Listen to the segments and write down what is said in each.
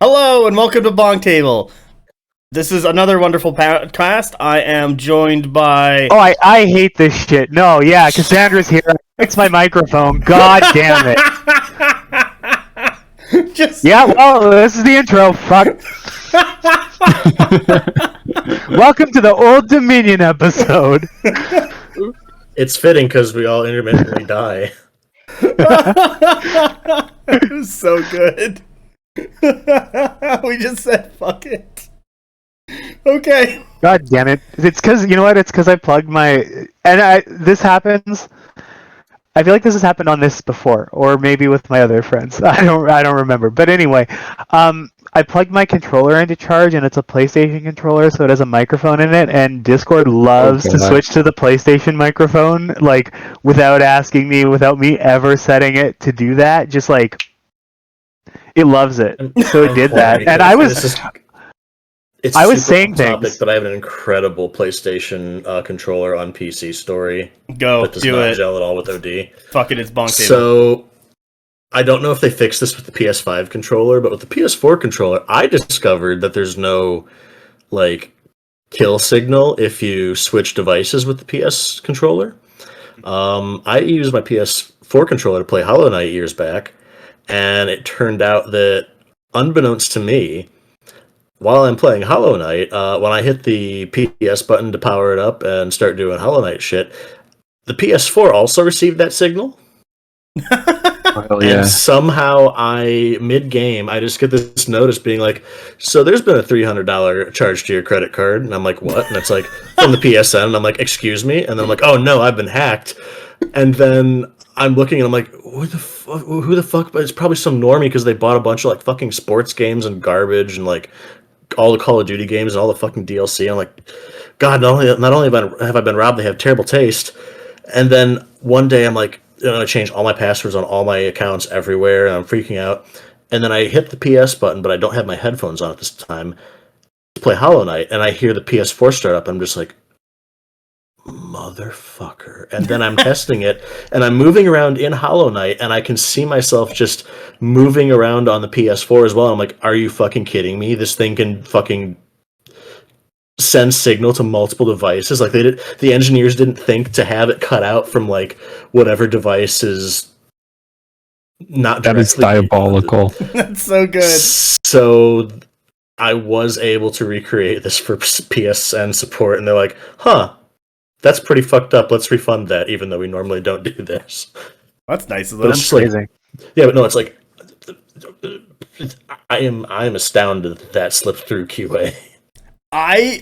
Hello and welcome to BonkTable. This is another wonderful podcast. I am joined by... Oh, I hate this shit. No, yeah, Cassandra's here. Fix my microphone. God damn it. Yeah, well, this is the intro. Fuck. Welcome to the Old Dominion episode. It's fitting because we all intermittently die. It was so good. We just said fuck it. Okay. God damn it. It's because, you know what? It's because I plugged my... this happens... I feel like this has happened on this before, or maybe with my other friends. I don't remember. But anyway, I plugged my controller into charge, and it's a PlayStation controller, so it has a microphone in it, and Discord loves to switch to the PlayStation microphone, like, without asking me, without me ever setting it to do that. Just, like, it loves it. So it did that. And I was... I was saying things, but I have an incredible PlayStation controller on PC story. That does not gel at all with OD. Fuck it, it's BonkTable. So I don't know if they fixed this with the PS5 controller, but with the PS4 controller, I discovered that there's no kill signal if you switch devices with the PS controller. I used my PS4 controller to play Hollow Knight years back, and it turned out that, unbeknownst to me, while I'm playing Hollow Knight, when I hit the PS button to power it up and start doing Hollow Knight shit, the PS4 also received that signal. And somehow mid-game, I just get this notice being like, so there's been a $300 charge to your credit card. And I'm like, what? And it's like, from the PSN. And I'm like, excuse me? And then I'm like, oh no, I've been hacked. And then I'm looking and I'm like, who the fuck? But it's probably some normie because they bought a bunch of fucking sports games and garbage and all the Call of Duty games and all the fucking DLC. I'm like, God, not only have I been robbed, they have terrible taste. And then one day I'm like, I changed all my passwords on all my accounts everywhere, and I'm freaking out. And then I hit the PS button, but I don't have my headphones on at this time to play Hollow Knight, and I hear the PS4 start up, and I'm just like, motherfucker. And then I'm testing it, and I'm moving around in Hollow Knight, and I can see myself just moving around on the PS4 as well. I'm like, are you fucking kidding me? This thing can fucking send signal to multiple devices. The engineers didn't think to have it cut out from whatever device is not. That is diabolical. That's so good. So I was able to recreate this for PSN support, and they're like, huh, that's pretty fucked up. Let's refund that, even though we normally don't do this. That's nice of them. That's amazing. Yeah, but no, it's I am astounded that slipped through QA. I'm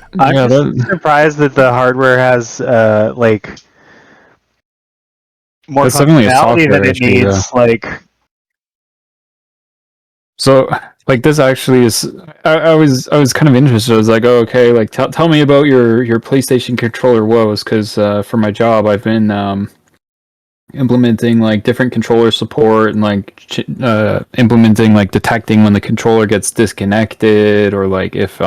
surprised that the hardware has more functionality than it needs. So this actually is. I was kind of interested. I was like, oh, okay, tell me about your PlayStation controller woes, because for my job I've been implementing different controller support and implementing detecting when the controller gets disconnected, or if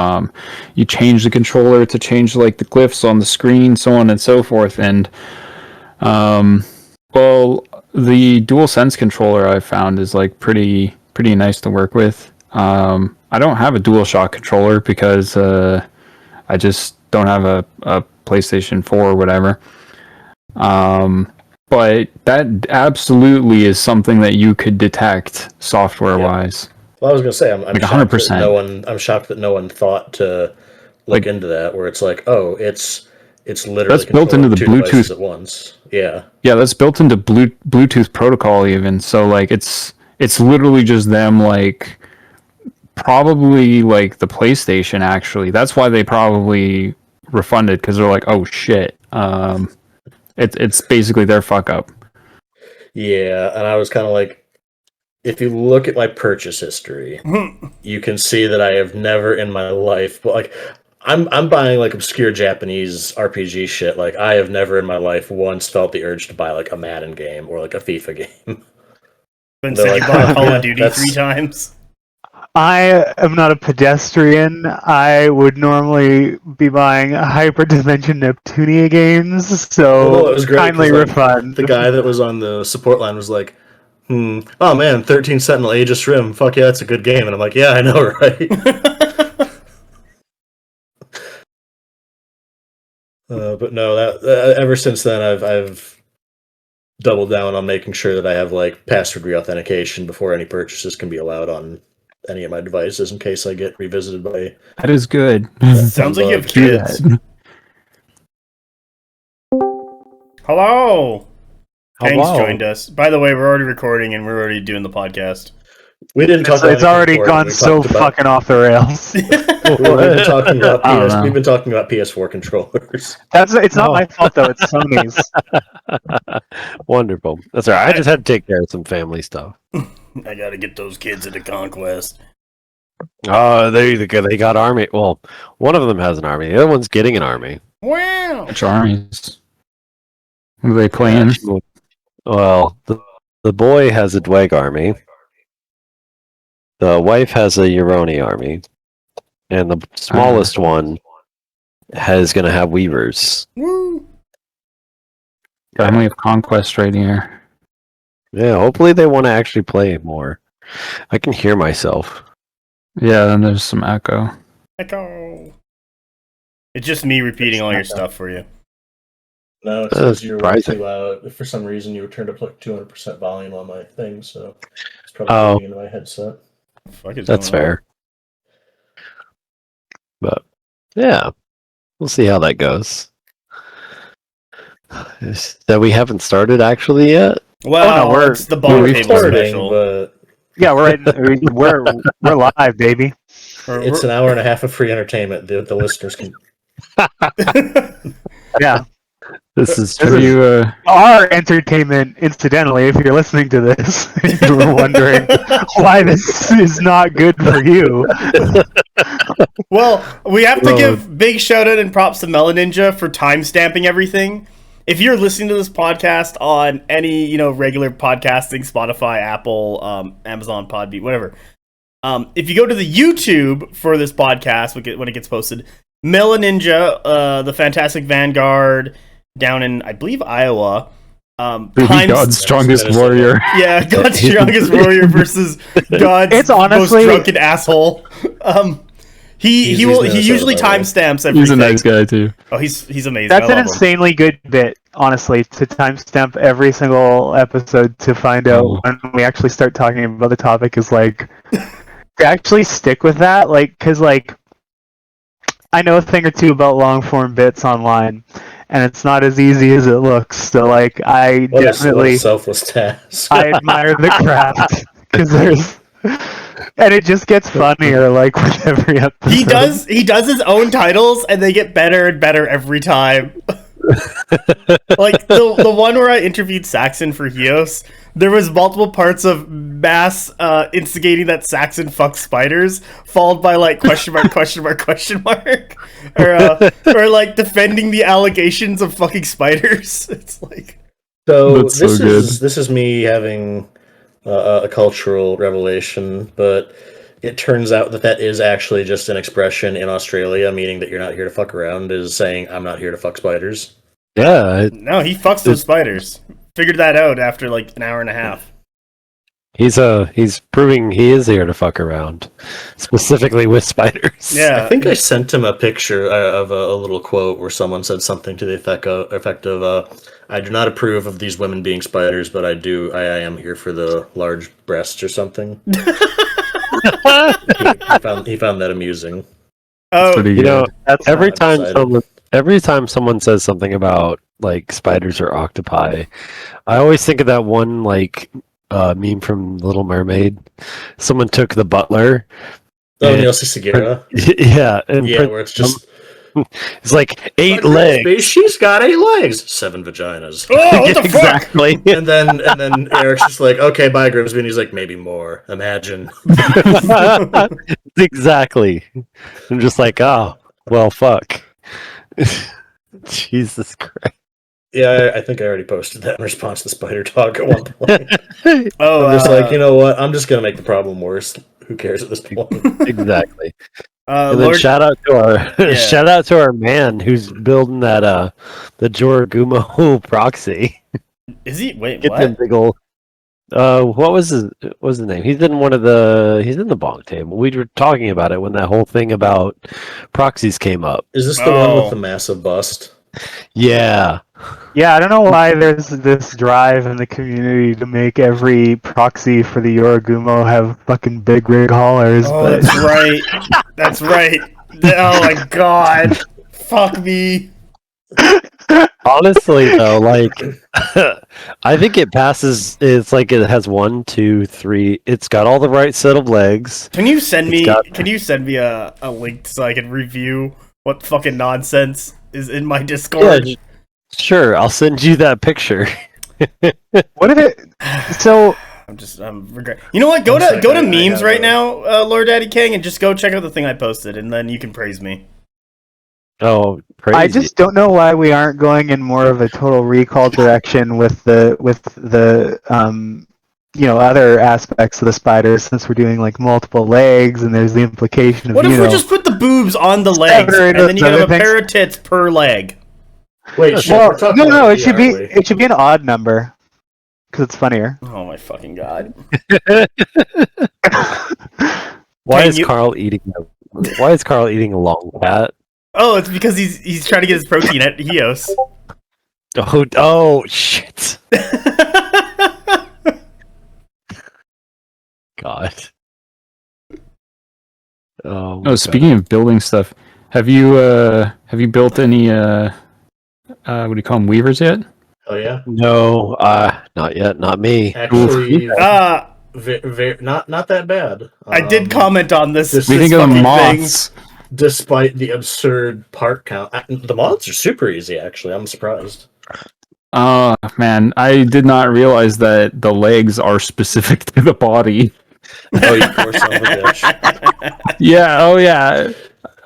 you change the controller to change the glyphs on the screen, so on and so forth. And well, the DualSense controller I've found is pretty nice to work with. I don't have a DualShock controller because I just don't have a PlayStation 4 or whatever. But that absolutely is something that you could detect software-wise. Well, I was going to say, I'm 100%. I'm shocked that no one thought to look into that, where it's it's literally that's built into the Bluetooth at once. Yeah, that's built into Bluetooth protocol even. So it's literally just them probably the PlayStation actually. That's why they probably refunded, because they're like, oh shit. It's basically their fuck up. Yeah, and I was kind of if you look at my purchase history, you can see that I have never in my life, but I'm buying obscure Japanese RPG shit. I have never in my life once felt the urge to buy a Madden game or a FIFA game. Been said you bought Call of Duty 3 times. I am not a pedestrian. I would normally be buying Hyperdimension Neptunia games, so it was great, kindly refund. The guy that was on the support line was like, Oh man, 13 Sentinel Aegis Rim. Fuck yeah, that's a good game. And I'm like, yeah, I know, right? But no, that ever since then, I've doubled down on making sure that I have like password reauthentication before any purchases can be allowed on any of my devices in case I get revisited by. That is good. Sounds like you have Do kids. that. Hello. Kang's Hello. joined us. By the way, we're already recording and we're already doing the podcast. We didn't talk. It's already gone so fucking off the rails. We've been talking about I don't know. We've been talking about PS4 controllers. It's not my fault though. It's Sony's. Wonderful. That's all right. I just had to take care of some family stuff. I gotta get those kids into Conquest. They got army. Well, one of them has an army. The other one's getting an army. Wow. Which armies? What are they playing? Well, the boy has a Dweg army. The wife has a Euroni army, and the smallest one is going to have Weavers. Woo. Family of Conquest right here. Yeah, hopefully they want to actually play more. I can hear myself. Yeah, and there's some echo. Echo. It's just me repeating all your stuff for you. No, it That's says you're way surprising. too loud. For some reason, you turned up like 200% volume on my thing, so it's probably Oh. getting into my headset. Fuck is That's going on? fair. But yeah, we'll see how that goes. So we haven't started actually yet. Well, Oh, no, it's the we're BonkTable Starting, special. but Yeah, we're live, baby. it's an hour and a half of free entertainment that the listeners can. Yeah, This is Have true. you, our entertainment. Incidentally, if you're listening to this, you were wondering why this is not good for you. Well, we have to give big shout out and props to Melon Ninja for timestamping everything. If you're listening to this podcast on any, regular podcasting, Spotify, Apple, Amazon, Podbean, whatever. If you go to the YouTube for this podcast when it gets posted, Melon Ninja, the Fantastic Vanguard down in, I believe, Iowa. God's strongest Minnesota. warrior? Yeah, God's strongest warrior versus God's It's honestly- most drunken asshole. He He's usually Minnesota, by the way. timestamps everything. He's a nice guy too. Oh, he's amazing. That's I an love him. insanely good bit, honestly, to timestamp every single episode to find out when we actually start talking about the topic is like to actually stick with that, because I know a thing or two about long form bits online, and it's not as easy as it looks. So I What definitely a selfless task. I admire the craft because there's. And it just gets funnier, with every episode. He does his own titles, and they get better and better every time. Like the one where I interviewed Saxon for Hios, there was multiple parts of mass instigating that Saxon fucks spiders, followed by question mark question mark question mark, or defending the allegations of fucking spiders. It's like So That's so this is me having a cultural revelation, but it turns out that is actually just an expression in Australia, meaning that you're not here to fuck around, is saying I'm not here to fuck spiders. Yeah, no, he fucks those spiders. Figured that out after an hour and a half. he's proving he is here to fuck around, specifically with spiders. Yeah, I think I sent him a picture of a little quote where someone said something to the effect of I do not approve of these women being spiders, but I am here for the large breasts or something. he found that amusing. Oh, Pretty You know, That's every not time exciting. every time someone says something about spiders or octopi, I always think of that one meme from Little Mermaid. Someone took the butler. Oh, and- Neil Segura. Yeah, and Yeah, where it's just it's like 8 legs. She's got 8 legs, 7 vaginas. oh, what the fuck? Exactly. And then Eric's just like, okay, bye, Grimsby. And he's like, maybe more. Imagine. Exactly. I'm just like, oh, well, fuck. Jesus Christ. Yeah, I think I already posted that in response to Spider Talk at one point. Oh, I'm just like, you know what? I'm just gonna make the problem worse. Who cares at this point? Exactly. And then Lord, shout out to Yeah. shout out to our man who's building that the Joragumo proxy. is he? Wait, Get them what? big ol' What was his name? He's in the BonkTable. We were talking about it when that whole thing about proxies came up. Is this the one with the massive bust? Yeah. Yeah, I don't know why there's this drive in the community to make every proxy for the Yorigumo have fucking big rig haulers. Oh, but that's right. That's right. Oh my god. Fuck me. Honestly, though, like, I think it passes. It's like it has 1, 2, 3. It's got all the right set of legs. Can you send me a link so I can review what fucking nonsense is in my Discord? Yeah, sure. I'll send you that picture. what did it? So I'm regret. You know what? Go to memes right now, Lore Daddy Kang, and just go check out the thing I posted, and then you can praise me. Oh, crazy! I just don't know why we aren't going in more of a total recall direction with the other aspects of the spiders, since we're doing like multiple legs and there's the implication of what if we just put the boobs on the legs and then you have a pair of tits per leg? Wait, no, it should be an odd number because it's funnier. Oh my fucking god! Why is Carl eating a long cat? Oh, it's because he's trying to get his protein at Hios. Oh shit! God. Oh, speaking of building stuff, have you built any what do you call them, weavers yet? Oh yeah. No, not yet. Not me. Actually, not that bad. I did comment on this. We think of the moths. Despite the absurd part count, the moths are super easy. Actually, I'm surprised. Oh man, I did not realize that the legs are specific to the body. Oh, you poor son of a bitch. Yeah. Oh yeah.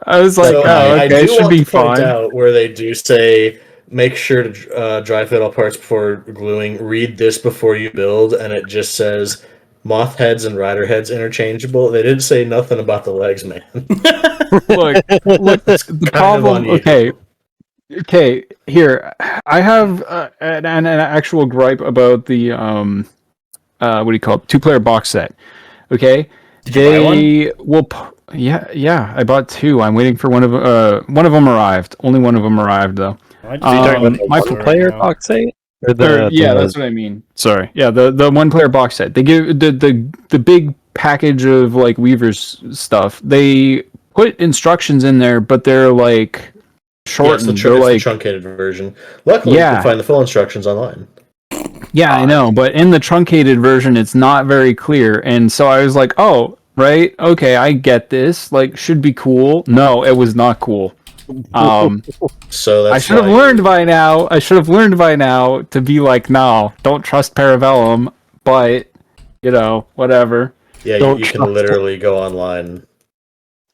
I was like, okay, it should be fine. Out where they do say, make sure to dry fit all parts before gluing. Read this before you build, and it just says moth heads and rider heads interchangeable. They didn't say nothing about the legs, man. look, the problem. Okay. Here, I have an actual gripe about the what do you call it? 2-player box set. Okay, did you buy one? Yeah, I bought 2. I'm waiting for one of them arrived. Only one of them arrived though. So you're talking about the 1-player box set? That's what I mean. Sorry. Yeah, the 1-player box set. They give the big package of like Weaver's stuff. They put instructions in there, but they're like shortened. Yes, the truncated version. Luckily, you can find the full instructions online. Yeah, I know, but in the truncated version, it's not very clear, and so I was like, oh, right, okay, I get this. Like, should be cool. No, it was not cool. So that's I should have learned by now to be like, no, don't trust Parabellum, but whatever. Yeah, you can literally go online.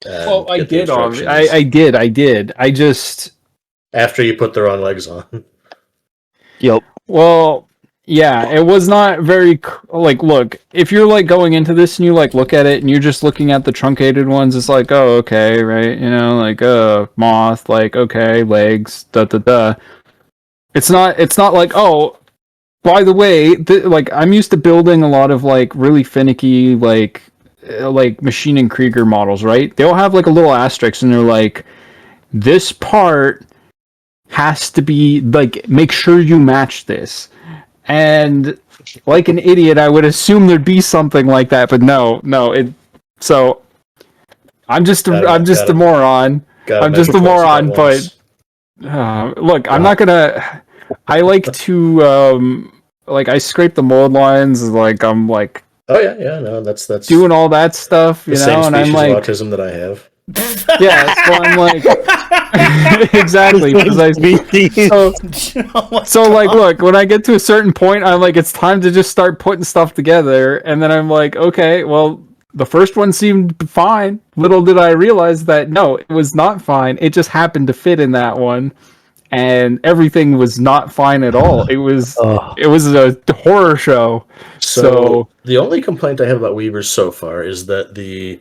Well, I did already. I did. I just after you put the wrong legs on. Yep. Well, yeah, it was not very like. Look, if you're like going into this and you like look at it and you're just looking at the truncated ones, it's like, oh, okay, right? Like moth, like okay, legs, da da da. It's not like, oh, by the way, like I'm used to building a lot of like really finicky like Machine and Krieger models, right? They'll have like a little asterisk and they're like, this part has to be like, make sure you match this. And like an idiot, I would assume there'd be something like that, but no. So I'm just a moron. I'm just a moron. But look, I'm not gonna. I like to like I scrape the mold lines. Like I'm like. Oh yeah, no, that's doing all that stuff, the same and I'm like of autism that I have. Yeah, so I'm like exactly because so like look, when I get to a certain point, I'm like it's time to just start putting stuff together, and then I'm like, okay, well the first one seemed fine. Little did I realize that no, it was not fine. It just happened to fit in that one. And everything was not fine at all. It was a horror show. So the only complaint I have about Weavers so far is that the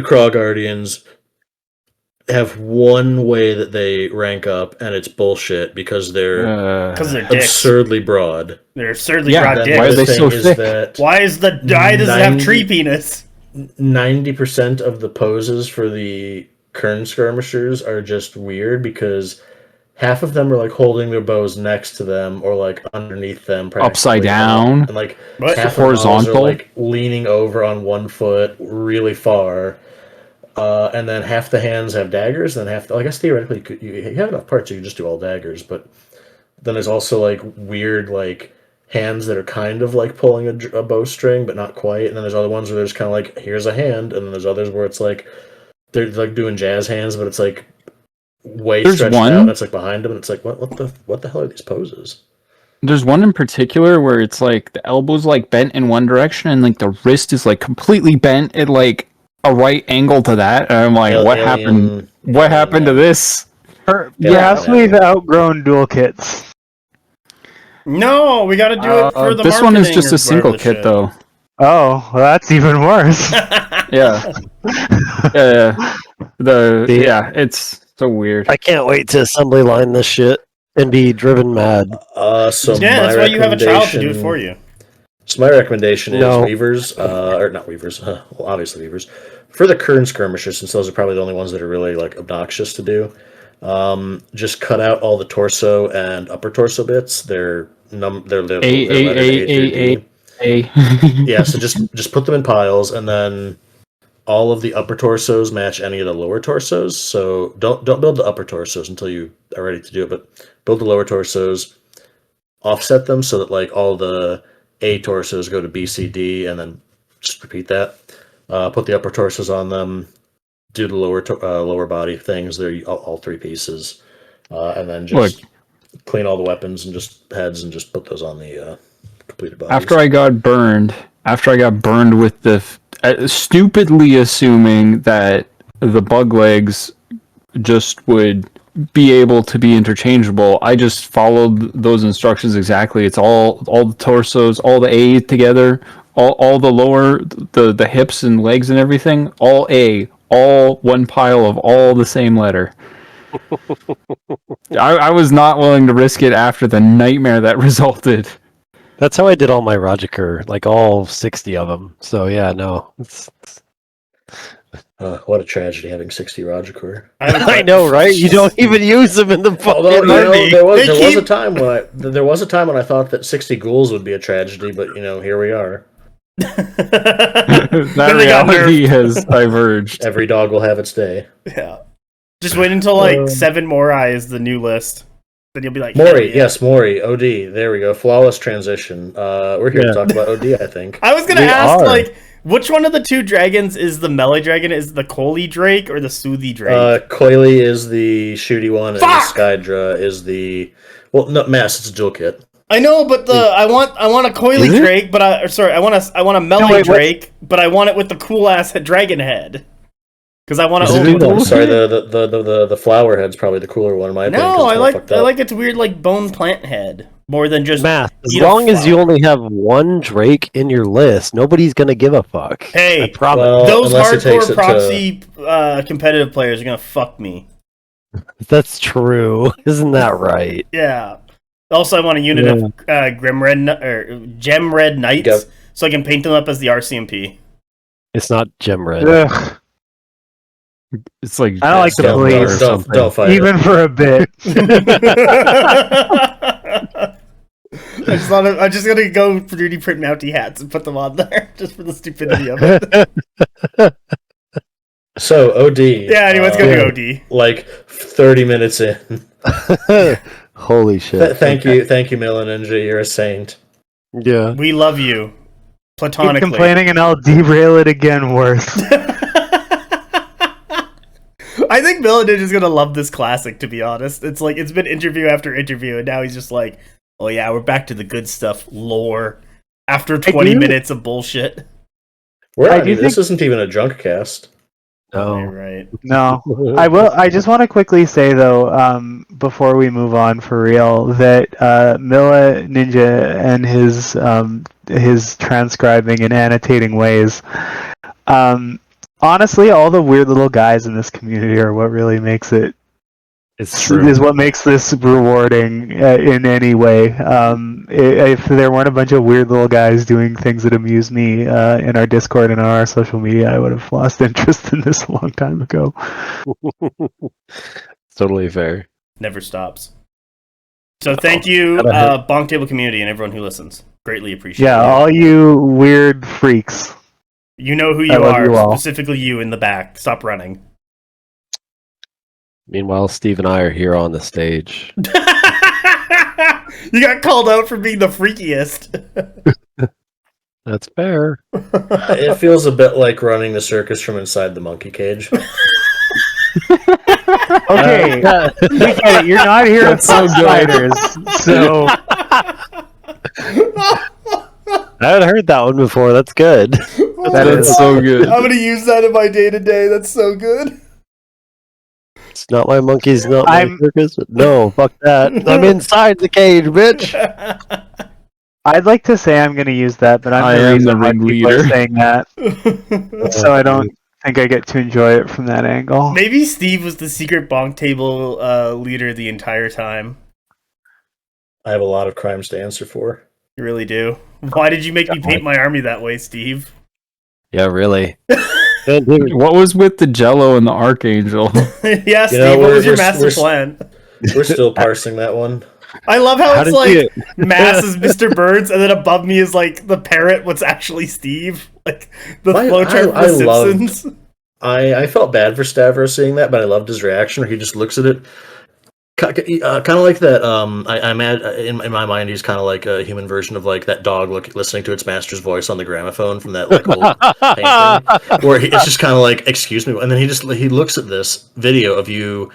Craw Guardians have one way that they rank up, and it's bullshit because they're dicks. absurdly broad. They're absurdly Yeah, broad Then dicks. why are the they thing so is thick? that Why does it have tree penis? 90% of the poses for the Kern skirmishers are just weird because half of them are like holding their bows next to them or like underneath them, Upside practically, down. and like What? half Horizontal. of them are like leaning over on one foot really far. And then half the hands have daggers, and then I guess theoretically you have enough parts you can just do all daggers, but then there's also like weird like hands that are kind of like pulling a bowstring but not quite, and then there's other ones where there's kind of like here's a hand, and then there's others where it's like they're like doing jazz hands, but it's like way stretched out, and it's like behind them, and it's like what the hell are these poses? There's one in particular where it's like the elbow's like bent in one direction and like the wrist is like completely bent at like a right angle to that, and I'm like, what happened? What happened to this? Perhaps we've outgrown dual kits. No, we got to do it for the This one is marketing just or a single whatever the kit, though. Oh, well, that's even worse. Yeah. Yeah. It's so weird. I can't wait to assembly line this shit and be driven mad. So yeah, that's why you have a child to do it for you. So my recommendation is No. Weavers, or not Weavers, well, obviously Weavers. For the Kern skirmishers, since those are probably the only ones that are really like obnoxious to do, just cut out all the torso and upper torso bits. They're letters A through D. Yeah, so just put them in piles, and then all of the upper torsos match any of the lower torsos. So don't build the upper torsos until you are ready to do it, but build the lower torsos, offset them so that like all the A torsos go to B, C, D, and then just repeat that. Put the upper torsos on them. Do the lower body things. They're all three pieces, and then just clean all the weapons and just heads, and just put those on the completed bodies. After I got burned with the stupidly assuming that the bug legs just would be able to be interchangeable, I just followed those instructions exactly. It's all the torsos, all the A together, all the lower, the hips and legs and everything, all A, all one pile of all the same letter. I was not willing to risk it after the nightmare that resulted. That's how I did all my Rajakur, like all 60 of them. So yeah, no. What a tragedy having 60 Rajakur. I know, right? You don't even use them in the fucking there was a time when I thought that 60 ghouls would be a tragedy, but here we are. That reality has diverged. Every dog will have its day. Yeah. Just wait until like 7 Morai is the new list. Then you'll be like, Mori, yeah. yes, Mori, OD. There we go. Flawless transition. We're here to talk about OD, I think. I was gonna ask, like, which one of the two dragons is the melee dragon? Is the Koli Drake or the Soothie Drake? Coily is the shooty one, and Fuck! Skydra is the Mass. It's a dual kit. I know, but I want a Coily Drake, but I want a melee Drake, but I want it with the cool ass dragon head. Because I want to open. Sorry, the flower head's probably the cooler one in my opinion. No, I like its weird like bone plant head more than just Math. As long as you only have one Drake in your list, nobody's gonna give a fuck. Hey, I promise. Those hardcore proxy competitive players are gonna fuck me. That's true. Isn't that right? Yeah. Also, I want a unit of Gem Red Knights, so I can paint them up as the RCMP. It's not Gem Red. Ugh. It's like I don't like the police, don't fight even for a bit. I'm just gonna go 3D print Mountie hats and put them on there just for the stupidity of it. So OD. Yeah, anyone's gonna do OD. Like 30 minutes in. Holy shit! Thank you, Mela Ninja. You're a saint. Yeah, we love you. Platonically. Keep complaining, and I'll derail it again worse. I think Mela Ninja's gonna love this classic. To be honest, it's like it's been interview after interview, and now he's just like, "Oh yeah, we're back to the good stuff, lore." After 20 minutes of bullshit. This isn't even a junk cast. No, you're right. No, I just want to quickly say though, before we move on for real, that Mila Ninja and his transcribing and annotating ways, honestly, all the weird little guys in this community are what really makes it. It's true. Is what makes this rewarding in any way. If there weren't a bunch of weird little guys doing things that amuse me in our Discord and on our social media, I would have lost interest in this a long time ago. Totally fair. Never stops. So thank you, BonkTable community and everyone who listens. Greatly appreciate it. Yeah, all you weird freaks. You know who I you love are, you all. specifically you in the back. Stop running. Meanwhile, Steve and I are here on the stage. You got called out for being the freakiest. That's fair. It feels a bit like running the circus from inside the monkey cage. Okay, we get it. You're not here with so good. spiders, so I haven't heard that one before. That's good. That's so good. I'm gonna use that in my day-to-day. That's so good. It's not my monkey's, not my I'm- circus. No, fuck that. I'm inside the cage, bitch. I'd like to say I'm going to use that, but I I'm the am reason the why people ringleader. are saying that, so I don't think I get to enjoy it from that angle. Maybe Steve was the secret BonkTable leader the entire time. I have a lot of crimes to answer for. You really do. Why did you make me paint my army that way, Steve? Yeah, really. And dude, What was with the Jello and the Archangel? Yeah, Steve, know, what was your we're- master we're- plan? We're still parsing that one. I love how how it's did like you? Mass is Mr. Birds, and then above me is like the parrot, what's actually Steve. Like the I- flowchart I for The loved- Simpsons. I felt bad for Stavros seeing that, but I loved his reaction where he just looks at it. Kind of like that. I'm at, in my mind, he's kind of like a human version of like that dog listening to its master's voice on the gramophone from that like old painting, where it's just kind of like, "Excuse me," and then he looks at this video of you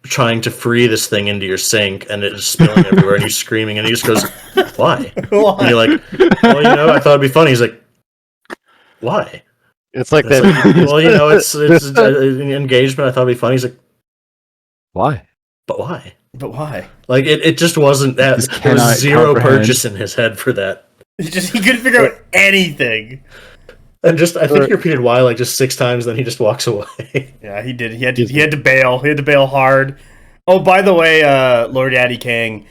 trying to free this thing into your sink, and it's spilling everywhere, and he's screaming, and he just goes, "Why?" And Why? you're like, "Well, I thought it'd be funny." He's like, "Why?" It's like It's that. like, well, it's an engagement. I thought it'd be funny. He's like, Why? but why? But why? Like it just wasn't that. Just There was cannot zero comprehend. purchase in his head for that, He couldn't figure out anything. and just I think he repeated why like just 6 times. Then he just walks away. Yeah, he did. He had to bail. He had to bail hard. Oh, by the way, Lore Daddy Kang,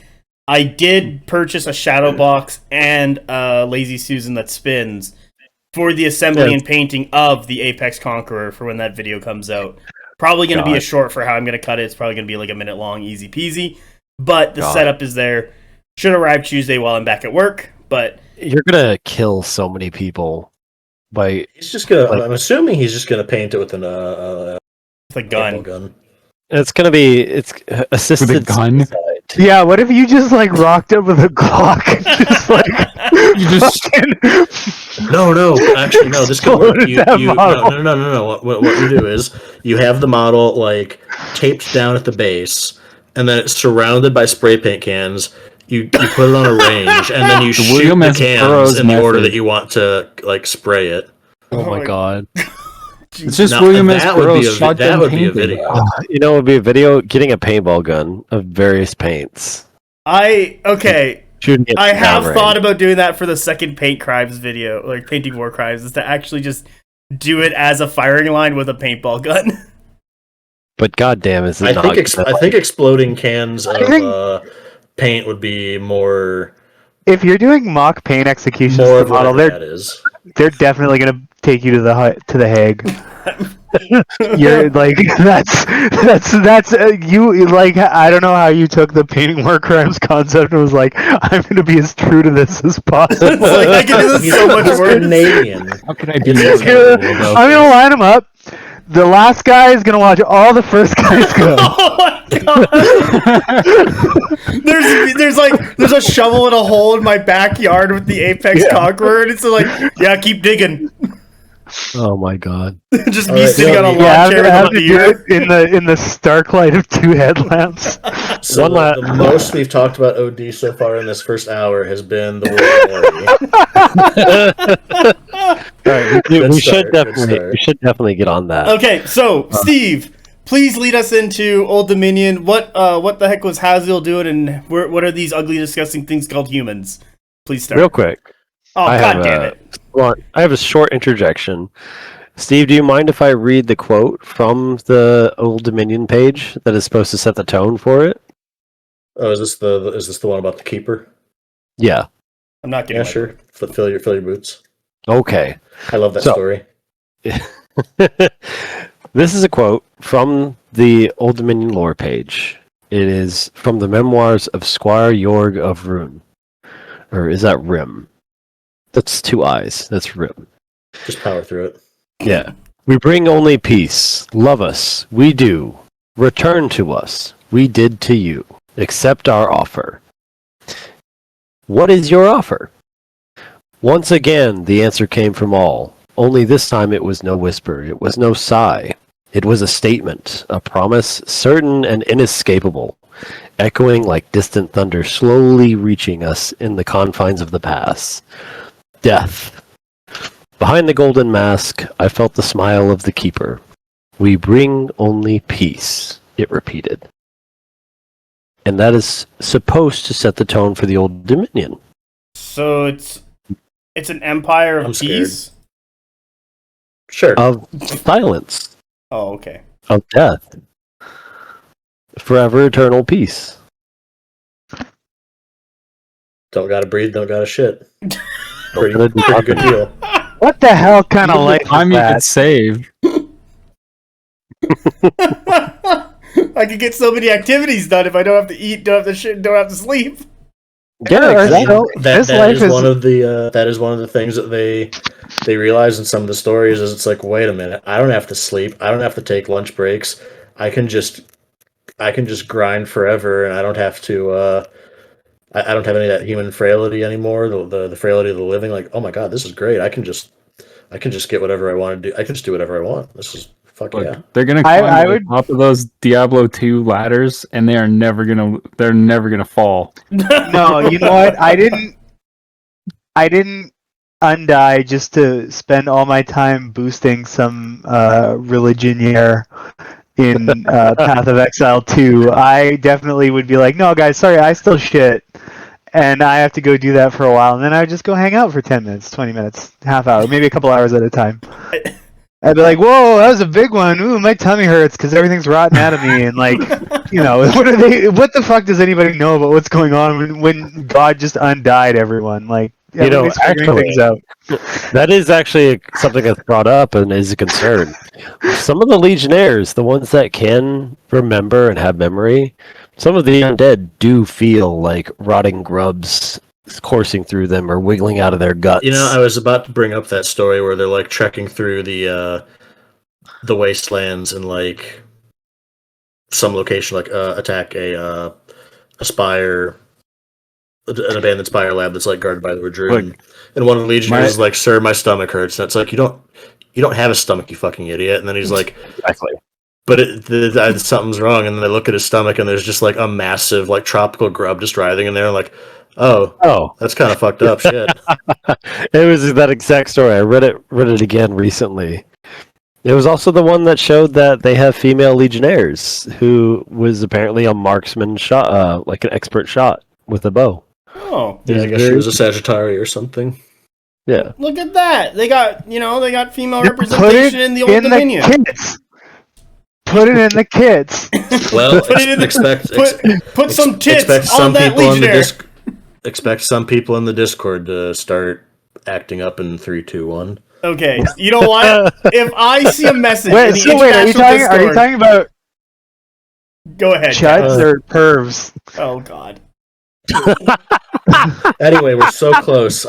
I did purchase a shadow box and Lazy Susan that spins for the assembly and painting of the Apex Conqueror for when that video comes out. Probably going to be a short for how I'm going to cut it. It's probably going to be like a minute long, easy peasy. But the setup is there. Should arrive Tuesday while I'm back at work. But You're gonna kill so many people by. He's just gonna. Like- I'm assuming he's just gonna paint it with an it's a paintball gun. gun. It's gonna be. It's assisted With a gun? suicide. Yeah, what if you just like rocked up with a Glock and just like You just No, actually, no. This could work. Exploded that model. No. What you do is you have the model like taped down at the base, and then it's surrounded by spray paint cans. You put it on a range, and then you shoot William the S. cans Burroughs in the order method. that you want to like spray it. Oh my my- god! it's just Now, William S. that would be Burroughs a shotgun that would be a painting. video. You know, it would be a video getting a paintball gun of various paints. Shooting it I have downrange. thought about doing that for the second Paint Crimes video, like painting war crimes, is to actually just do it as a firing line with a paintball gun. But goddamn, is it I not? think I think exploding cans of think- paint would be more if you're doing mock paint executions more of of the model, whatever that is. they're definitely gonna take you to the Hague. You're like that's you like I don't know how you took the painting war crimes concept and was like I'm gonna be as true to this as possible. It's like, I can do this He's so much he's worse. Canadian. How can I be It's more just- cool about I'm gonna this? line them up. The last guy is gonna watch all the first guys go. Oh my god! there's a shovel in a hole in my backyard with the Apex Conqueror, and it's like, yeah, keep digging. Oh my god! Just All me right, sitting yeah, on a you lawn have, chair have with to a do beer. it in the stark light of 2 headlamps. So One la- the most we've talked about OD so far in this first hour has been the word Lori. All right, Good we start, should good definitely start. we should definitely get on that. Okay, so Steve, please lead us into Old Dominion. What the heck was Haziel doing, and what are these ugly, disgusting things called humans? Please start. Real quick, Oh I god have damn a- it! well, I have a short interjection. Steve, do you mind if I read the quote from the Old Dominion page that is supposed to set the tone for it? Oh, is this the one about the keeper? Yeah. I'm not getting Yeah, sure. Fill your boots. Okay. I love that story. This is a quote from the Old Dominion lore page. It is from the memoirs of Squire Yorg of Rim. Or is that Rim? That's 2 eyes. That's Rim. Just power through it. Yeah. We bring only peace. Love us. We do. Return to us. We did to you. Accept our offer. What is your offer? Once again, the answer came from all. Only this time it was no whisper. It was no sigh. It was a statement, a promise, certain and inescapable, echoing like distant thunder, slowly reaching us in the confines of the pass. Death. Behind the golden mask, I felt the smile of the keeper. We bring only peace, it repeated. And that is supposed to set the tone for the Old Dominion. So it's an empire of I'm peace? Sure. Of silence. Oh, okay. Of death. Forever eternal peace. Don't gotta breathe, don't gotta shit. Pretty Pretty good deal. What the hell kind of life I'm is even that? saved. I could get so many activities done if I don't have to eat, don't have to shit, don't have to sleep. Yeah, exactly. This That life is is one of the things that they realize in some of the stories is it's like, wait a minute, I don't have to sleep, I don't have to take lunch breaks, I can just grind forever, and I don't have to I don't have any of that human frailty anymore, the frailty of the living. Like, oh my god, this is great. I can just get whatever I want to do. I can just do whatever I want. This is fuck Look, yeah. they're gonna climb to the top of those Diablo 2 ladders, and they're never gonna fall. No, you know what? I didn't undie just to spend all my time boosting some religionaire in Path of Exile 2. I definitely would be like, no, guys, sorry, I still shit. And I have to go do that for a while. And then I would just go hang out for 10 minutes, 20 minutes, half hour, maybe a couple hours at a time. I'd be like, whoa, that was a big one. Ooh, my tummy hurts because everything's rotten out of me. And like, you know, what the fuck does anybody know about what's going on when God just undied everyone? Like, You know, everybody's figuring actually, things out. that is actually something that's brought up and is a concern. Some of the Legionnaires, the ones that can remember and have memory, some of the undead do feel like rotting grubs coursing through them or wiggling out of their guts. You know, I was about to bring up that story where they're like trekking through the wastelands and like some location, like attack a spire, an abandoned spire lab that's like guarded by the Redruin. And one of the Legionnaires is like, "Sir, my stomach hurts." And it's like, you don't have a stomach, you fucking idiot. And then he's like, Exactly. but something's wrong. And then they look at his stomach, and there's just like a massive like tropical grub just writhing in there. Like, oh, that's kind of fucked up shit. It was that exact story. I read it again recently. It was also the one that showed that they have female Legionnaires who was apparently a marksman shot, like an expert shot with a bow. Oh, Yeah, I guess she was a Sagittarius or something. Yeah. look at that! They got female Yeah, representation in the Old Dominion. Kits. Put it in the kits. Well, Put it in put some tits expect on some that people in the Legionnaire. expect some people in the Discord to start acting up in 3, 2, 1. Okay, you know what? If I see a message in Wait, the so wait, are you Discord, talking about go ahead. chuds or pervs? Oh God. Anyway, we're so close.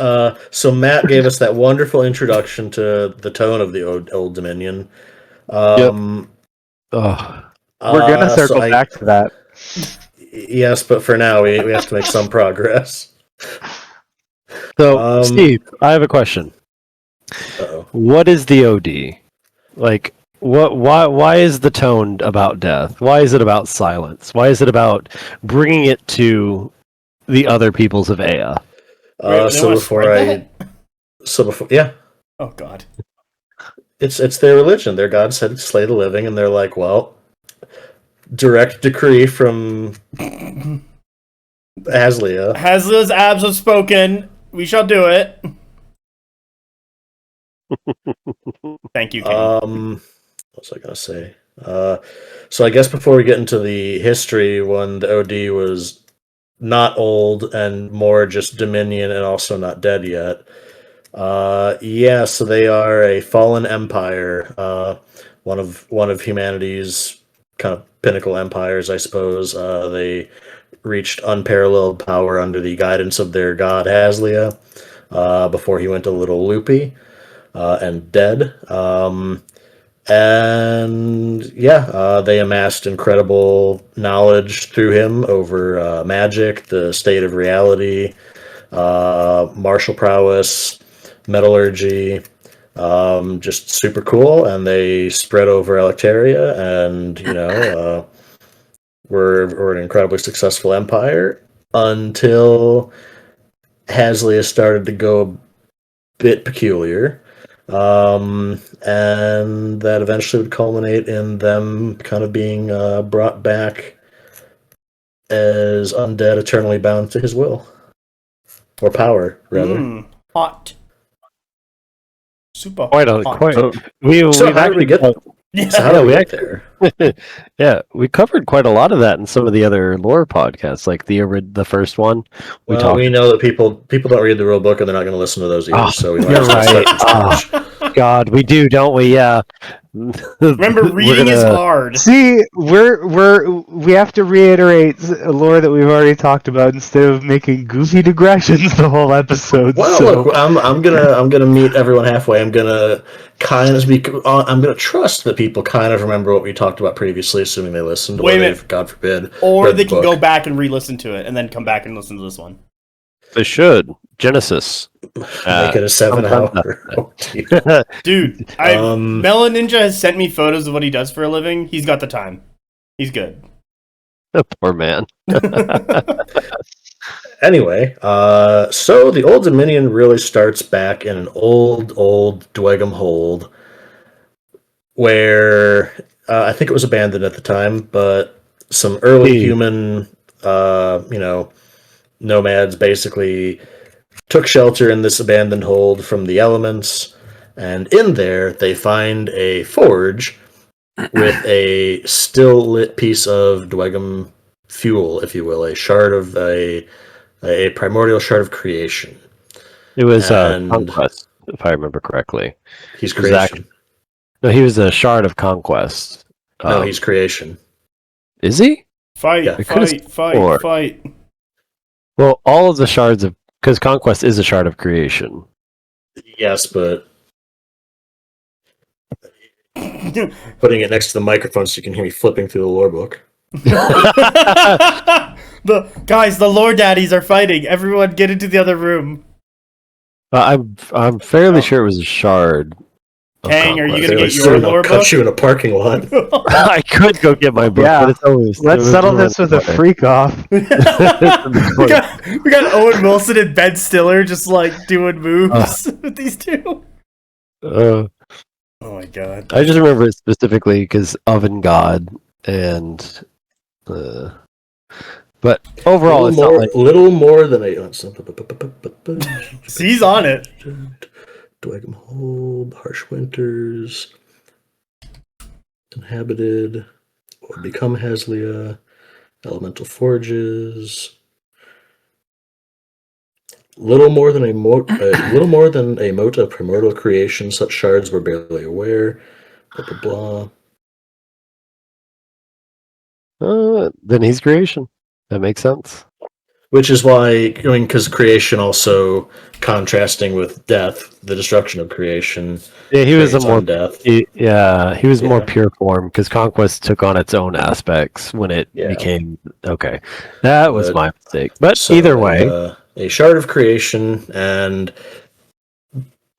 So Matt gave us that wonderful introduction to the tone of the Old Dominion. Oh, We're gonna circle back to that. Yes, but for now we have to make some progress. so Steve, I have a question. Uh-oh. What is the OD? Like, why is the tone about death? Why is it about silence? Why is it about bringing it to the other peoples of Ea? Yeah, Oh God. it's their religion. Their god said to slay the living, and they're like, well, direct decree from Haliza. Haliza's abs have spoken. We shall do it. Thank you, King. What was I gonna say? So I guess before we get into the history, when the OD was not old and more just Dominion and also not dead yet. Yeah, so they are a fallen empire, one of humanity's kind of pinnacle empires, I suppose. They reached unparalleled power under the guidance of their god Haslia, before he went a little loopy and dead. And yeah, they amassed incredible knowledge through him over magic, the state of reality, martial prowess, metallurgy, just super cool. And they spread over Electaria, and we're an incredibly successful empire until Haslia started to go a bit peculiar. And that eventually would culminate in them kind of being brought back as undead, eternally bound to his will. Or power, rather. Hot. Super Quite hot. quite. So We've how did we get Yeah. So how did we get there? Yeah, we covered quite a lot of that in some of the other lore podcasts, like the first one. We talked. we know that people don't read the rule book, and they're not going to listen to those either. Oh, So we might you're as well right. start from scratch. God, we do, don't we? Yeah. Remember, reading is hard. See, we have to reiterate lore that we've already talked about instead of making goofy digressions the whole episode. Well, so. look, I'm gonna meet everyone halfway. I'm gonna trust that people kind of remember what we talked about previously, assuming they listened. Wait a or minute. they've, God forbid, Or read they the can book. go back and re-listen to it, and then come back and listen to this one. They should. Genesis. Make it a 7-hour. Dude, Melon Ninja has sent me photos of what he does for a living. He's got the time. He's good. Poor man. Anyway, so the Old Dominion really starts back in an old Dwegum hold, where I think it was abandoned at the time, but some early human, nomads basically took shelter in this abandoned hold from the elements, and in there they find a forge with a still lit piece of Dwegum fuel, if you will, a primordial shard of creation. It was And- Conquest, if I remember correctly. He's creation. No, he was a shard of Conquest. No, he's creation. Is he? Fight, Yeah, fight. Well, all of the shards of... Because Conquest is a shard of creation. Yes, but putting it next to the microphone so you can hear me flipping through the lore book. The Lore Daddies are fighting. Everyone get into the other room. I'm fairly sure it was a shard. of Kang, are you Conquest. gonna They get would your still lore cut book? you in a parking lot. I could go get my book, Yeah. but it's always... Let's settle this with a freak off. we got Owen Wilson and Ben Stiller just like doing moves with these two. Oh my god. I just remember it specifically because Oven God and... but overall, it's not like... little more than a. He's on it. Dwegum Hold, Harsh Winters, Inhabited, or Become Haslia, Elemental Forges. Little more than a mote of primordial creation. Such shards were barely aware. Blah blah blah. Then he's creation. That makes sense. Which is why, because creation also contrasting with death, the destruction of creation. Yeah, he was a trades more on death. he was more Yeah. pure form because Conquest took on its own aspects when it Yeah. became okay. That was But- my mistake. But So, either way, a shard of creation and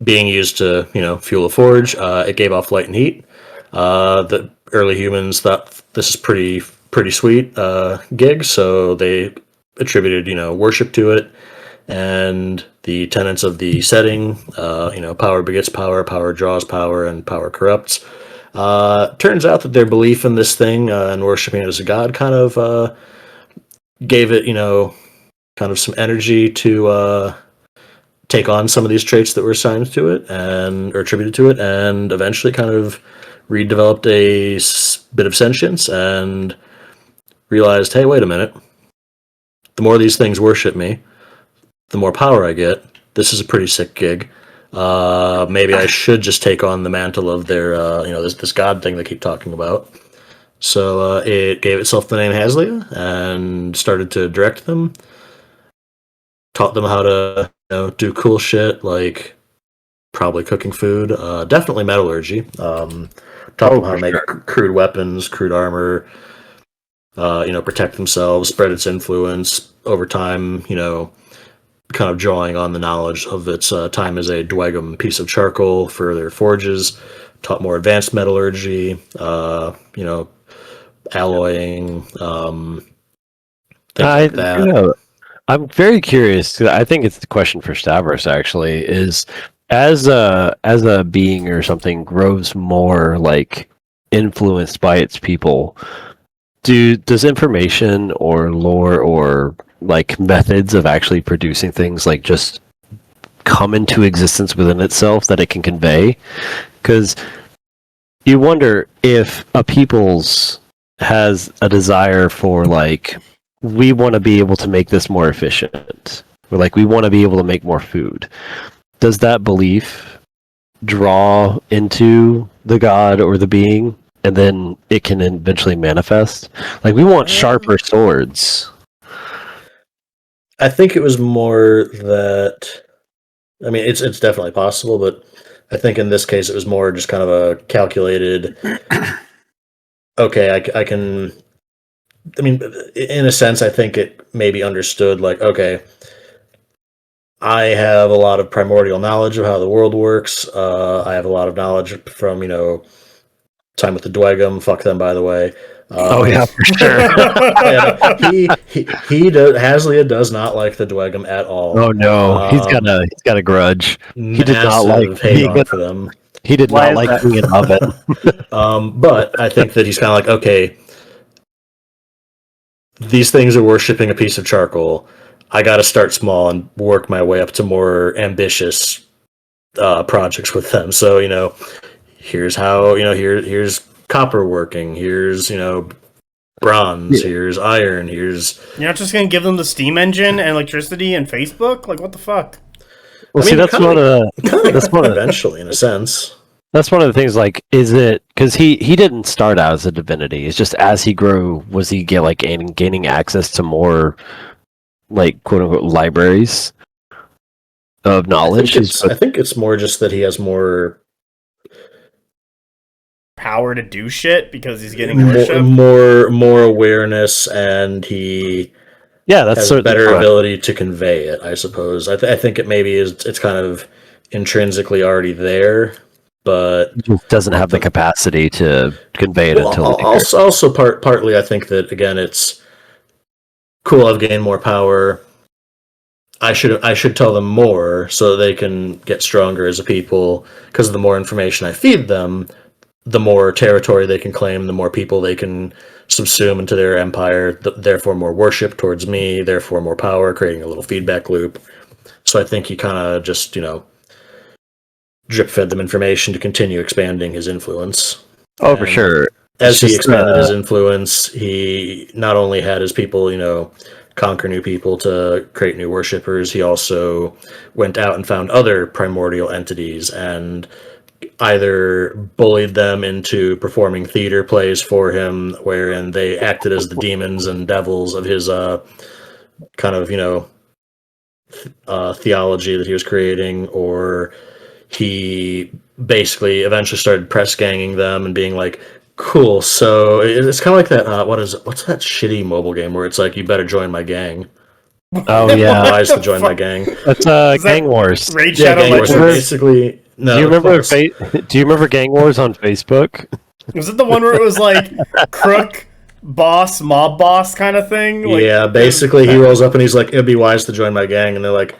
being used to fuel a forge. It gave off light and heat. The early humans thought this is pretty sweet gig, so they attributed worship to it, and the tenets of the setting, power begets power, power draws power, and power corrupts. Turns out that their belief in this thing and worshiping it as a god kind of gave it kind of some energy to take on some of these traits that were assigned to it or attributed to it, and eventually kind of redeveloped a bit of sentience and realized, hey, wait a minute. The more these things worship me, the more power I get. This is a pretty sick gig. Maybe I should just take on the mantle of their, this god thing they keep talking about. So it gave itself the name Haliza and started to direct them. Taught them how to do cool shit like probably cooking food, definitely metallurgy. Taught them how to make crude weapons, crude armor, protect themselves, spread its influence over time, kind of drawing on the knowledge of its time as a dwegum piece of charcoal for their forges. Taught more advanced metallurgy, alloying, things like that. I'm very curious. I think it's the question for Stavros. Actually, is as a being or something grows more like influenced by its people. Does information or lore or like methods of actually producing things like just come into existence within itself that it can convey? Because you wonder if a people's has a desire for like, we want to be able to make this more efficient, or like we want to be able to make more food. Does that belief draw into the god or the being, and then it can eventually manifest? Like, we want sharper swords. I think it was more that, I mean, it's definitely possible, but I think in this case it was more just kind of a calculated, okay, I can, I mean, in a sense, I think it maybe understood, like, okay, I have a lot of primordial knowledge of how the world works. I have a lot of knowledge from, time with the Dwegum. Fuck them, by the way. Oh yeah, for sure. Haliza does not like the Dwegum at all. Oh no, he's got a grudge. He did not like being for them. He did not like being an oven. But I think that he's kind of like, okay, these things are worshipping a piece of charcoal. I got to start small and work my way up to more ambitious projects with them. So, here's how, here's copper working, here's, bronze, here's iron, here's... You're not just going to give them the steam engine and electricity and Facebook? Like, what the fuck? Well, see, that's one of the... Eventually, in a sense. That's one of the things, like, is it... Because he didn't start out as a divinity. It's just as he grew, was he gaining access to more, like, quote-unquote, libraries of knowledge? I think it's more just that he has more... power to do shit because he's getting worship? More awareness, and he has a better ability to convey it, I suppose. I think it maybe is. It's kind of intrinsically already there, but it just doesn't have the capacity to convey it until also partly I think that, again, it's cool. I've gained more power. I should tell them more so they can get stronger as a people, because the more information I feed them, the more territory they can claim, the more people they can subsume into their empire, therefore more worship towards me, therefore more power, creating a little feedback loop. So I think he kind of just, drip-fed them information to continue expanding his influence. Oh, for sure. As he expanded his influence, he not only had his people, conquer new people to create new worshippers, he also went out and found other primordial entities and either bullied them into performing theater plays for him, wherein they acted as the demons and devils of his kind of, theology that he was creating, or he basically eventually started press ganging them and being like, cool, so it's kind of like that, what's that shitty mobile game where it's like, you better join my gang? Oh yeah, wise to join my gang. That's Gang Wars. Raid Shadow Gang Wars. Basically, no. Do you remember Gang Wars on Facebook? Was it the one where it was like crook, boss, mob boss kind of thing? Like, yeah, basically he rolls up and he's like, it'd be wise to join my gang, and they're like,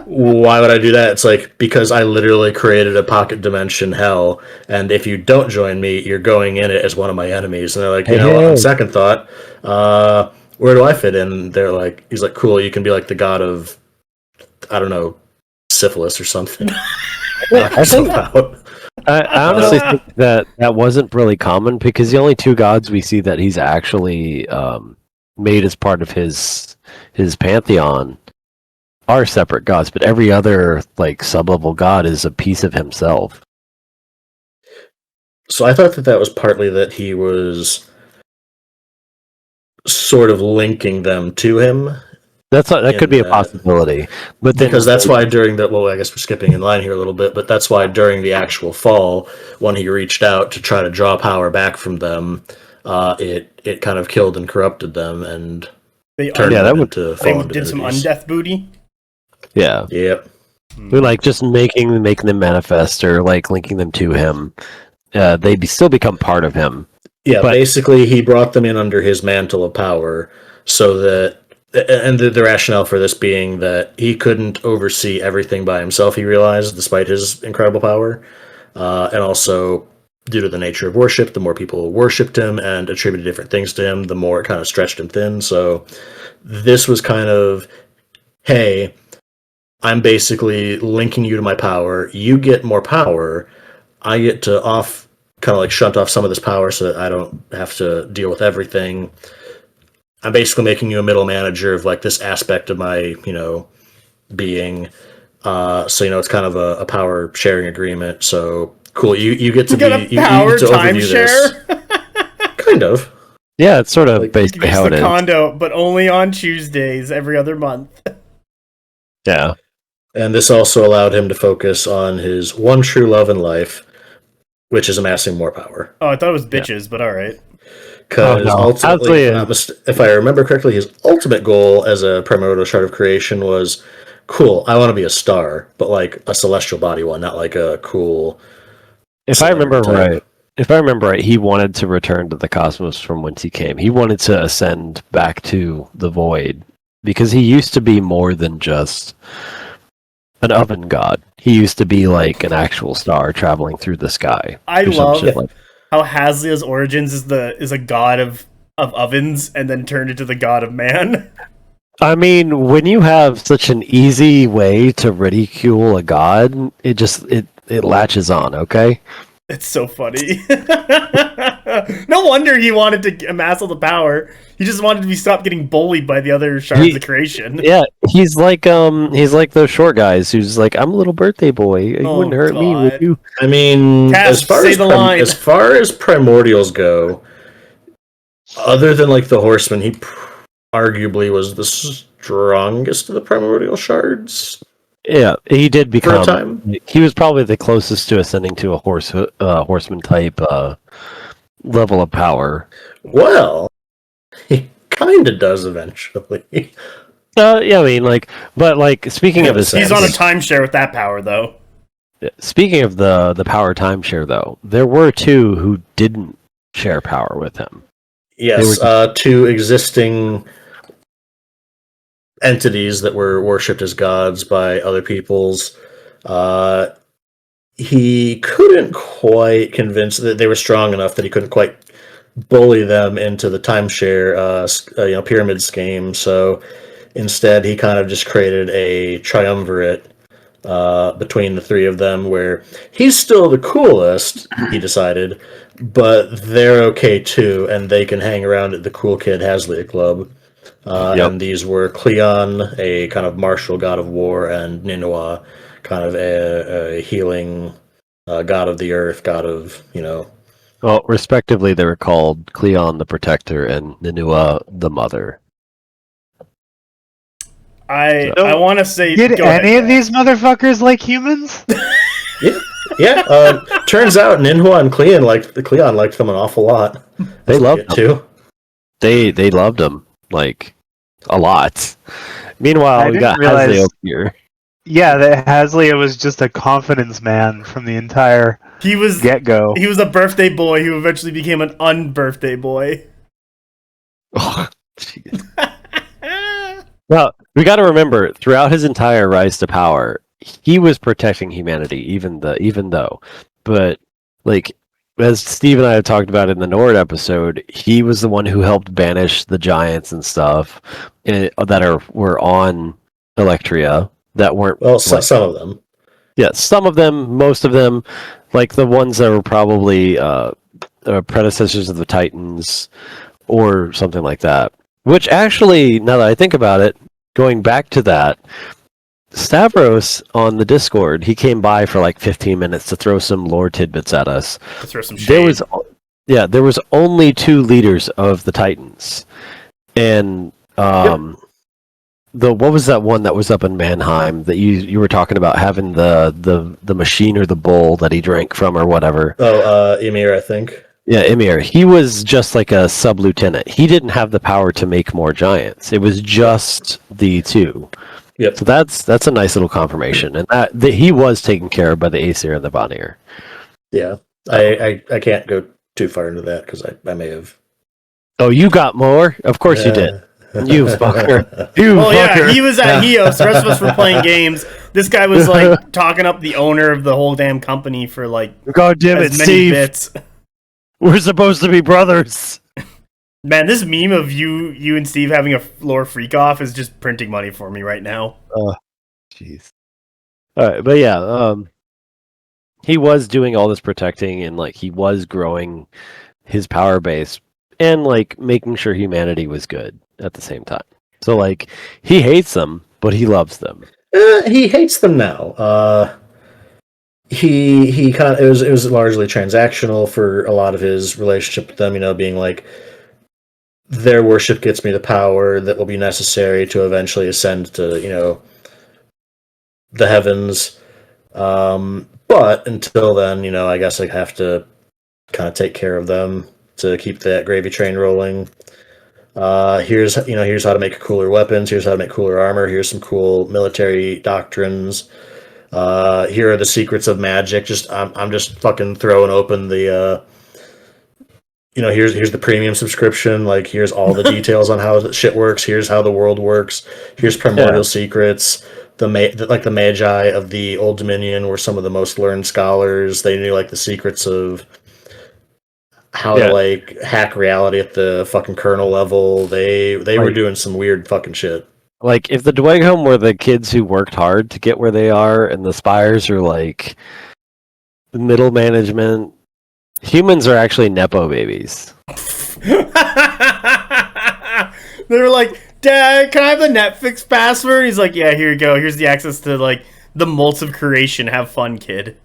why would I do that? It's like, because I literally created a pocket dimension hell, and if you don't join me, you're going in it as one of my enemies. And they're like, on second thought, where do I fit in? They're like, he's like, cool, you can be like the god of, I don't know, syphilis or something. I think I honestly think that wasn't really common because the only two gods we see that he's actually made as part of his pantheon are separate gods, but every other like sub-level god is a piece of himself. So I thought that was partly that he was sort of linking them to him. That could be a possibility, but then, because that's why during the I guess we're skipping in line here a little bit, but that's why during the actual fall, when he reached out to try to draw power back from them, it kind of killed and corrupted them and turned them into fallen did some divinities. undeath booty. Yeah. Yep. We like just making them manifest or like linking them to him. They still become part of him. Yeah, basically he brought them in under his mantle of power, so that. And the rationale for this being that he couldn't oversee everything by himself, he realized, despite his incredible power. And also, due to the nature of worship, the more people worshipped him and attributed different things to him, the more it kind of stretched him thin. So this was kind of, hey, I'm basically linking you to my power. You get more power. I get to kind of like shunt off some of this power so that I don't have to deal with everything. I'm basically making you a middle manager of like this aspect of my, being. So it's kind of a power sharing agreement. So cool. You get to power timeshare. Kind of. Yeah, it's sort of like, basically how it is. Condo, but only on Tuesdays every other month. Yeah. And this also allowed him to focus on his one true love in life, which is amassing more power. Oh, I thought it was bitches, but all right. Because ultimately, if I remember correctly, his ultimate goal as a primordial shard of creation was, cool, I want to be a star, but like a celestial body one, not like a cool... If I remember right, he wanted to return to the cosmos from whence he came. He wanted to ascend back to the void, because he used to be more than just an oven god. He used to be like an actual star traveling through the sky. I love how Haliza's origins is a god of ovens and then turned into the god of man. I mean, when you have such an easy way to ridicule a god, it latches on, okay? It's so funny. No wonder he wanted to amass all the power. He just wanted to be stopped getting bullied by the other shards of creation. Yeah, he's like those short guys who's like, I'm a little birthday boy. You wouldn't hurt me, would you? I mean, Cass, as far as primordials go, other than like the horseman, he arguably was the strongest of the primordial shards. Yeah, he did become. For a time. He was probably the closest to ascending to a horseman type level of power. Well, he kind of does eventually. Yeah, I mean, speaking of his, he's on a timeshare with that power, though. Speaking of the power timeshare, though, there were two who didn't share power with him. Yes, two existing entities that were worshipped as gods by other peoples. He couldn't quite convince that they were strong enough that he couldn't quite bully them into the timeshare pyramid scheme. So instead, he kind of just created a triumvirate between the three of them, where he's still the coolest, he decided, but they're okay too, and they can hang around at the Cool Kid Haliza Club. And these were Cleon, a kind of martial god of war, and Ninua, kind of a healing god of the earth, god of, Well, respectively, they were called Cleon the Protector and Ninua the Mother. I want to say... Did any of these motherfuckers like humans? Yeah. Turns out Ninua and Cleon liked them an awful lot. They loved them too. They loved him. Like, a lot. Meanwhile, we got Haliza here. Yeah, that Haliza was just a confidence man from the entire get-go. He was a birthday boy who eventually became an unbirthday boy. Oh, jeez. Well, we got to remember, throughout his entire rise to power, he was protecting humanity, even though. But, like, as Steve and I have talked about in the Nord episode, he was the one who helped banish the giants and stuff that were on Electria, that weren't. Well, some of them. Yeah, some of them, most of them, like the ones that were probably predecessors of the Titans or something like that. Which actually, now that I think about it, going back to that, Stavros on the Discord, he came by for like 15 minutes to throw some lore tidbits at us. To throw some shade. There was only 2 leaders of the Titans, and what was that one that was up in Mannheim that you were talking about having the machine or the bowl that he drank from or whatever? Oh, Emir, I think. Yeah, Emir. He was just like a sub-lieutenant. He didn't have the power to make more giants. It was just the 2. Yep. So that's a nice little confirmation, and that he was taken care of by the Aesir and the Vanir. Yeah, I can't go too far into that because I may have. Oh, you got more? Of course you did. You fucker. You fucker. Yeah, he was at Heos. The rest of us were playing games. This guy was like talking up the owner of the whole damn company for like God damn it, as many Steve. bits. We're supposed to be brothers. Man, this meme of you and Steve having a lore freak off is just printing money for me right now. Oh, jeez. All right, but yeah, he was doing all this protecting, and like he was growing his power base, and like making sure humanity was good at the same time. So like he hates them, but he loves them. He hates them now. He kind of it was largely transactional for a lot of his relationship with them. You know, being like, their worship gets me the power that will be necessary to eventually ascend to, you know, the heavens. But until then, you know, I guess I have to kind of take care of them to keep that gravy train rolling. Here's how to make cooler weapons. Here's how to make cooler armor. Here's some cool military doctrines. Here are the secrets of magic. I'm just fucking throwing open the. Here's the premium subscription. Like, here's all the details on how the shit works. Here's how the world works. Here's primordial secrets. The Magi of the Old Dominion were some of the most learned scholars. They knew like the secrets of how to like hack reality at the fucking kernel level. They were doing some weird fucking shit. Like, if the Dweghom were the kids who worked hard to get where they are, and the Spires are like middle management, humans are actually Nepo babies. They were like, Dad, can I have the Netflix password? He's like, yeah, here you go. Here's the access to like the molts of creation. Have fun, kid.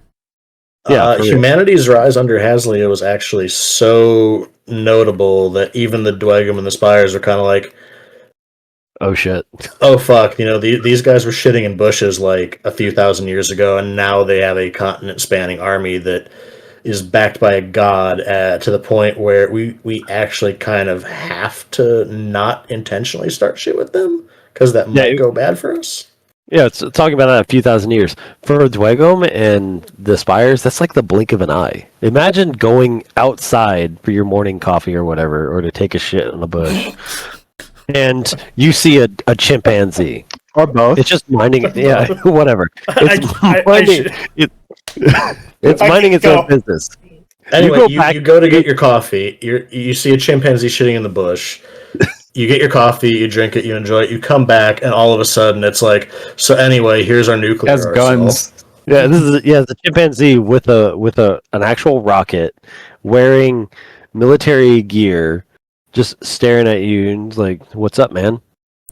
Yeah, humanity's rise under Haslea was actually so notable that even the Dweghom and the Spires were kind of like, oh shit. Oh fuck, these guys were shitting in bushes like a few thousand years ago, and now they have a continent-spanning army that is backed by a god to the point where we actually kind of have to not intentionally start shit with them, because that might go bad for us. Yeah, it's talking about that a few thousand years. For Dweghom and the Spires, that's like the blink of an eye. Imagine going outside for your morning coffee or whatever, or to take a shit in a bush, and you see a chimpanzee. Or both. It's just minding it. Yeah, whatever. It's minding its own business. Anyway, you go to get your coffee. You see a chimpanzee shitting in the bush. You get your coffee, you drink it, you enjoy it. You come back, and all of a sudden, it's like, so anyway, here's our nuclear Has arsenal. guns. Yeah, this is the chimpanzee with an actual rocket, wearing military gear, just staring at you and like, "What's up, man?"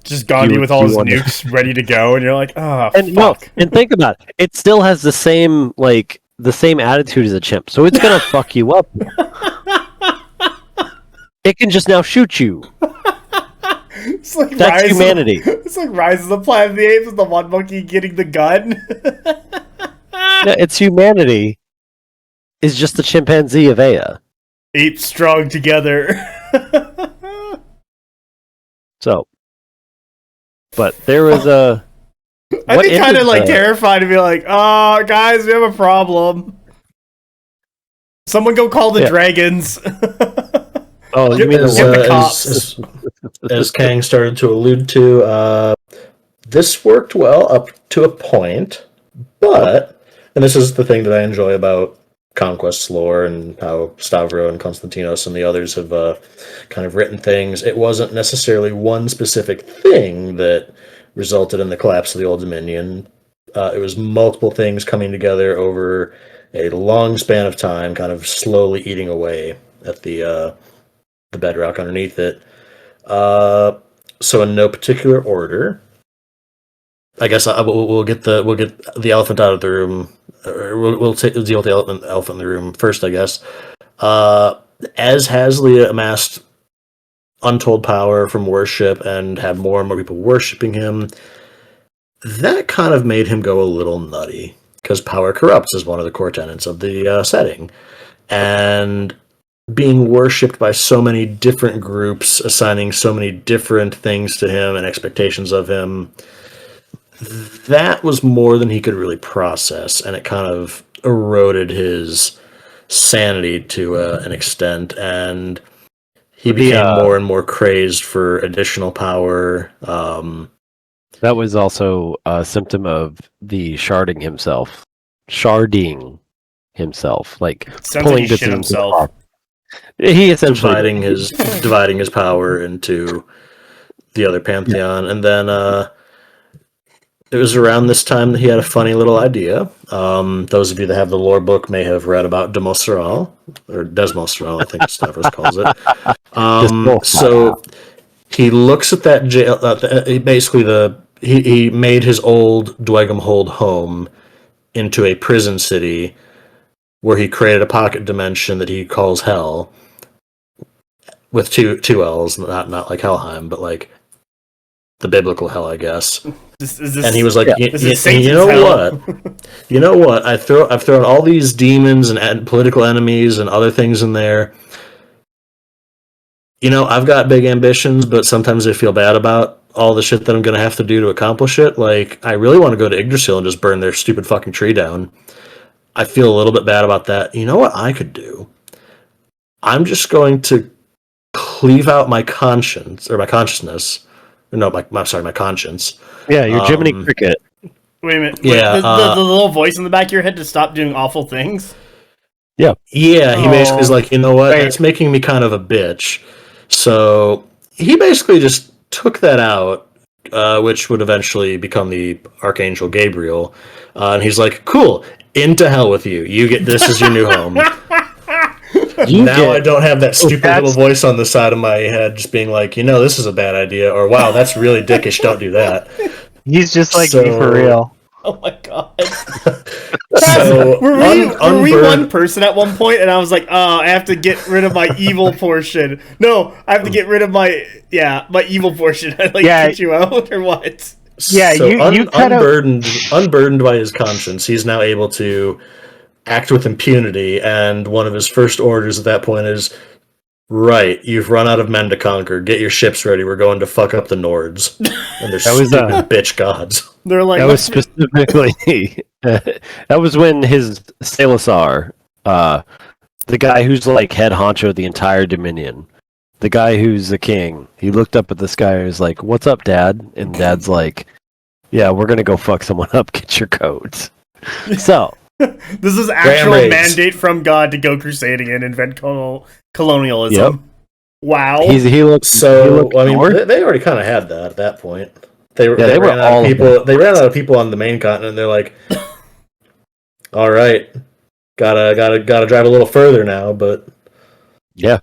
Just Gandhi with all his nukes ready to go, and you're like, oh, and fuck. And think about it. It still has the same attitude as a chimp, so it's gonna fuck you up. It can just now shoot you. It's like That's humanity. It's like Rise of the Planet of the Apes with the one monkey getting the gun. Yeah, it's humanity. Is just the chimpanzee of Aya. Apes strong together. So, but there was a. I'd be kind of like terrified to be like, "Oh, guys, we have a problem. Someone go call the dragons." Oh, you mean the cops? As Kang started to allude to, this worked well up to a point, but, and this is the thing that I enjoy about Conquest's lore and how Stavro and Konstantinos and the others have kind of written things, it wasn't necessarily one specific thing that resulted in the collapse of the Old Dominion. It was multiple things coming together over a long span of time, kind of slowly eating away at the bedrock underneath it. So in no particular order, I guess we'll get the elephant out of the room. Or we'll deal with the elephant in the room first, I guess. As Haliza amassed untold power from worship and had more and more people worshiping him, that kind of made him go a little nutty, because power corrupts is one of the core tenets of the setting. And being worshipped by so many different groups, assigning so many different things to him and expectations of him, that was more than he could really process, and it kind of eroded his sanity to an extent, and he became more and more crazed for additional power. That was also a symptom of the sharding himself, like Sounds pulling like he bits shit of himself. He essentially dividing his power into the other pantheon, and then it was around this time that he had a funny little idea. Those of you that have the lore book may have read about Desmostral, I think Stavros calls it. So he looks at that jail. He made his old Dwegamhold home into a prison city, where he created a pocket dimension that he calls Hell, with two L's, not like Helheim, but like the biblical hell, I guess. And he was like, you know what? I've thrown all these demons and political enemies and other things in there. You know, I've got big ambitions, but sometimes I feel bad about all the shit that I'm going to have to do to accomplish it. Like, I really want to go to Yggdrasil and just burn their stupid fucking tree down. I feel a little bit bad about that. You know what I could do? I'm just going to cleave out my conscience, or my consciousness. No, my conscience. Yeah, you're Jiminy Cricket. Wait a minute. Yeah, the little voice in the back of your head to stop doing awful things? Yeah. Yeah, he basically is like, you know what? It's making me kind of a bitch. So he basically just took that out, which would eventually become the Archangel Gabriel. And he's like, cool, into hell with you. You get this as your new home. I don't have that stupid little voice on the side of my head just being like, you know, this is a bad idea, or wow, that's really dickish, don't do that. He's just like me for real. Oh my god. So, were we one person at one point, and I was like, oh, I have to get rid of my evil portion. No, I have to get rid of my evil portion. I get you out, or what? Yeah, so you unburdened by his conscience, he's now able to act with impunity, and one of his first orders at that point is, right, you've run out of men to conquer. Get your ships ready. We're going to fuck up the Nords. And they're stupid bitch gods. They're like, that was specifically that was when his Salasar, the guy who's like head honcho of the entire Dominion, the guy who's the king, he looked up at this guy and was like, "What's up, Dad?" And Dad's like, "Yeah, we're gonna go fuck someone up. Get your codes." So this is actual mandate from God to go crusading and invent colonialism. Yep. Wow. He looks so. I mean, they already kind of had that at that point. They ran out of people. They ran out of people on the main continent. They're like, all right, gotta drive a little further now. But yeah.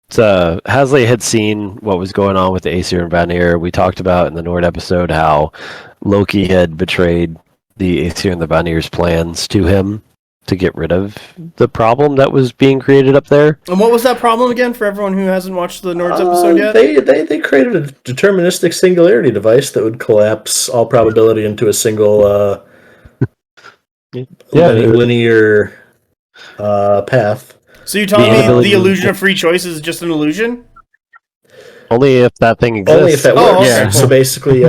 So Haliza had seen what was going on with the Aesir and Vanir. We talked about in the Nord episode how Loki had betrayed the Aesir and the Vanir's plans to him to get rid of the problem that was being created up there. And what was that problem again, for everyone who hasn't watched the Nord's episode yet? They created a deterministic singularity device that would collapse all probability into a single linear path. So you're telling me the illusion of free choice is just an illusion? Only if that thing exists. Only if that works. Okay. Yeah. So basically,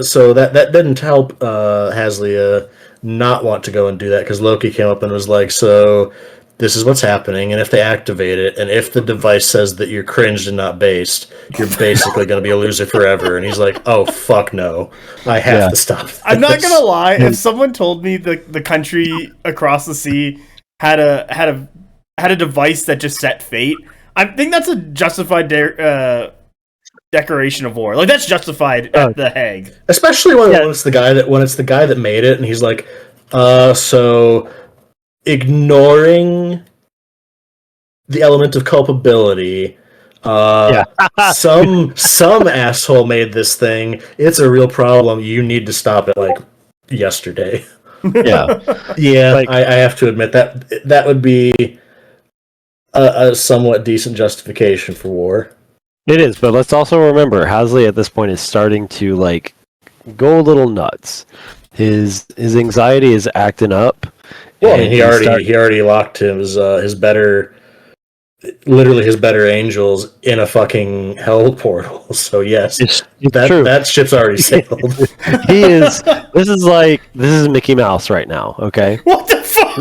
so that didn't help Haliza not want to go and do that, because Loki came up and was like, so this is what's happening, and if they activate it, and if the device says that you're cringed and not based, you're basically going to be a loser forever. And he's like, oh, fuck no. I have to stop this. I'm not going to lie. If someone told me the country across the sea had a device that just set fate, I think that's a justified declaration of war. Like that's justified at the Hague. Especially when it's the guy that made it, and he's like, so ignoring the element of culpability. Some asshole made this thing. It's a real problem. You need to stop it like yesterday. Yeah. Like, I have to admit that would be a somewhat decent justification for war. It is, but let's also remember Hasley at this point is starting to like go a little nuts. His anxiety is acting up. Well, I mean, he already locked his better angels in a fucking hell portal. So yes, it's true. That ship's already sailed. He is. This is Mickey Mouse right now. Okay. What the fuck?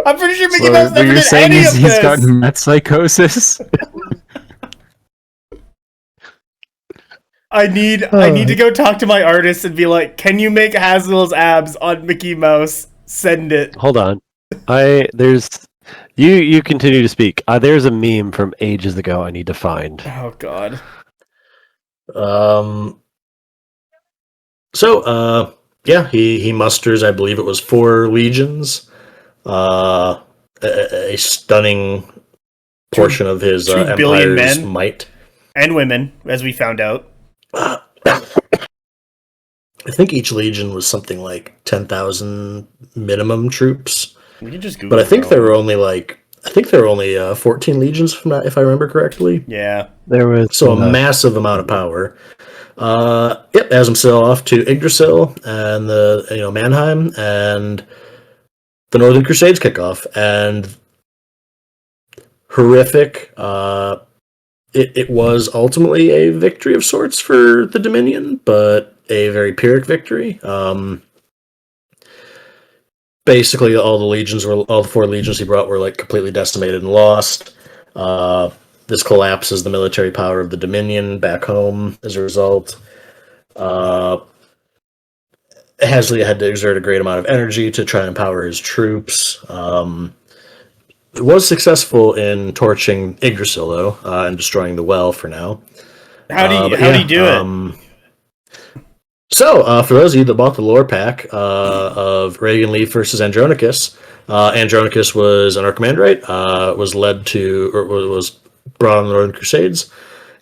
I'm pretty sure Mickey Mouse never did any of this. He's got met psychosis. I need to go talk to my artist and be like, can you make Hazel's abs on Mickey Mouse? Send it. Hold on. You continue to speak. There's a meme from ages ago I need to find. Oh god. He musters, I believe it was 4 legions. A stunning portion of his 2 billion empire's men might. And women, as we found out. I think each legion was something like 10,000 minimum troops. We can just Google. But I think there were only 14 legions, if I remember correctly. Yeah, there was a massive amount of power. As himself off to Yggdrasil and the Mannheim, and the Northern Crusades kick off, and horrific. It was ultimately a victory of sorts for the Dominion, but a very Pyrrhic victory. Basically, all the 4 legions he brought were like completely decimated and lost. This collapses the military power of the Dominion back home as a result. Hasley had to exert a great amount of energy to try and empower his troops. Was successful in torching Yggdrasil, though, and destroying the well for now. How do you do it? So, for those of you that bought the lore pack of Reagan Leaf versus Andronicus, Andronicus was an Archimandrite, was brought on the Northern Crusades,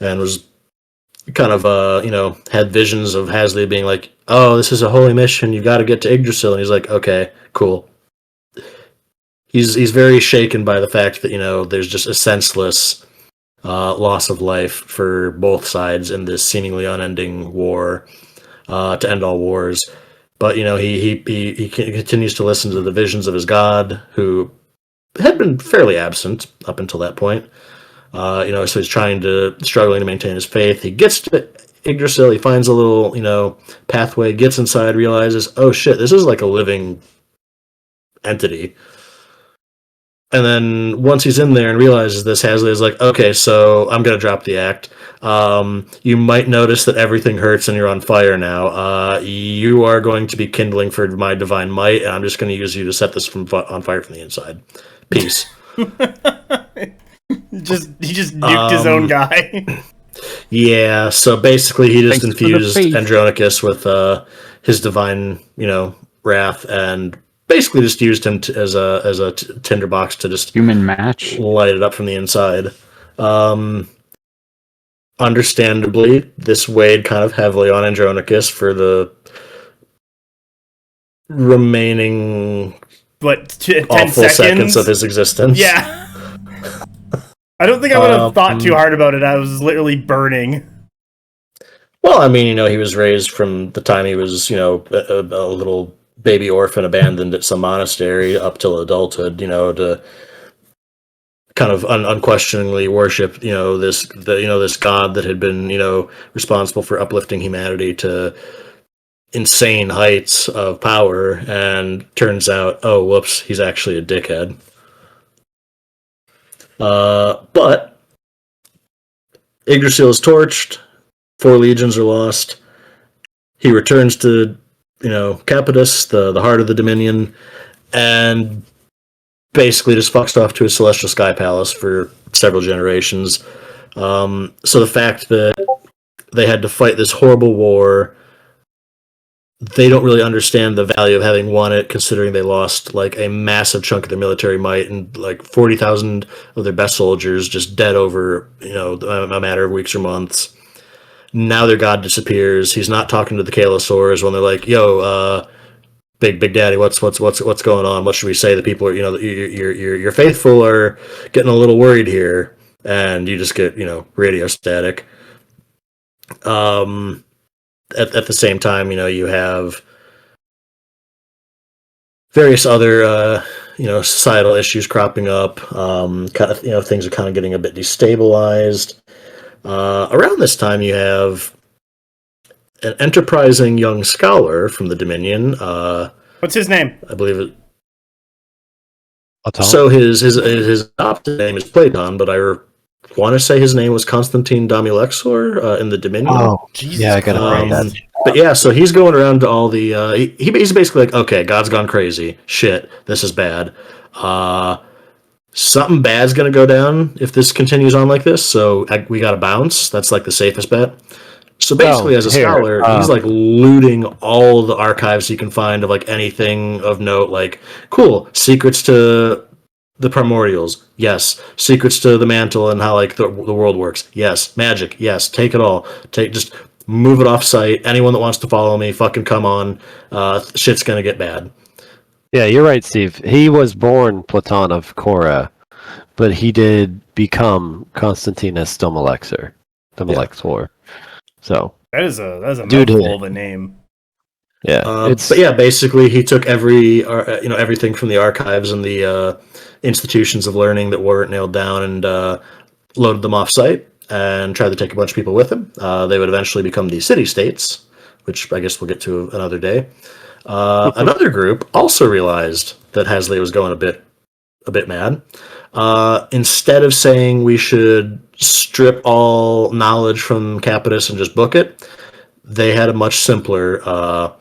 and was kind of, had visions of Hasley being like, oh, this is a holy mission, you got to get to Yggdrasil, and he's like, okay, cool. He's very shaken by the fact that, there's just a senseless loss of life for both sides in this seemingly unending war to end all wars. But, he continues to listen to the visions of his god, who had been fairly absent up until that point. So he's struggling to maintain his faith. He gets to Yggdrasil, he finds a little, pathway, gets inside, realizes, oh shit, this is like a living entity. And then once he's in there and realizes this, Hasley is like, okay, so I'm going to drop the act. You might notice that everything hurts and you're on fire now. You are going to be kindling for my divine might, and I'm just going to use you to set this on fire from the inside. Peace. He just nuked his own guy. Yeah, so basically he just infused Andronicus with his divine, wrath, and basically just used him as a tinderbox to just human match, light it up from the inside. Understandably, this weighed kind of heavily on Andronicus for the remaining 10 awful seconds of his existence. Yeah. I don't think I would have thought too hard about it. I was literally burning. Well, I mean, he was raised from the time he was, a little baby orphan abandoned at some monastery up till adulthood, to kind of unquestioningly worship, this god that had been, responsible for uplifting humanity to insane heights of power, and turns out, oh, whoops, he's actually a dickhead. But Yggdrasil is torched, 4 legions are lost. He returns to, Capitus, the heart of the Dominion, and basically just fucks off to his celestial sky palace for several generations. So the fact that they had to fight this horrible war, they don't really understand the value of having won it, considering they lost like a massive chunk of their military might and like 40,000 of their best soldiers just dead over a matter of weeks or months. Now their god disappears. He's not talking to the Kalosaurs when they're like, "Yo, Big Daddy, what's going on? What should we say?" The people are, your faithful are getting a little worried here, and you just get radio static. At the same time, you have various other societal issues cropping up. Things are kind of getting a bit destabilized. Around this time, you have an enterprising young scholar from the Dominion. What's his name? I believe it. So his adopted name is Platon, but I want to say his name was Constantine Damulexor in the Dominion. Oh, Jesus! Yeah, I gotta write that. But yeah, so he's going around to all the. He's basically like, okay, God's gone crazy. Shit, this is bad. Something bad's gonna go down if this continues on like this. So we gotta bounce. That's like the safest bet. So basically, as a scholar, he's like looting all the archives he can find of like anything of note. Like, cool secrets to the primordials, yes. Secrets to the mantle and how like the world works, yes. Magic, yes. Take it all. Just move it off site. Anyone that wants to follow me, fucking come on. Shit's gonna get bad. Yeah, you're right, Steve. He was born Platon of Cora, but he did become Constantinus Damulexor. So that is a mouthful of a name. Yeah, but yeah, basically he took everything from the archives and the institutions of learning that weren't nailed down and loaded them off site and tried to take a bunch of people with him. They would eventually become the city-states, which I guess we'll get to another day. Another group also realized that Hasley was going a bit mad. Instead of saying we should strip all knowledge from Capitus and just book it, they had a much simpler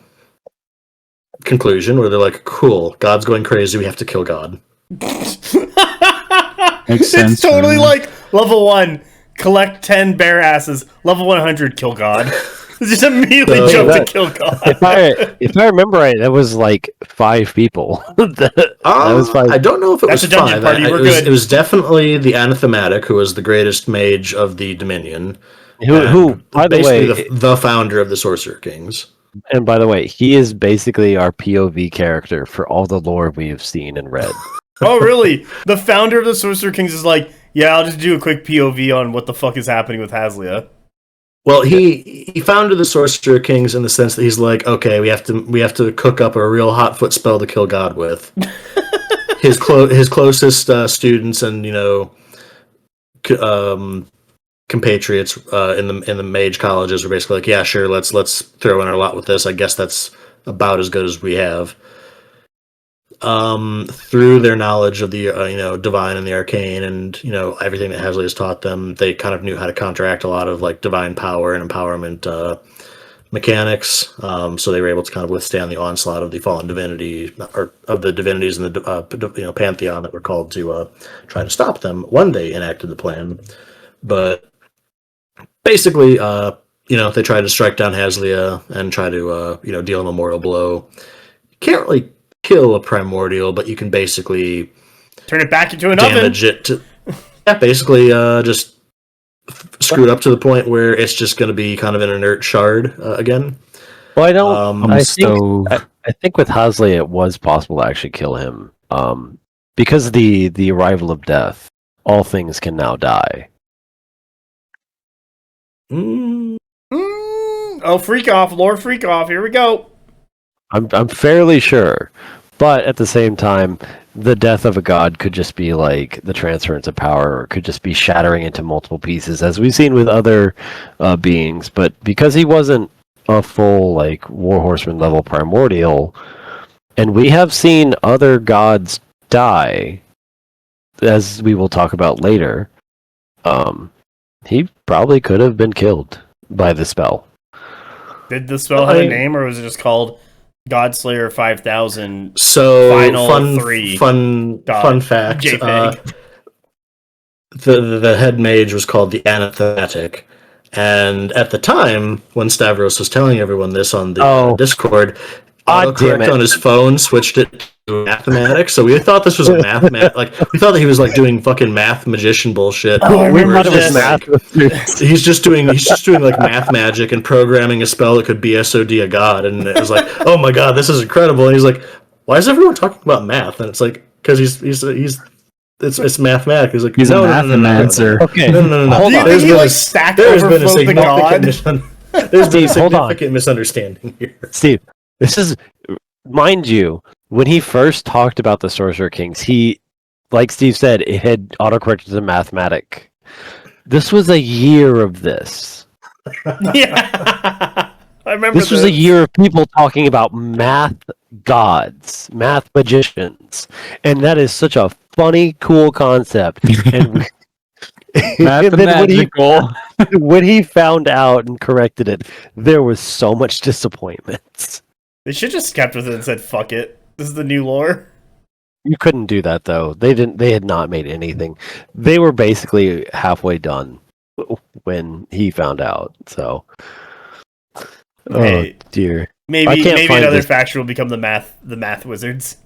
conclusion where they're like, cool, God's going crazy, we have to kill God. Makes sense. It's totally like level 1, collect 10 bear asses. Level 100, kill God. Just immediately jump to kill God. If I remember right, that was like 5 people. that was 5. I don't know if it was a dungeon 5. Party. We're good. It was definitely the Anathematic, who was the greatest mage of the Dominion. Who by the way, the founder of the Sorcerer Kings. And by the way, he is basically our POV character for all the lore we have seen and read. Oh, really? The founder of the Sorcerer Kings is like, yeah, I'll just do a quick POV on what the fuck is happening with Haslea. Well, he founded the Sorcerer Kings in the sense that he's like, okay, we have to cook up a real hot foot spell to kill God with. his closest students and compatriots in the mage colleges were basically like, yeah, sure, let's throw in our lot with this. I guess that's about as good as we have. Through their knowledge of the divine and the arcane and everything that Hasley has taught them, they kind of knew how to counteract a lot of like divine power and empowerment mechanics. So they were able to kind of withstand the onslaught of the fallen divinity or of the divinities in the pantheon that were called to try to stop them. One they enacted the plan, but basically, they tried to strike down Haslea and try to deal a memorial blow. You can't really kill a primordial, but you can basically turn it back into an damage oven. It to basically just screw it up to the point where it's just going to be kind of an inert shard again. Well, I don't. I think with Hasley it was possible to actually kill him because the arrival of death. All things can now die. Oh, freak off, lore freak off. Here we go. I'm fairly sure, but at the same time, the death of a god could just be like the transference of power, or could just be shattering into multiple pieces, as we've seen with other beings. But because he wasn't a full like war horseman level primordial, and we have seen other gods die, as we will talk about later, he probably could have been killed by the spell. Did the spell have a name, or was it just called Godslayer 5000? So Final fun 3. Fun fact. the head mage was called the Anathematic. And at the time, when Stavros was telling everyone this on the Discord, autocorrect on his phone switched it to mathematics. So we thought this was a like we thought that he was like doing fucking math magician bullshit. Oh, we thought it was math. He's just doing like math magic and programming a spell that could BSOD a god. And it was like, oh my god, this is incredible. And he's like, why is everyone talking about math? And it's like, because it's mathematics. He's like, he's a mathemancer. Okay, no. Hold on. There's been a significant misunderstanding here. Steve, this is, mind you, when he first talked about the Sorcerer Kings, he, like Steve said, it had autocorrected to mathematic. This was a year of this. Yeah. I remember this was a year of people talking about math gods, math magicians, and that is such a funny, cool concept. And Mathematical. when he found out and corrected it, there was so much disappointment. They should just kept with it and said, "Fuck it, this is the new lore." You couldn't do that though. They didn't. They had not made anything. They were basically halfway done when he found out. So, Hey, oh dear. Maybe another faction will become the math wizards.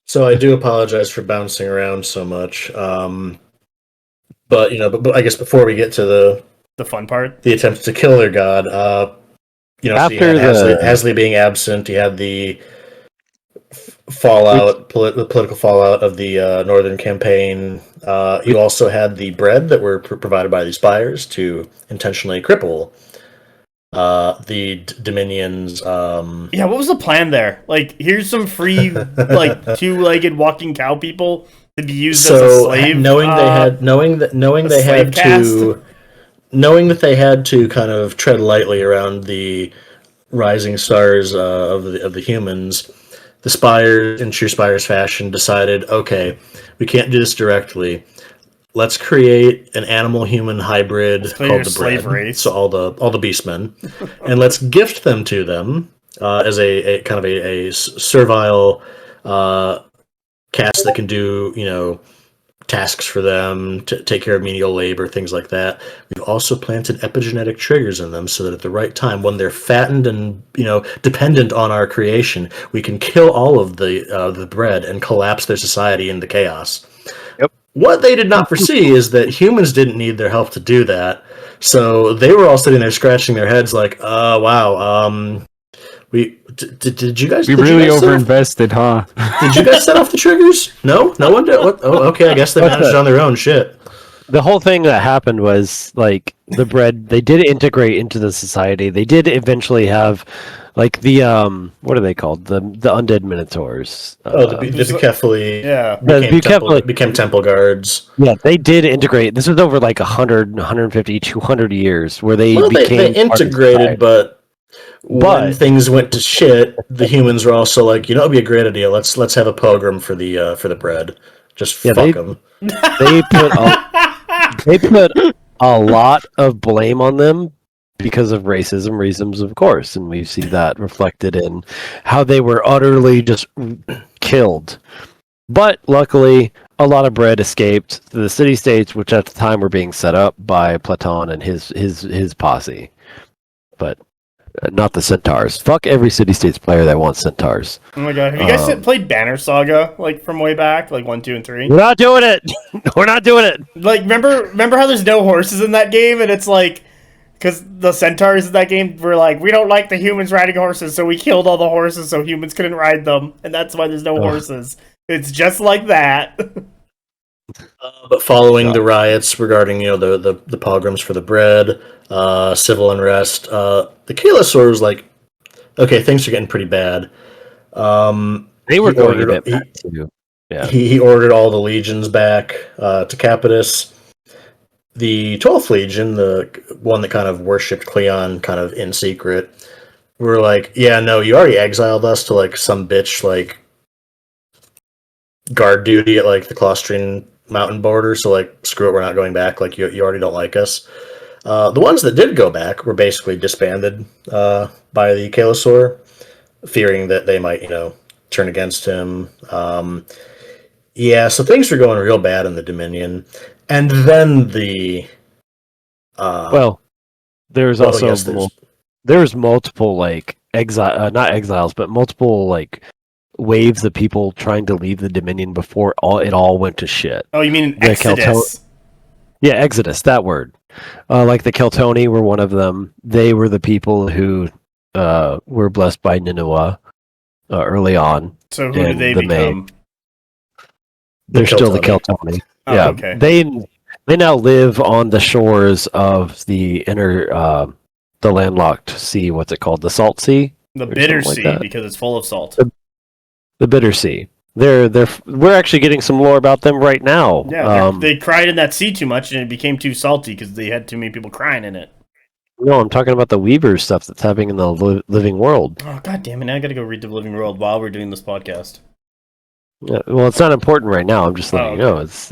So I do apologize for bouncing around so much. But I guess before we get to the fun part, the attempts to kill their god, After so you had Hasley being absent, you had the fallout, the political fallout of the Northern Campaign. You also had the bread that were provided by these buyers to intentionally cripple the Dominions. Yeah, what was the plan there? Like, here's some free, like, two-legged walking cow people to be used as a slave. Knowing that they had to kind of tread lightly around the rising stars of the humans, the Spires, in true Spires fashion, decided, okay, we can't do this directly. Let's create an animal-human hybrid called the Bread. Race. So all the beastmen, and let's gift them to them as a kind of a servile caste that can do tasks for them, to take care of menial labor, things like that. We've also planted epigenetic triggers in them so that at the right time, when they're fattened and dependent on our creation, we can kill all of the bread and collapse their society into chaos. Yep. What they did not foresee is that humans didn't need their help to do that. So they were all sitting there scratching their heads like, wow, did you guys... We really overinvested, huh? Did you guys set off the triggers? No one did. What? Oh, okay. I guess they managed it on their own. Shit. The whole thing that happened was like the bread. They did integrate into the society. They did eventually have, like the what are they called? The undead minotaurs. The Bucephaly. Yeah. Became temple guards. Yeah, they did integrate. This was over like 100, 150, 200 years where they became. They integrated, but when things went to shit, the humans were also like, it'd be a great idea. Let's have a pogrom for the bread. Just fuck them. They put a lot of blame on them because of racism reasons, of course, and we see that reflected in how they were utterly just killed. But luckily, a lot of bread escaped to the city-states, which at the time were being set up by Platon and his posse. But not the centaurs. Fuck every city-states player that wants centaurs. Oh my god, have you guys played Banner Saga, like, from way back? Like, 1, 2, and 3? We're not doing it! We're not doing it! Like, remember how there's no horses in that game? And it's like, because the centaurs in that game were like, we don't like the humans riding horses, so we killed all the horses so humans couldn't ride them. And that's why there's no horses. It's just like that. But following the riots regarding, the pogroms for the bread, civil unrest, the Kailasaur was like, okay, things are getting pretty bad. They were going a bit back too. Yeah. He ordered all the legions back to Capitus. The 12th Legion, the one that kind of worshipped Cleon kind of in secret, were like, yeah, no, you already exiled us to like some bitch like guard duty at like the Claustrian mountain border, so like screw it, we're not going back. Like you already don't like us. The ones that did go back were basically disbanded by the Kailasaur, fearing that they might turn against him. So things were going real bad in the Dominion, and then the there's well, also yes, there's multiple like not exiles, but multiple like waves of people trying to leave the Dominion before it all went to shit. Oh, you mean The Exodus? Yeah, Exodus, that word. Like the Keltoni were one of them. They were the people who were blessed by Nineveh early on. So who did they become? They're still the Keltoni. Oh, Yeah, okay. they now live on the shores of the inner, the landlocked sea. What's it called? The Salt Sea. The or Bitter something Sea, like that. because it's full of salt. The Bitter Sea. We're actually getting some lore about them right now. Yeah, they cried in that sea too much, and it became too salty because they had too many people crying in it. No, I'm talking about the Weaver stuff that's happening in the living world. Oh, god damn it, now I gotta go read the Living World while we're doing this podcast. Yeah, well, it's not important right now. I'm just letting you okay. know it's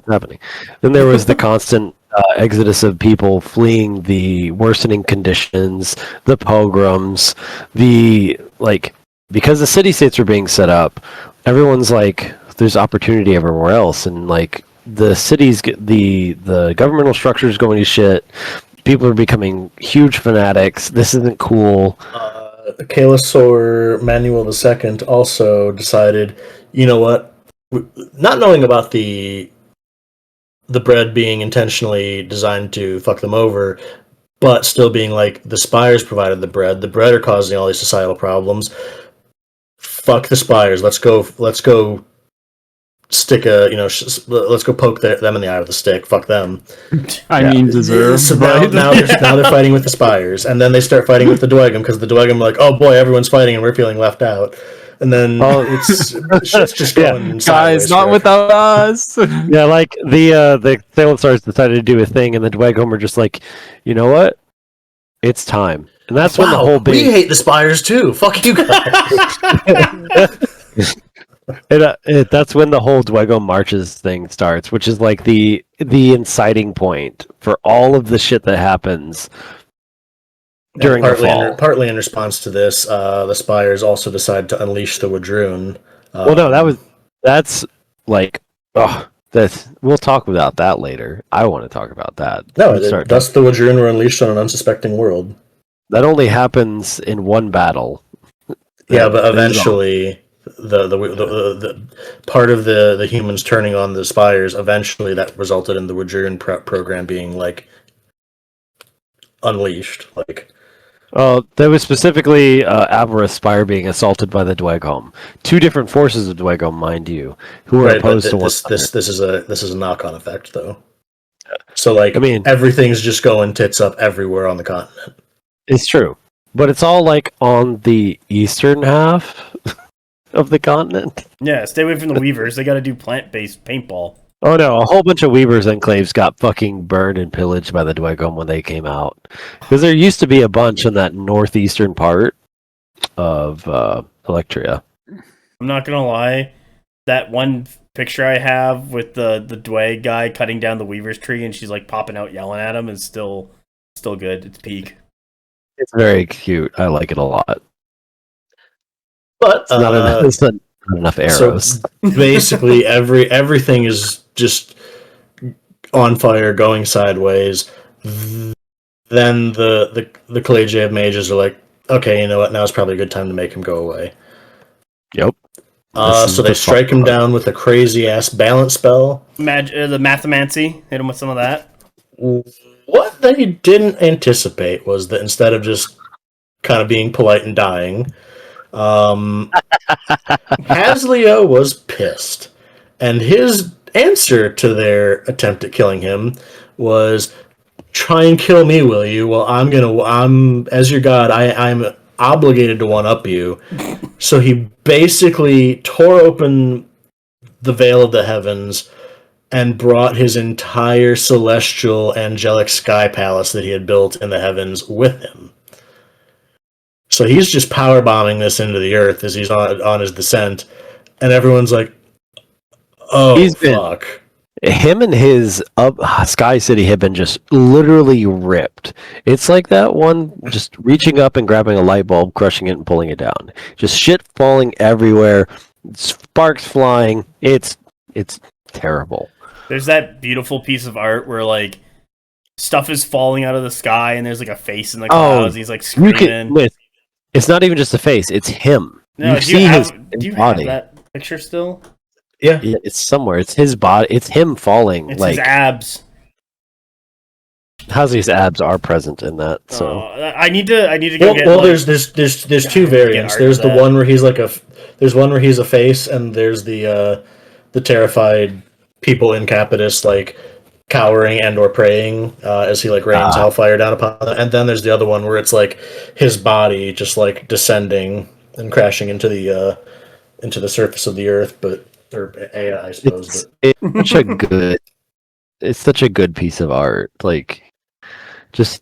happening. Then there was the constant exodus of people fleeing the worsening conditions, the pogroms, because the city states were being set up. Everyone's like, there's opportunity everywhere else, and like the cities, the governmental structure is going to shit. People are becoming huge fanatics. This isn't cool. Kalasor Manuel II also decided, you know what? Not knowing about the bread being intentionally designed to fuck them over, but still being like, the Spires provided the bread. The bread are causing all these societal problems. Fuck the Spires. Let's go stick let's go poke them in the eye with a stick. Fuck them. I mean, deserve. So right? now they're fighting with the Spires, and then they start fighting with the Dwegum because the Dwegum are like, oh boy, everyone's fighting and we're feeling left out. And then shit's just going Guys, not without us. Yeah, like the Thalensars decided to do a thing, and the Dwegum are just like, you know what? It's time. And that's when the whole big... We hate the Spires too. Fuck you guys. That's when the whole Dwego Marches thing starts, which is like the inciting point for all of the shit that happens during the fall. Partly in response to this, the Spires also decide to unleash the Wadroon. We'll talk about that later. I want to talk about that. Thus the Wadroon were unleashed on an unsuspecting world. That only happens in one battle. Yeah, but eventually... The part of the humans turning on the Spires, eventually that resulted in the Wadroon program being like unleashed. Like, there was specifically Avarice Spire being assaulted by the Dwegom. Two different forces of Dwegom, mind you, who were opposed to one another. This is a knock-on effect, though. So, like, I mean, everything's just going tits up everywhere on the continent. It's true, but it's all like on the eastern half of the continent. Yeah, stay away from the Weavers. They got to do plant-based paintball. Oh no, a whole bunch of Weavers enclaves got fucking burned and pillaged by the Dwegom when they came out. Because there used to be a bunch in that northeastern part of Electria. I'm not gonna lie, that one picture I have with the Dweg guy cutting down the Weaver's tree and she's like popping out yelling at him is still good. It's peak. It's very cute. I like it a lot. But it's not enough arrows. So basically, everything is just on fire, going sideways. Then the Collegiate of Mages are like, okay, you know what? Now's probably a good time to make him go away. Yep. So they strike him down with a crazy ass balance spell. The Mathomancy, hit him with some of that. What they didn't anticipate was that instead of just kind of being polite and dying, Hasleo was pissed, and his answer to their attempt at killing him was, "Try and kill me, will you? Well, I'm as your god, I'm obligated to one up you." So he basically tore open the veil of the heavens and brought his entire celestial angelic sky palace that he had built in the heavens with him. So he's just power bombing this into the earth as he's on his descent, and everyone's like, "Oh, fuck!" Him and his Sky City have been just literally ripped. It's like that one just reaching up and grabbing a light bulb, crushing it, and pulling it down. Just shit falling everywhere, sparks flying. It's terrible. There's that beautiful piece of art where like stuff is falling out of the sky and there's like a face in the clouds. And he's like screaming. It's not even just a face; it's him. No, do you have that picture still? Yeah, it's somewhere. It's his body. It's him falling. It's his abs. Haliza's abs are present in that. So I need to go get. Well, there's two variants. There's the one where he's like there's one where he's a face, and there's the terrified people in Capitus like cowering and or praying as he like rains hellfire down upon them. And then there's the other one where it's like his body just like descending and crashing into the surface of the earth, or air, I suppose. It's such a good piece of art. Like just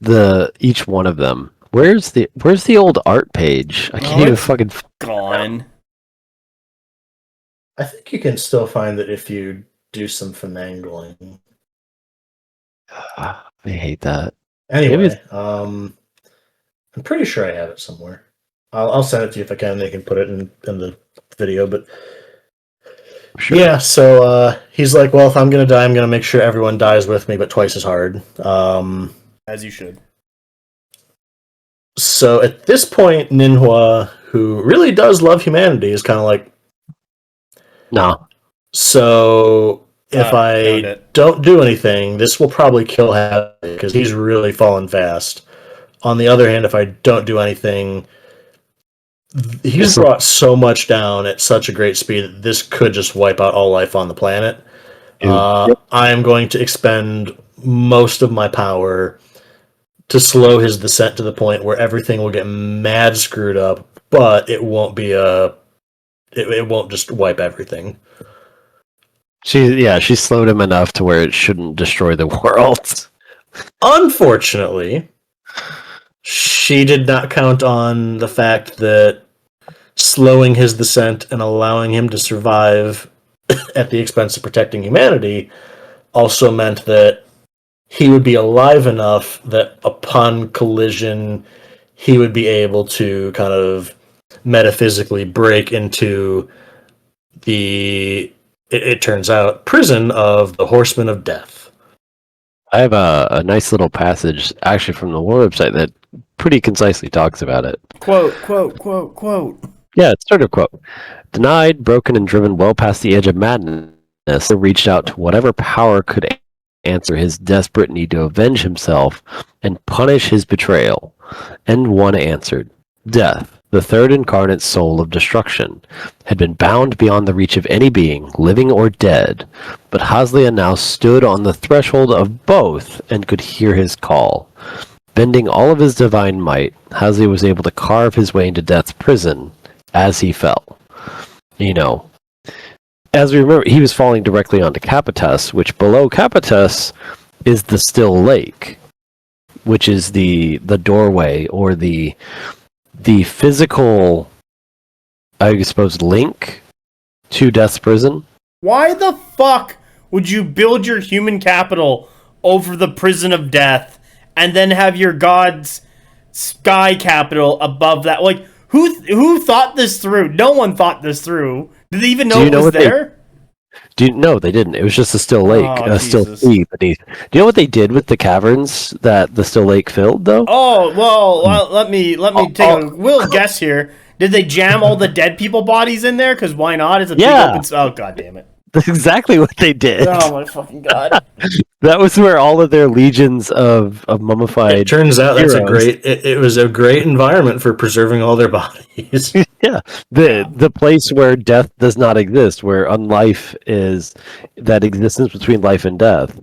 each one of them. Where's the old art page? I can't even fucking gone. I think you can still find it if you do some finagling. I hate that. Anyway, I'm pretty sure I have it somewhere. I'll send it to you if I can. They can put it in the video, but sure. Yeah. So he's like, well, if I'm gonna die, I'm gonna make sure everyone dies with me, but twice as hard. As you should. So at this point, Ninhua, who really does love humanity, is kind of like, no. So if I don't do anything, this will probably kill Hadley because he's really falling fast. On the other hand, if I don't do anything, he's brought so much down at such a great speed that this could just wipe out all life on the planet. I am going to expend most of my power to slow his descent to the point where everything will get mad screwed up, but it won't be it won't just wipe everything. She slowed him enough to where it shouldn't destroy the world. Unfortunately, she did not count on the fact that slowing his descent and allowing him to survive at the expense of protecting humanity also meant that he would be alive enough that upon collision, he would be able to kind of metaphysically break into it turns out, prison of the Horsemen of Death. I have a nice little passage, actually, from the Lore website that pretty concisely talks about it. Quote. Yeah, it's sort of quote. Denied, broken, and driven well past the edge of madness, he reached out to whatever power could answer his desperate need to avenge himself and punish his betrayal. And one answered. Death, the third incarnate soul of destruction, had been bound beyond the reach of any being, living or dead, but Haliza now stood on the threshold of both and could hear his call. Bending all of his divine might, Haliza was able to carve his way into death's prison as he fell. You know, as we remember, he was falling directly onto Capitus, which below Capitus is the still lake, which is the doorway or the physical, I suppose, link to Death's prison. Why the fuck would you build your human capital over the prison of death and then have your god's sky capital above that? Like, who thought this through? No one thought this through. Did they even know it was there? No, they didn't. It was just a still lake, a still sea beneath. Do you know what they did with the caverns that the still lake filled, though? Oh, well, let me take a guess here. Did they jam all the dead people bodies in there? Because why not? It's a big open... Oh, god damn it. That's exactly what they did. Oh, my fucking god. That was where all of their legions of mummified... It turns out heroes. That's a great... It was a great environment for preserving all their bodies. Yeah. The place where death does not exist, where unlife is that existence between life and death.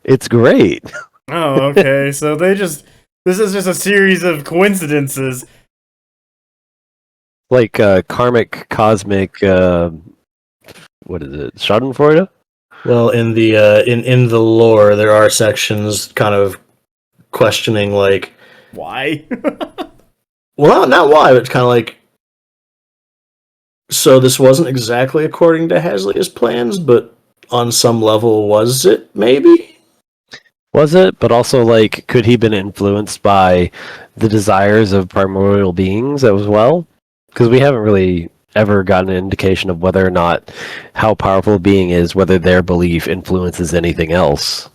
It's great. Oh, okay. So this is just a series of coincidences. Like karmic, cosmic, what is it? Schadenfreude? Well, in the lore, there are sections kind of questioning, like... Why? Well, not why, but it's kind of like... So this wasn't exactly according to Haliza's plans, but on some level, was it, maybe? Was it? But also, like, could he have been influenced by the desires of primordial beings as well? Because we haven't really ever gotten an indication of whether or not how powerful a being is, whether their belief influences anything else.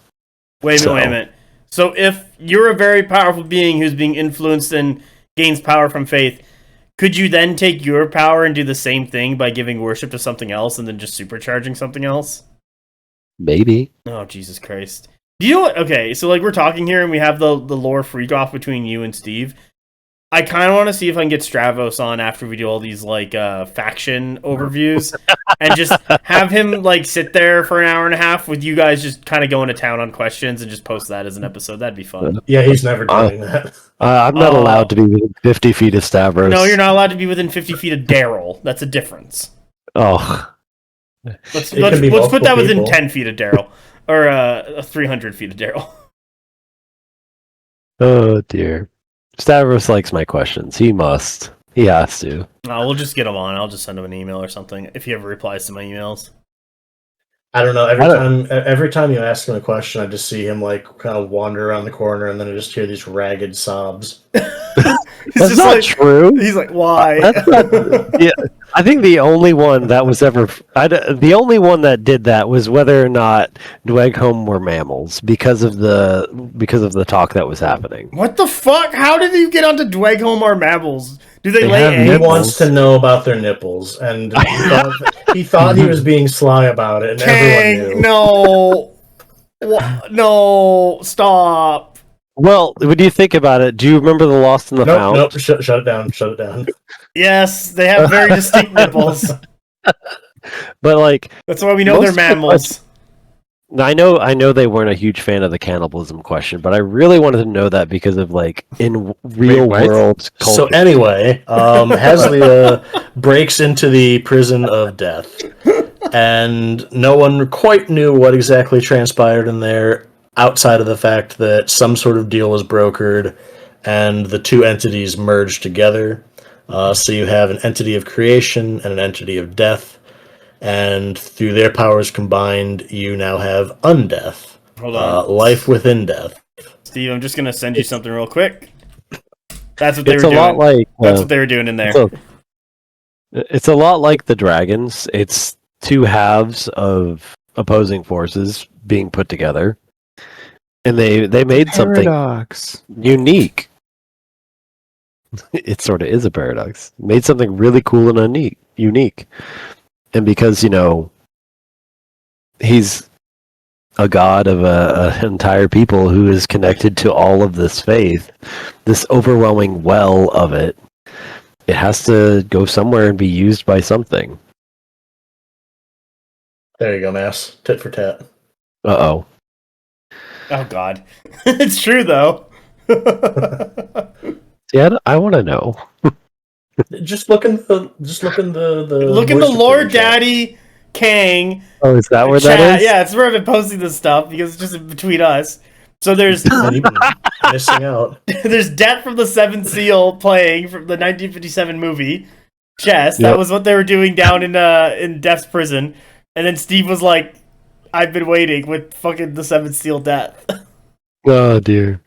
Wait a minute. So if you're a very powerful being who's being influenced and gains power from faith, could you then take your power and do the same thing by giving worship to something else and then just supercharging something else? Maybe. Oh, Jesus Christ. Do you know what? Okay, so like we're talking here and we have the lore freak off between you and Steve. I kind of want to see if I can get Stravos on after we do all these like faction overviews and just have him like sit there for an hour and a half with you guys just kind of going to town on questions and just post that as an episode. That'd be fun. Yeah, he's never doing that. I'm not allowed to be within 50 feet of Stavros. No, you're not allowed to be within 50 feet of Daryl. That's a difference. Oh. Let's put that within 10 feet of Daryl. Or 300 feet of Daryl. Oh, dear. Stavros likes my questions. He must. He has to. We'll just get him on. I'll just send him an email or something if he ever replies to my emails. I don't know. Every time you ask him a question, I just see him like kind of wander around the corner, and then I just hear these ragged sobs. That's not like, true. He's like, why? Yeah, I think the only one that was ever the only one that did that was whether or not Dweghom were mammals because of the talk that was happening. What the fuck? How did you get onto Dweghom are mammals? Do they lay eggs? He wants to know about their nipples, and he thought he was being sly about it, and everyone knew. No, stop. Well, when you think about it, do you remember the Lost and the Found? Nope, shut it down. Yes, they have very distinct nipples. But like, that's why we know they're mammals. I know they weren't a huge fan of the cannibalism question, but I really wanted to know that because of like in real world culture. So anyway, Haliza breaks into the prison of death, and no one quite knew what exactly transpired in there, outside of the fact that some sort of deal was brokered, and the two entities merged together. So you have an entity of creation and an entity of death. And through their powers combined, you now have undeath. Hold on. Life within death. Steve, I'm just going to send you something real quick. That's what they were doing. That's what they were doing in there. It's a lot like the dragons. It's two halves of opposing forces being put together. And they made something unique. It sort of is a paradox. Made something really cool and unique. And because, he's a god of an entire people who is connected to all of this faith, this overwhelming well of it, it has to go somewhere and be used by something. There you go, Mass. Tit for tat. Uh-oh. Oh, God. It's true, though. Yeah, I want to know. Just look in the Lore Daddy Kang. Oh, is that where chat. that is? Yeah, it's where I've been posting this stuff because it's just in between us. So there's missing out. There's Death from the Seventh Seal playing from the 1957 movie Chess. That was what they were doing down in Death's prison. And then Steve was like, "I've been waiting with fucking the Seventh Seal Death." Oh dear.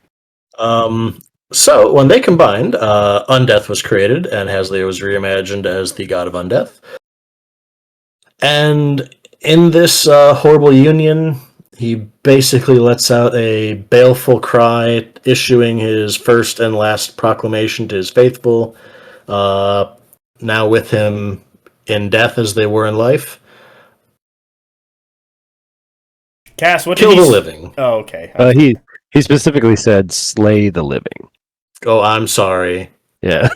So, when they combined, Undeath was created, and Haliza was reimagined as the god of Undeath. And in this horrible union, he basically lets out a baleful cry, issuing his first and last proclamation to his faithful, now with him in death as they were in life. Cass, what Kill did the living. Oh, okay. He specifically said slay the living. Oh, I'm sorry. Yeah.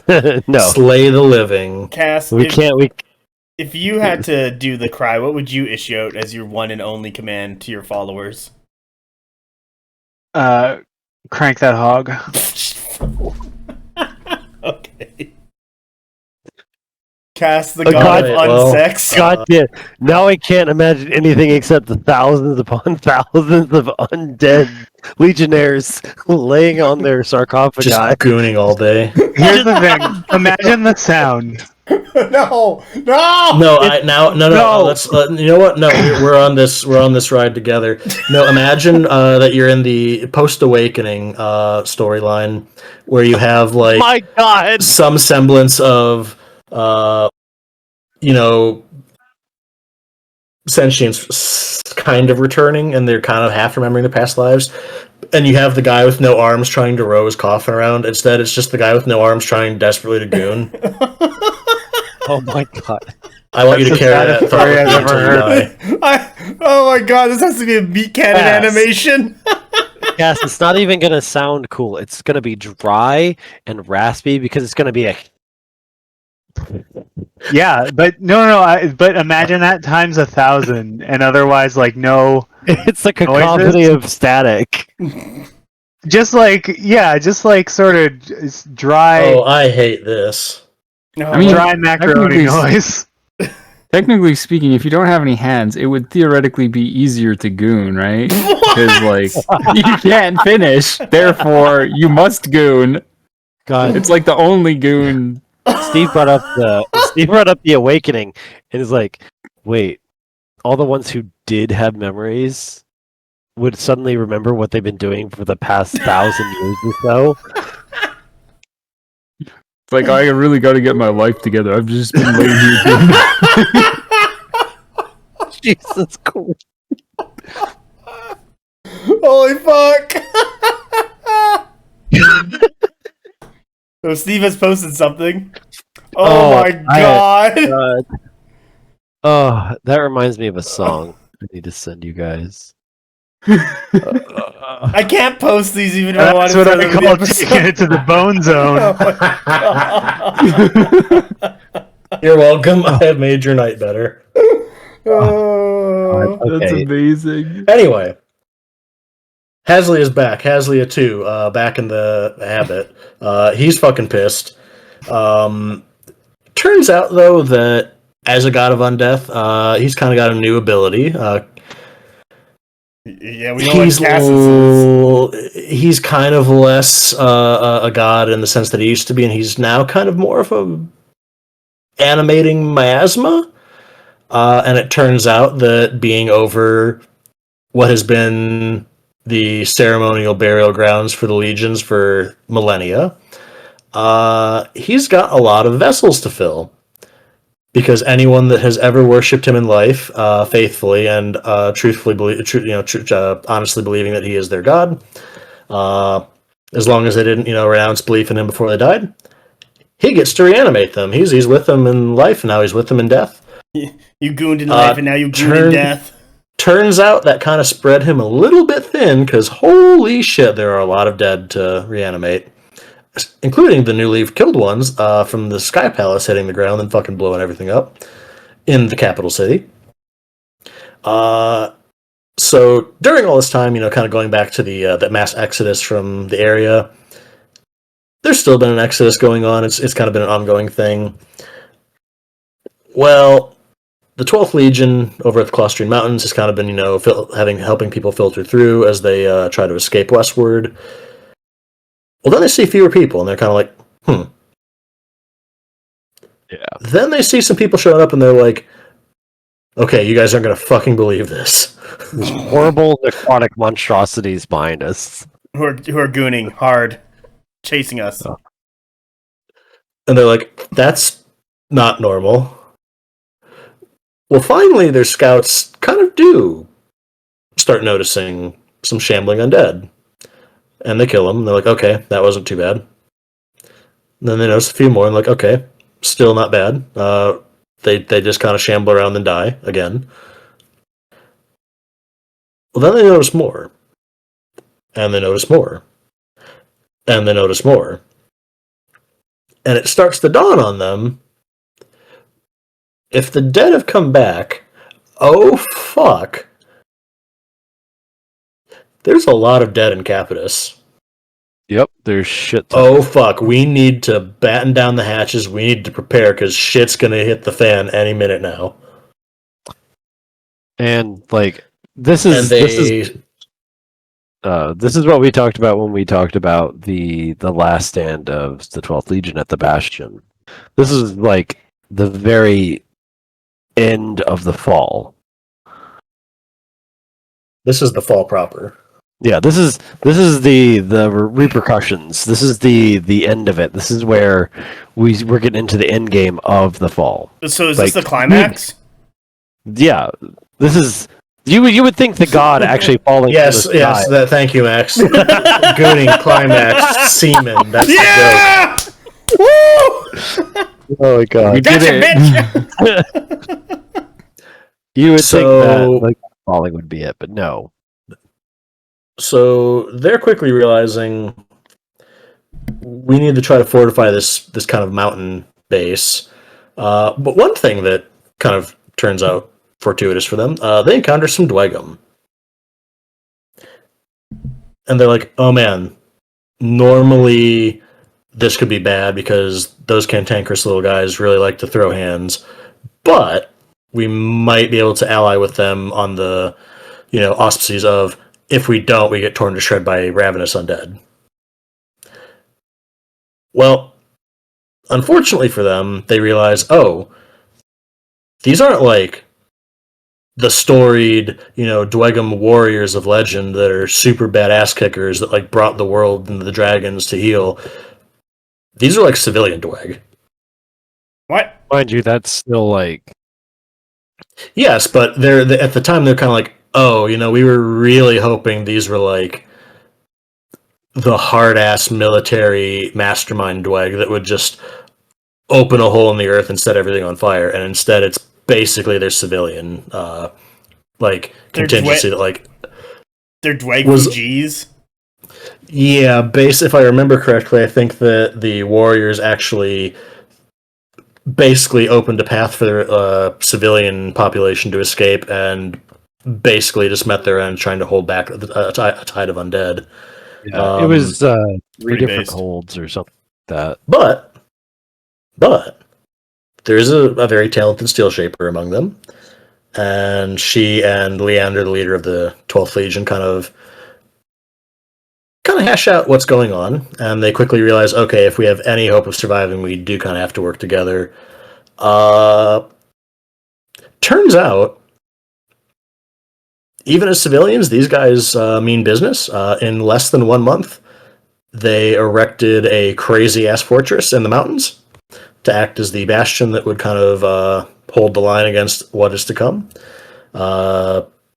No. Slay the living. Cass, if you had to do the cry, what would you issue out as your one and only command to your followers? Crank that hog. Okay. Cass, the god of unsex. God damn. Now I can't imagine anything except the thousands upon thousands of undead legionnaires laying on their sarcophagi. Just gooning all day. Here's the thing. Imagine the sound. No. Let's. You know what? No, we're on this ride together. No, imagine that you're in the post-awakening storyline where you have like my God, some semblance of you know, sentience kind of returning, and they're kind of half remembering their past lives. And you have the guy with no arms trying to row his coffin around. Instead, it's just the guy with no arms trying desperately to goon. Oh my god. I want you to That's the carry that saddest thought story with I've you ever until you heard. die. Oh my god, this has to be a meat cannon Yes. animation. Yes, it's not even gonna sound cool. It's gonna be dry and raspy because it's gonna be a Yeah, but no. But imagine that times 1,000, and otherwise, like no, it's a Noises? cacophony of static. just like sort of dry, Oh, I hate this. No, I mean, dry macaroni technically- noise. Technically speaking, if you don't have any hands, it would theoretically be easier to goon, right? Because like you can't finish, therefore you must goon. God, It's like the only goon. Steve brought up the awakening, and is like, wait, all the ones who did have memories would suddenly remember what they've been doing for the past 1,000 years or so. It's like I really got to get my life together. I've just been laying here gooning. Jesus Christ. Holy fuck! So Steve has posted something. Oh, my god! Oh, that reminds me of a song I need to send you guys. I can't post these even if I want That's to. what send I them to the call episode. taking it to the bone zone. Oh my You're welcome. I have made your night better. god. That's Okay. amazing. Anyway, Hasley is back. Hasley 2, back in the habit. He's fucking pissed. Turns out, though, that as a god of undeath, he's kind of got a new ability. Yeah, we know what Cassius is. He's kind of less a god in the sense that he used to be, and he's now kind of more of a animating miasma. And it turns out that being over what has been the ceremonial burial grounds for the legions for millennia, he's got a lot of vessels to fill. Because anyone that has ever worshipped him in life, faithfully and truthfully, honestly believing that he is their god, as long as they didn't, renounce belief in him before they died, he gets to reanimate them. He's with them in life, and now he's with them in death. You gooned in life, and now you gooned in death. Turns out that kind of spread him a little bit thin, because holy shit, there are a lot of dead to reanimate. Including the newly killed ones from the Sky Palace hitting the ground and fucking blowing everything up in the capital city. So during all this time, kind of going back to the mass exodus from the area, there's still been an exodus going on. It's kind of been an ongoing thing. Well, the 12th Legion over at the Clustering Mountains has kind of been, helping people filter through as they try to escape westward. Well, then they see fewer people, and they're kind of like, Yeah. Then they see some people showing up, and they're like, okay, you guys aren't going to fucking believe this. There's horrible necrotic monstrosities behind us. Who are gooning hard, chasing us. And they're like, that's not normal. Well, finally, their scouts kind of do start noticing some shambling undead. And they kill them. And they're like, okay, that wasn't too bad. And then they notice a few more and like, okay, still not bad. They just kind of shamble around and die again. Well, then they notice more. And they notice more. And they notice more. And it starts to dawn on them. If the dead have come back, oh fuck. There's a lot of dead in Capitus. Yep, there's shit. Oh fuck, we need to batten down the hatches. We need to prepare because shit's gonna hit the fan any minute now. And like this is what we talked about when we talked about the last stand of the 12th Legion at the Bastion. This is like the very end of the fall. This is the fall proper. Yeah, this is the repercussions. This is the end of it. This is where we're getting into the end game of the fall. So is Like, this the climax? Yeah, this is you would think the god actually falling. Yes, from the yes. sky. Thank you, Max. Gooning climax semen. That's the Yeah! Woo! Oh my god! We did Gotcha, it. bitch! You would So- think that like falling would be it, but no. So they're quickly realizing we need to try to fortify this kind of mountain base. But one thing that kind of turns out fortuitous for them, they encounter some Dwegum. And they're like, oh man, normally this could be bad because those cantankerous little guys really like to throw hands. But we might be able to ally with them on the, auspices of, if we don't, we get torn to shred by ravenous undead. Well, unfortunately for them, they realize, oh, these aren't like the storied, Dwegum warriors of legend that are super badass kickers that like brought the world and the dragons to heal. These are like civilian Dweg. What? Mind you, that's still like Yes, but at the time they're kind of like, oh, we were really hoping these were like the hard-ass military mastermind Dweg that would just open a hole in the earth and set everything on fire, and instead it's basically their civilian contingency that like They're Dweg Was- G's. yeah, if I remember correctly, I think that the warriors actually basically opened a path for the civilian population to escape and basically just met their end trying to hold back a tide of undead. it was 3 pretty different based. holds or something like that. But there's a very talented steel shaper among them, and she and Leander, the leader of the 12th Legion, kind of hash out what's going on, and they quickly realize, okay, if we have any hope of surviving, we do kind of have to work together. Turns out, even as civilians, these guys mean business. In less than 1 month, they erected a crazy-ass fortress in the mountains to act as the bastion that would kind of hold the line against what is to come.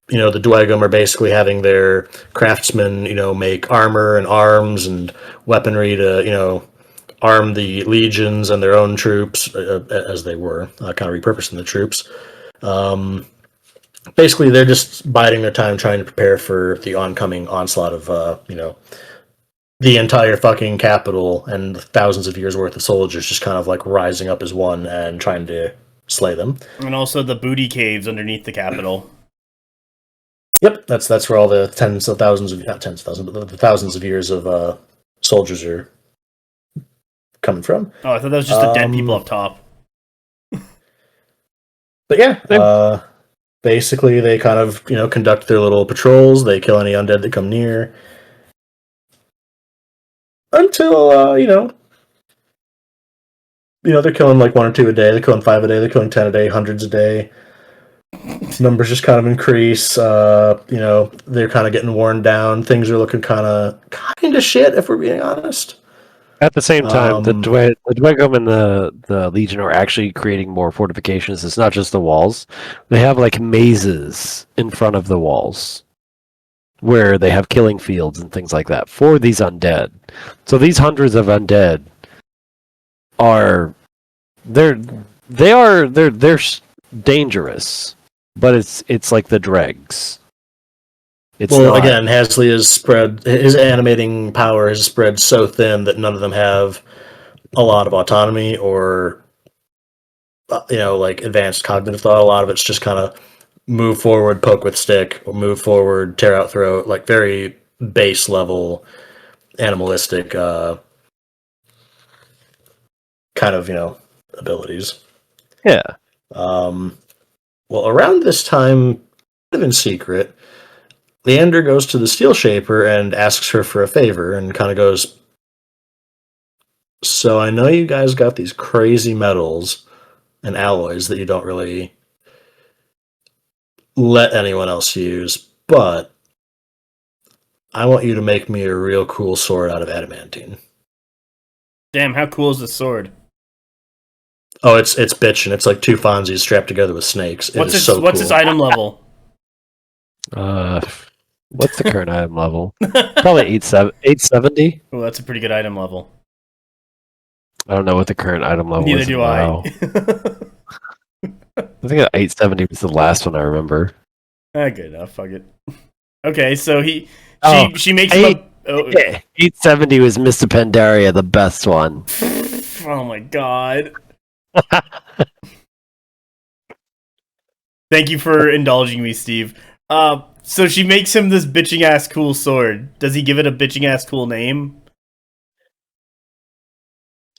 The Dwegum are basically having their craftsmen, make armor and arms and weaponry to, arm the legions and their own troops, as they were, kind of repurposing the troops. Basically, they're just biding their time trying to prepare for the oncoming onslaught of, the entire fucking capital and thousands of years worth of soldiers just kind of like rising up as one and trying to slay them. And also the booty caves underneath the capital. Yep, that's where all the tens of thousands of, not tens of thousands, but the thousands of years of soldiers are coming from. Oh, I thought that was just the dead people up top. But yeah, basically they kind of, conduct their little patrols, they kill any undead that come near. Until, they're killing like 1 or 2 a day, they're killing 5 a day, they're killing 10 a day, hundreds a day. Numbers just kind of increase, they're kind of getting worn down, things are looking kind of shit, if we're being honest. At the same time, the Dwegum and the Legion are actually creating more fortifications. It's not just the walls. They have like mazes in front of the walls where they have killing fields and things like that for these undead. So these hundreds of undead are they're dangerous, but it's like the dregs. It's Well, not, again, Hasley has spread, his animating power has spread so thin that none of them have a lot of autonomy or, like advanced cognitive thought. A lot of it's just kind of move forward, poke with stick, or move forward, tear out throat, like very base level, animalistic kind of, abilities. yeah. Well, around this time, kind of in secret, Leander goes to the Steel Shaper and asks her for a favor and kind of goes, so I know you guys got these crazy metals and alloys that you don't really let anyone else use, but I want you to make me a real cool sword out of adamantine. Damn, how cool is this sword? Oh, it's bitch, and it's like two Fonzies strapped together with snakes. What's its so what's cool. its item level? What's the current item level? Probably 870. Oh, that's a pretty good item level. I don't know what the current item level Neither is. do Wow. I think 870 was the last one I remember. Good enough. Fuck it. Okay, so she makes eight- him a, 870 was Mr. Pandaria, the best one. oh my god. Thank you for indulging me, Steve. So she makes him this bitching ass cool sword. Does he give it a bitching ass cool name?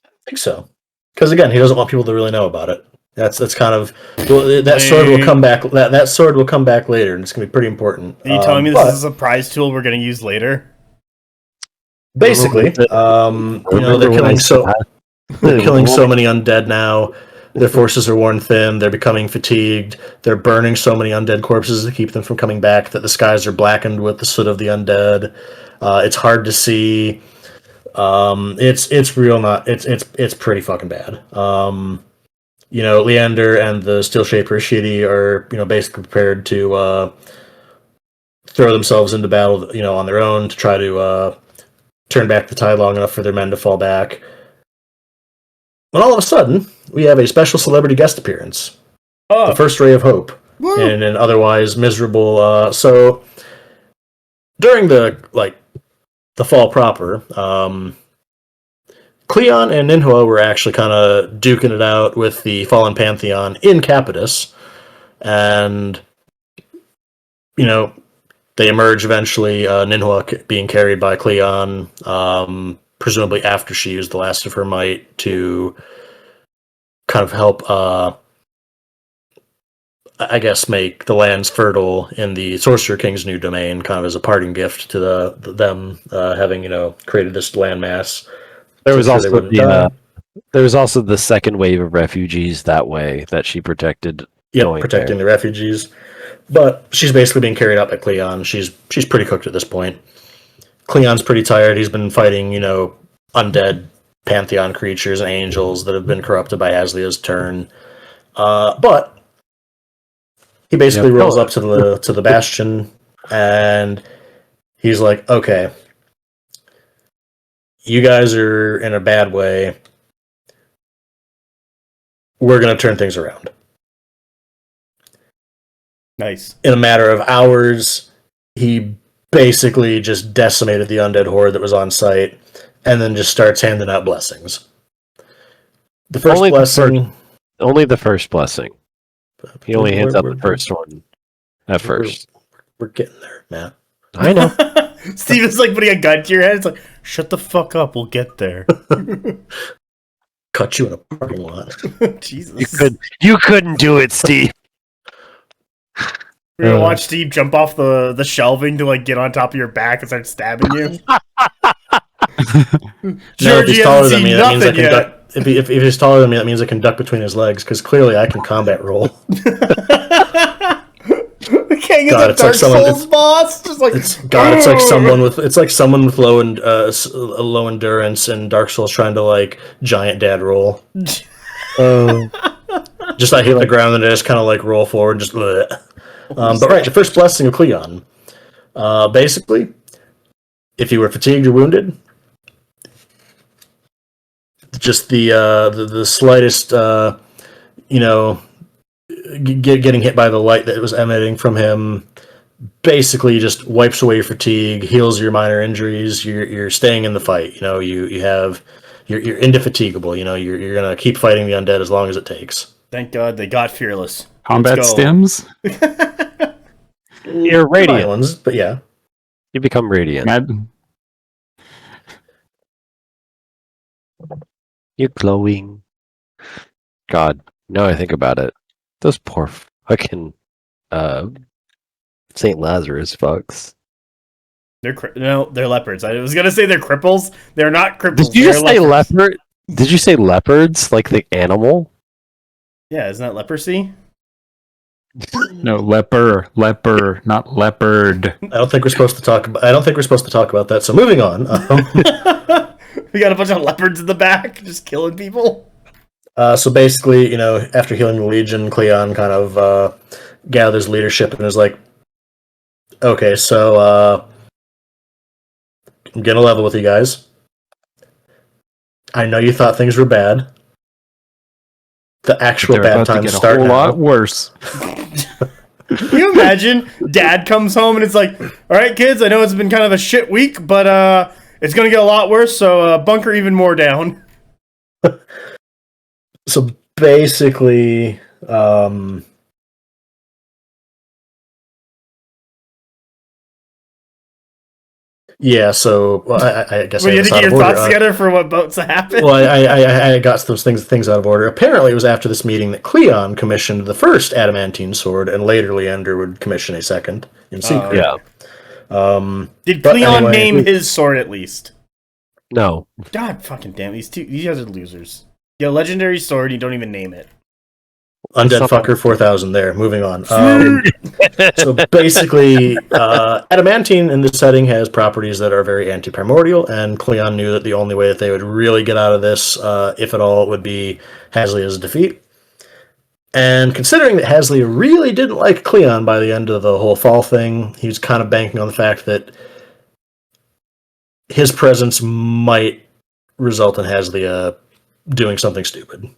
I think so. Because again, he doesn't want people to really know about it. That's kind of that sword will come back. That sword will come back later, and it's gonna be pretty important. Are you telling me this is a prize tool we're gonna use later? Basically, they're killing so many undead now. Their forces are worn thin. They're becoming fatigued. They're burning so many undead corpses to keep them from coming back that the skies are blackened with the soot of the undead. It's hard to see. It's real not. It's pretty fucking bad. Leander and the Steel Shaper Shitty are basically prepared to throw themselves into battle on their own to try to turn back the tide long enough for their men to fall back. When all of a sudden, we have a special celebrity guest appearance. Oh, The first ray of hope in an otherwise miserable... So, during the fall proper, Cleon and Ninhua were actually kind of duking it out with the Fallen Pantheon in Capitus. And, they emerge eventually, Ninhua being carried by Cleon, presumably after she used the last of her might to kind of help, I guess, make the lands fertile in the Sorcerer King's new domain, kind of as a parting gift to them having, created this landmass. There was also the second wave of refugees that way that she protected. Yep, protecting the refugees. But she's basically being carried out by Cleon. She's pretty cooked at this point. Cleon's pretty tired. He's been fighting, undead Pantheon creatures and angels that have been corrupted by Aslia's turn. But he basically rolls up to the Bastion, and he's like, okay, you guys are in a bad way. We're going to turn things around. nice. In a matter of hours, he basically just decimated the undead horde that was on site, and then just starts handing out blessings. The first blessing... Only the first blessing. He only hands out the first one at first. We're getting there, Matt. I know. Steven's like putting a gun to your head. It's like, shut the fuck up. We'll get there. Cut you in a parking lot. Jesus. You couldn't do it, Steve. We're gonna watch Steve jump off the shelving to get on top of your back and start stabbing you. If he's taller than me, that means I can duck. If he's taller than me, that means I can duck between his legs, because clearly I can combat roll. King is a Dark Souls boss. Just like it's like someone with low endurance and Dark Souls trying to giant dad roll. Just hit the ground and just kind of roll forward, just. But right, the first blessing of Cleon. Basically, if you were fatigued or wounded, just the slightest, getting hit by the light that was emanating from him, basically just wipes away your fatigue, heals your minor injuries. You're staying in the fight. You're indefatigable. You're gonna keep fighting the undead as long as it takes. Thank God they got fearless. Combat stims. You're radiant, Ones, but yeah, you become radiant. You're glowing. God, now I think about it, those poor fucking St. Lazarus fucks. They're leopards. I was gonna say they're cripples. They're not cripples. Did you just say leopard? Did you say leopards, like the animal? Yeah, isn't that leprosy? No, leper, not leopard. I don't think we're supposed to talk about that. So moving on. We got a bunch of leopards in the back, just killing people. So basically, after healing the Legion, Cleon kind of gathers leadership and is like, "Okay, so I'm gonna level with you guys. I know you thought things were bad. The actual They're bad about to times get a start whole now." lot worse. Can you imagine? Dad comes home and it's like, "All right, kids, I know it's been kind of a shit week, but it's gonna get a lot worse. So bunker even more down." So basically, yeah. So I guess Well, I you have had this to out get of your order. thoughts together for what boats happened. Well, I got those things out of order. Apparently, it was after this meeting that Cleon commissioned the first adamantine sword, and later Leander would commission a second in secret. Yeah. Did but Cleon anyway, name his sword at least? No. God fucking damn, these guys are losers. You got a legendary sword, you don't even name it. Undead fucker 4000 there. Moving on. So basically, adamantine in this setting has properties that are very anti-primordial, and Cleon knew that the only way that they would really get out of this, if at all, would be Haliza's defeat. And considering that Haliza really didn't like Cleon by the end of the whole fall thing, he was kind of banking on the fact that his presence might result in Haliza doing something stupid.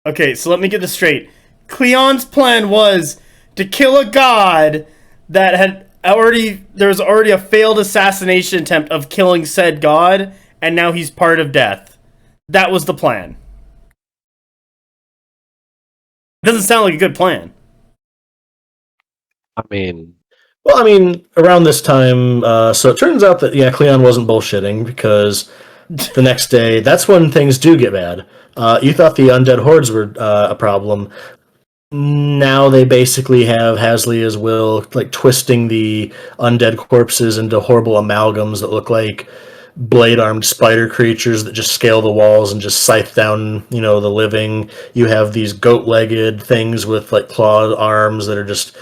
Okay, so let me get this straight. Cleon's plan was to kill a god that had there was already a failed assassination attempt of killing said god, and now he's part of death. That was the plan. Doesn't sound like a good plan. I mean, around this time, so it turns out that, Cleon wasn't bullshitting, because the next day, that's when things do get bad. You thought the undead hordes were a problem. Now they basically have Haliza's will, like, twisting the undead corpses into horrible amalgams that look like blade-armed spider creatures that just scale the walls and just scythe down, the living. You have these goat-legged things with, like, clawed arms that are just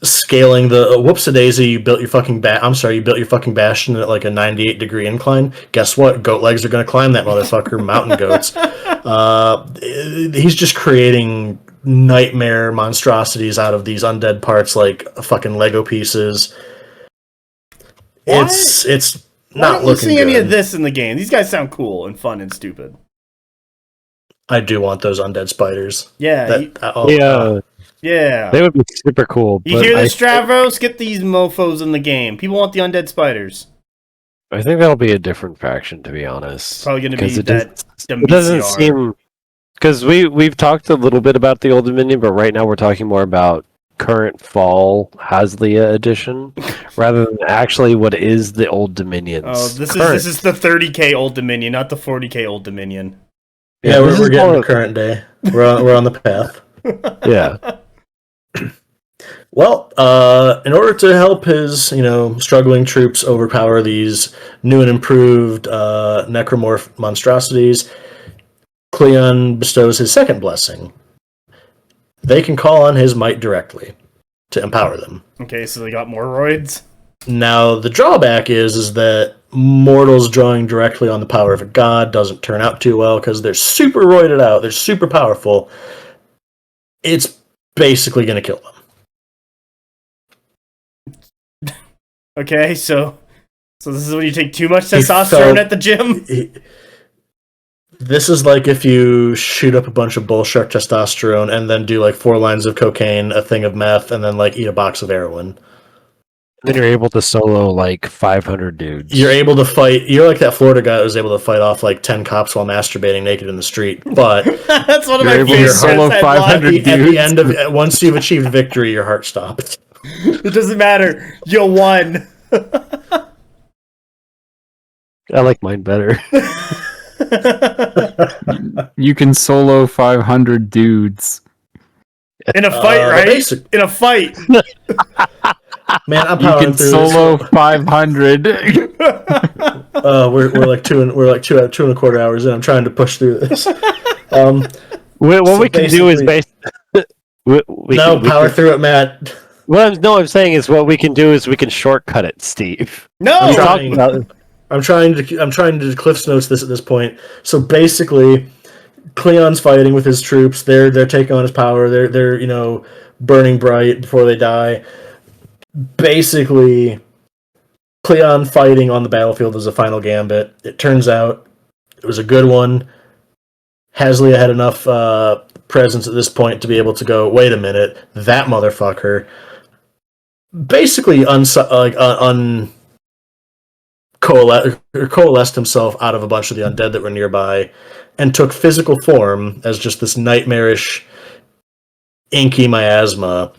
scaling the whoops-a-daisy. You built your fucking bastion at like a 98-degree incline. Guess what? Goat legs are going to climb that motherfucker. Mountain goats. He's just creating nightmare monstrosities out of these undead parts like fucking Lego pieces. Why? It's Why not don't you looking see good. any of this in the game? These guys sound cool and fun and stupid. I do want those undead spiders. Yeah. Yeah. they would be super cool. You hear this, Stravros? Get these mofos in the game. People want the undead spiders. I think that'll be a different faction, to be honest. Probably going to be It that doesn't WCR. seem, because we've talked a little bit about the Old Dominion, but right now we're talking more about current fall Haliza edition rather than actually what is the Old Dominions. Oh, this is the 30k Old Dominion, not the 40k Old Dominion. Yeah, we're getting to current day. We're on the path. Yeah. Well, in order to help his, struggling troops overpower these new and improved necromorph monstrosities, Cleon bestows his second blessing. They can call on his might directly to empower them. Okay, so they got more roids? Now, the drawback is that mortals drawing directly on the power of a god doesn't turn out too well because they're super roided out, they're super powerful. It's basically going to kill them. Okay, so this is when you take too much testosterone at the gym? This is like if you shoot up a bunch of bull shark testosterone and then do like 4 lines of cocaine, a thing of meth, and then like eat a box of heroin. Then you're able to solo like 500 dudes. You're able to fight. You're like that Florida guy that was able to fight off like 10 cops while masturbating naked in the street. But That's one of my You're able to favorite solo headlines. 500 at the dudes. end of once you've achieved victory, your heart stops. It doesn't matter. You won. I like mine better. You can solo 500 dudes. In a fight, right? basic- In a fight. Man, I'm You powering can through solo this. 500. We're like two and a quarter hours in. I'm trying to push through this. What So we can do is We power through it, Matt. I'm saying is what we can do is we can shortcut it, Steve. No. I'm trying to Cliff's Notes this at this point. So basically, Cleon's fighting with his troops. They're taking on his power. They're burning bright before they die. Basically, Cleon fighting on the battlefield is a final gambit. It turns out it was a good one. Haliza had enough presence at this point to be able to go, wait a minute, that motherfucker basically coalesced himself out of a bunch of the undead that were nearby and took physical form as just this nightmarish, inky miasma,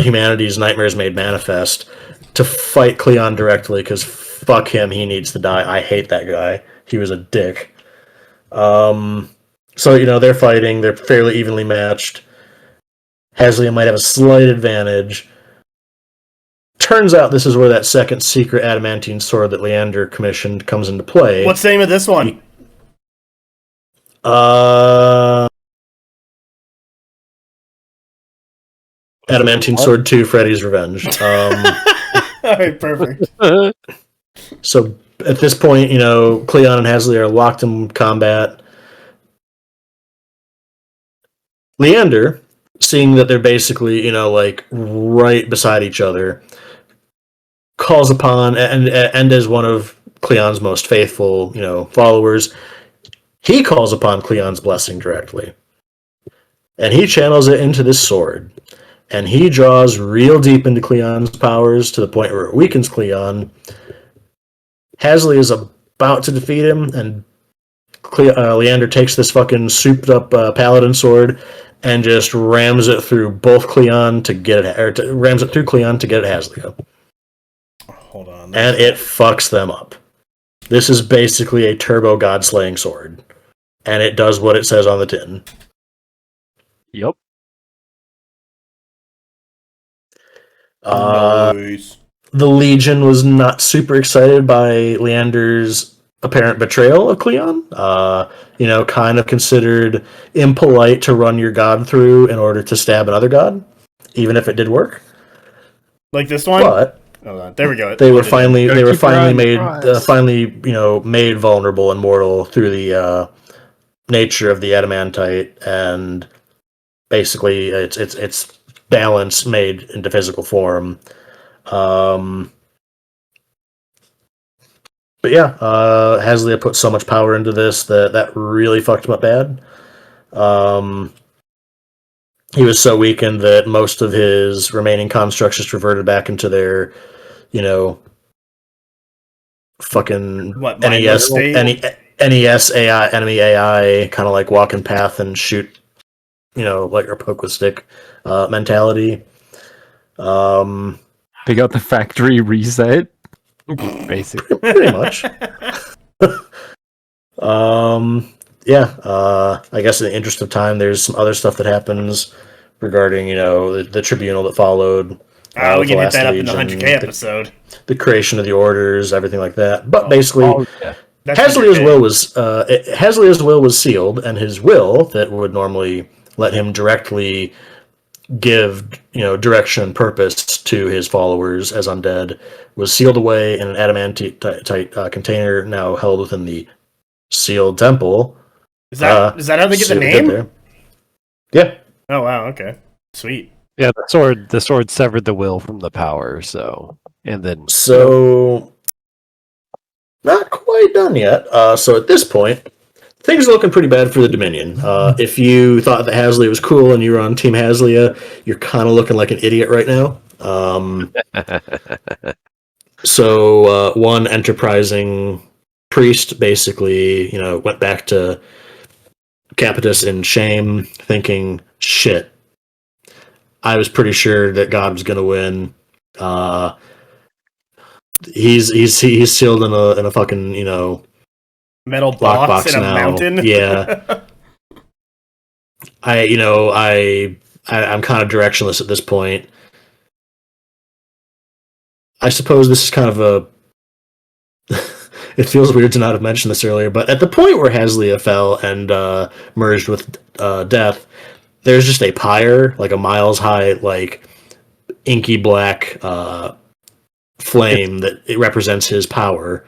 humanity's nightmares made manifest, to fight Cleon directly, because fuck him, he needs to die. I hate that guy. He was a dick. So, they're fighting. They're fairly evenly matched. Haliza might have a slight advantage. Turns out this is where that second secret adamantine sword that Leander commissioned comes into play. What's the name of this one? Adamantine Sword 2, Freddy's Revenge. Alright, perfect. So, at this point, Cleon and Haliza are locked in combat. Leander, seeing that they're basically, right beside each other, calls upon, and as one of Cleon's most faithful, followers, he calls upon Cleon's blessing directly. And he channels it into this sword. And he draws real deep into Cleon's powers to the point where it weakens Cleon. Haliza is about to defeat him, and Leander takes this fucking souped-up paladin sword and just rams it through both Cleon to get it, rams it through Cleon to get it Haliza. Hold on. And it fucks them up. This is basically a turbo god-slaying sword. And it does what it says on the tin. Yep. Nice. The Legion was not super excited by Leander's apparent betrayal of Cleon. Kind of considered impolite to run your god through in order to stab another god, even if it did work. Like this one? But hold on. There we go. They were finally made vulnerable and mortal through the nature of the adamantite, and basically it's balance made into physical form. But yeah, Haliza put so much power into this that really fucked him up bad. He was so weakened that most of his remaining constructs just reverted back into their, fucking NES AI, enemy AI, kind of like walk in path and shoot, or poke with stick mentality. They got the factory reset. Basically. Pretty much. I guess in the interest of time, there's some other stuff that happens regarding, the tribunal that followed. We can hit that up in the 100K episode. The creation of the orders, everything like that. But basically, Haliza's will was sealed, and his will that would normally let him directly give direction and purpose to his followers as undead was sealed away in an adamantite container now held within the sealed temple. Is that how they get the name? Yeah. Oh wow, okay. Sweet. Yeah, the sword severed the will from the power, so not quite done yet. So at this point, things are looking pretty bad for the Dominion. If you thought that Haliza was cool and you were on Team Haliza, you're kind of looking like an idiot right now. So one enterprising priest basically, went back to Capitus in shame, thinking, "Shit, I was pretty sure that God was going to win." He's sealed in a fucking metal box in a mountain. Yeah. I'm kind of directionless at this point. I suppose this is kind of a it feels weird to not have mentioned this earlier, but at the point where Haliza fell and merged with Death, there's just a pyre, like a miles high, like inky black flame that it represents his power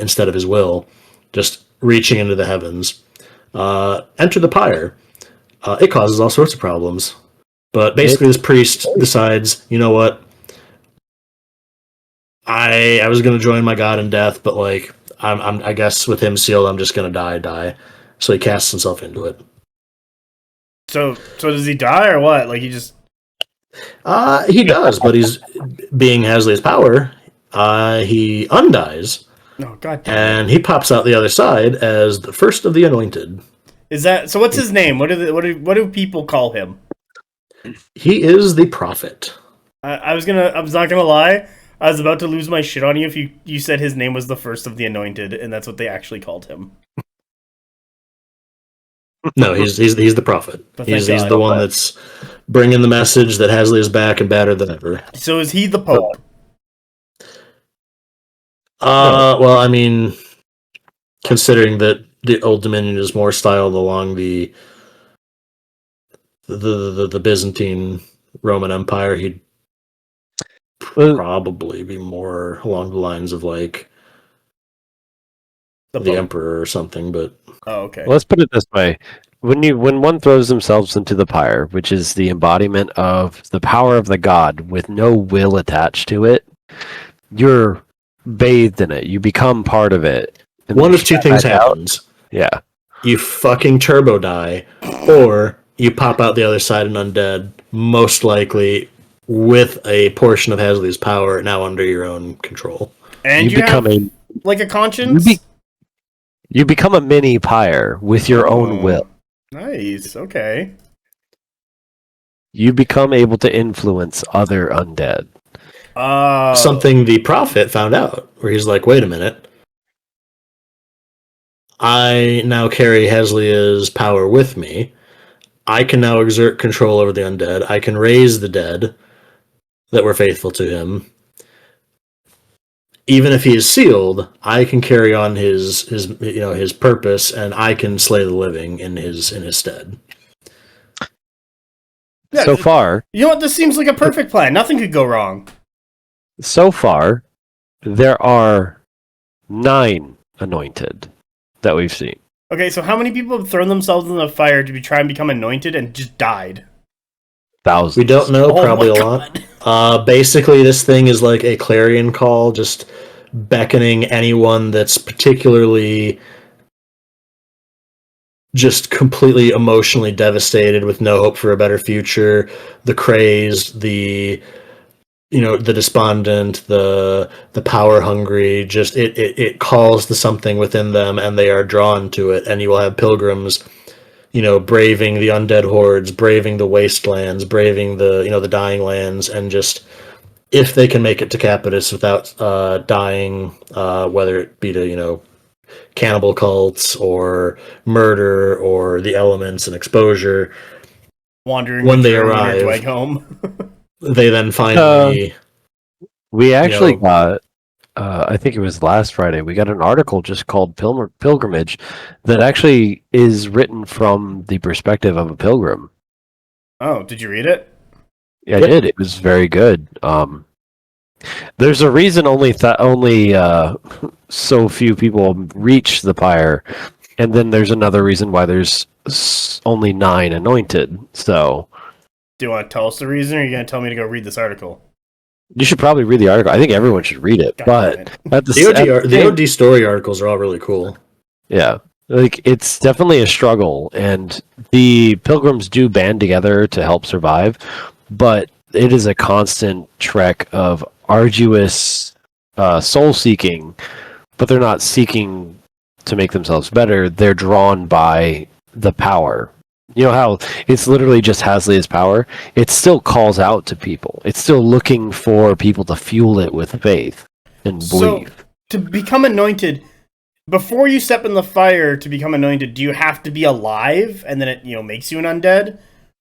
instead of his will, just reaching into the heavens. Enter the pyre. It causes all sorts of problems. But basically, this priest decides, you know what? I was going to join my god in death, but like I guess with him sealed, I'm just going to die. So he casts himself into it. So does he die or what? Like he just he does, but he's being Haliza's power. He undies. Oh god damn. And he pops out the other side as the first of the anointed. Is that so? What's his name? What do people call him? He is the prophet. I was not gonna lie. I was about to lose my shit on you if you said his name was the first of the anointed, and that's what they actually called him. No, he's the prophet. He's the one that's bringing the message that Hasley is back and badder than ever. So is he the Pope? Well, I mean, considering that the Old Dominion is more styled along the Byzantine Roman Empire, he'd probably be more along the lines of like the Emperor or something. But okay. Let's put it this way: when one throws themselves into the pyre, which is the embodiment of the power of the god with no will attached to it, you're bathed in it. You become part of it. One of two things happens. Yeah. You fucking turbo die, or you pop out the other side and undead, most likely with a portion of Hasley's power now under your own control. And you become like a conscience? You become a mini pyre with your own will. Nice, okay. You become able to influence other undead. Something the prophet found out, where he's like, wait a minute. I now carry Haslia's power with me. I can now exert control over the undead. I can raise the dead that were faithful to him. Even if he is sealed, I can carry on his purpose, and I can slay the living in his stead. Yeah, so far, you know what? This seems like a perfect plan. Nothing could go wrong. So far, there are 9 anointed that we've seen. Okay, so how many people have thrown themselves in the fire to try and become anointed and just died? Thousands. We don't know, probably a lot. Basically, this thing is like a clarion call, just beckoning anyone that's particularly just completely emotionally devastated with no hope for a better future, the crazed, the despondent, the power hungry. Just it calls to something within them, and they are drawn to it. And you will have pilgrims, braving the undead hordes, braving the wastelands, braving the dying lands, and just if they can make it to Capitus without dying, whether it be to cannibal cults or murder or the elements and exposure, wandering when they arrive home. They then finally... we actually got, I think it was last Friday, we got an article just called Pilgrimage that actually is written from the perspective of a pilgrim. Oh, did you read it? Yeah, I did. It was very good. There's a reason only so few people reach the pyre, and then there's another reason why there's only 9 anointed, so... Do you want to tell us the reason, or are you going to tell me to go read this article? You should probably read the article. I think everyone should read it. But the OD story articles are all really cool. Yeah. Like, it's definitely a struggle, and the pilgrims do band together to help survive, but it is a constant trek of arduous soul-seeking, but they're not seeking to make themselves better. They're drawn by the power. You know how it's literally just Haslia's power? It still calls out to people. It's still looking for people to fuel it with faith and belief. So, to become anointed, before you step in the fire to become anointed, do you have to be alive and then it makes you an undead?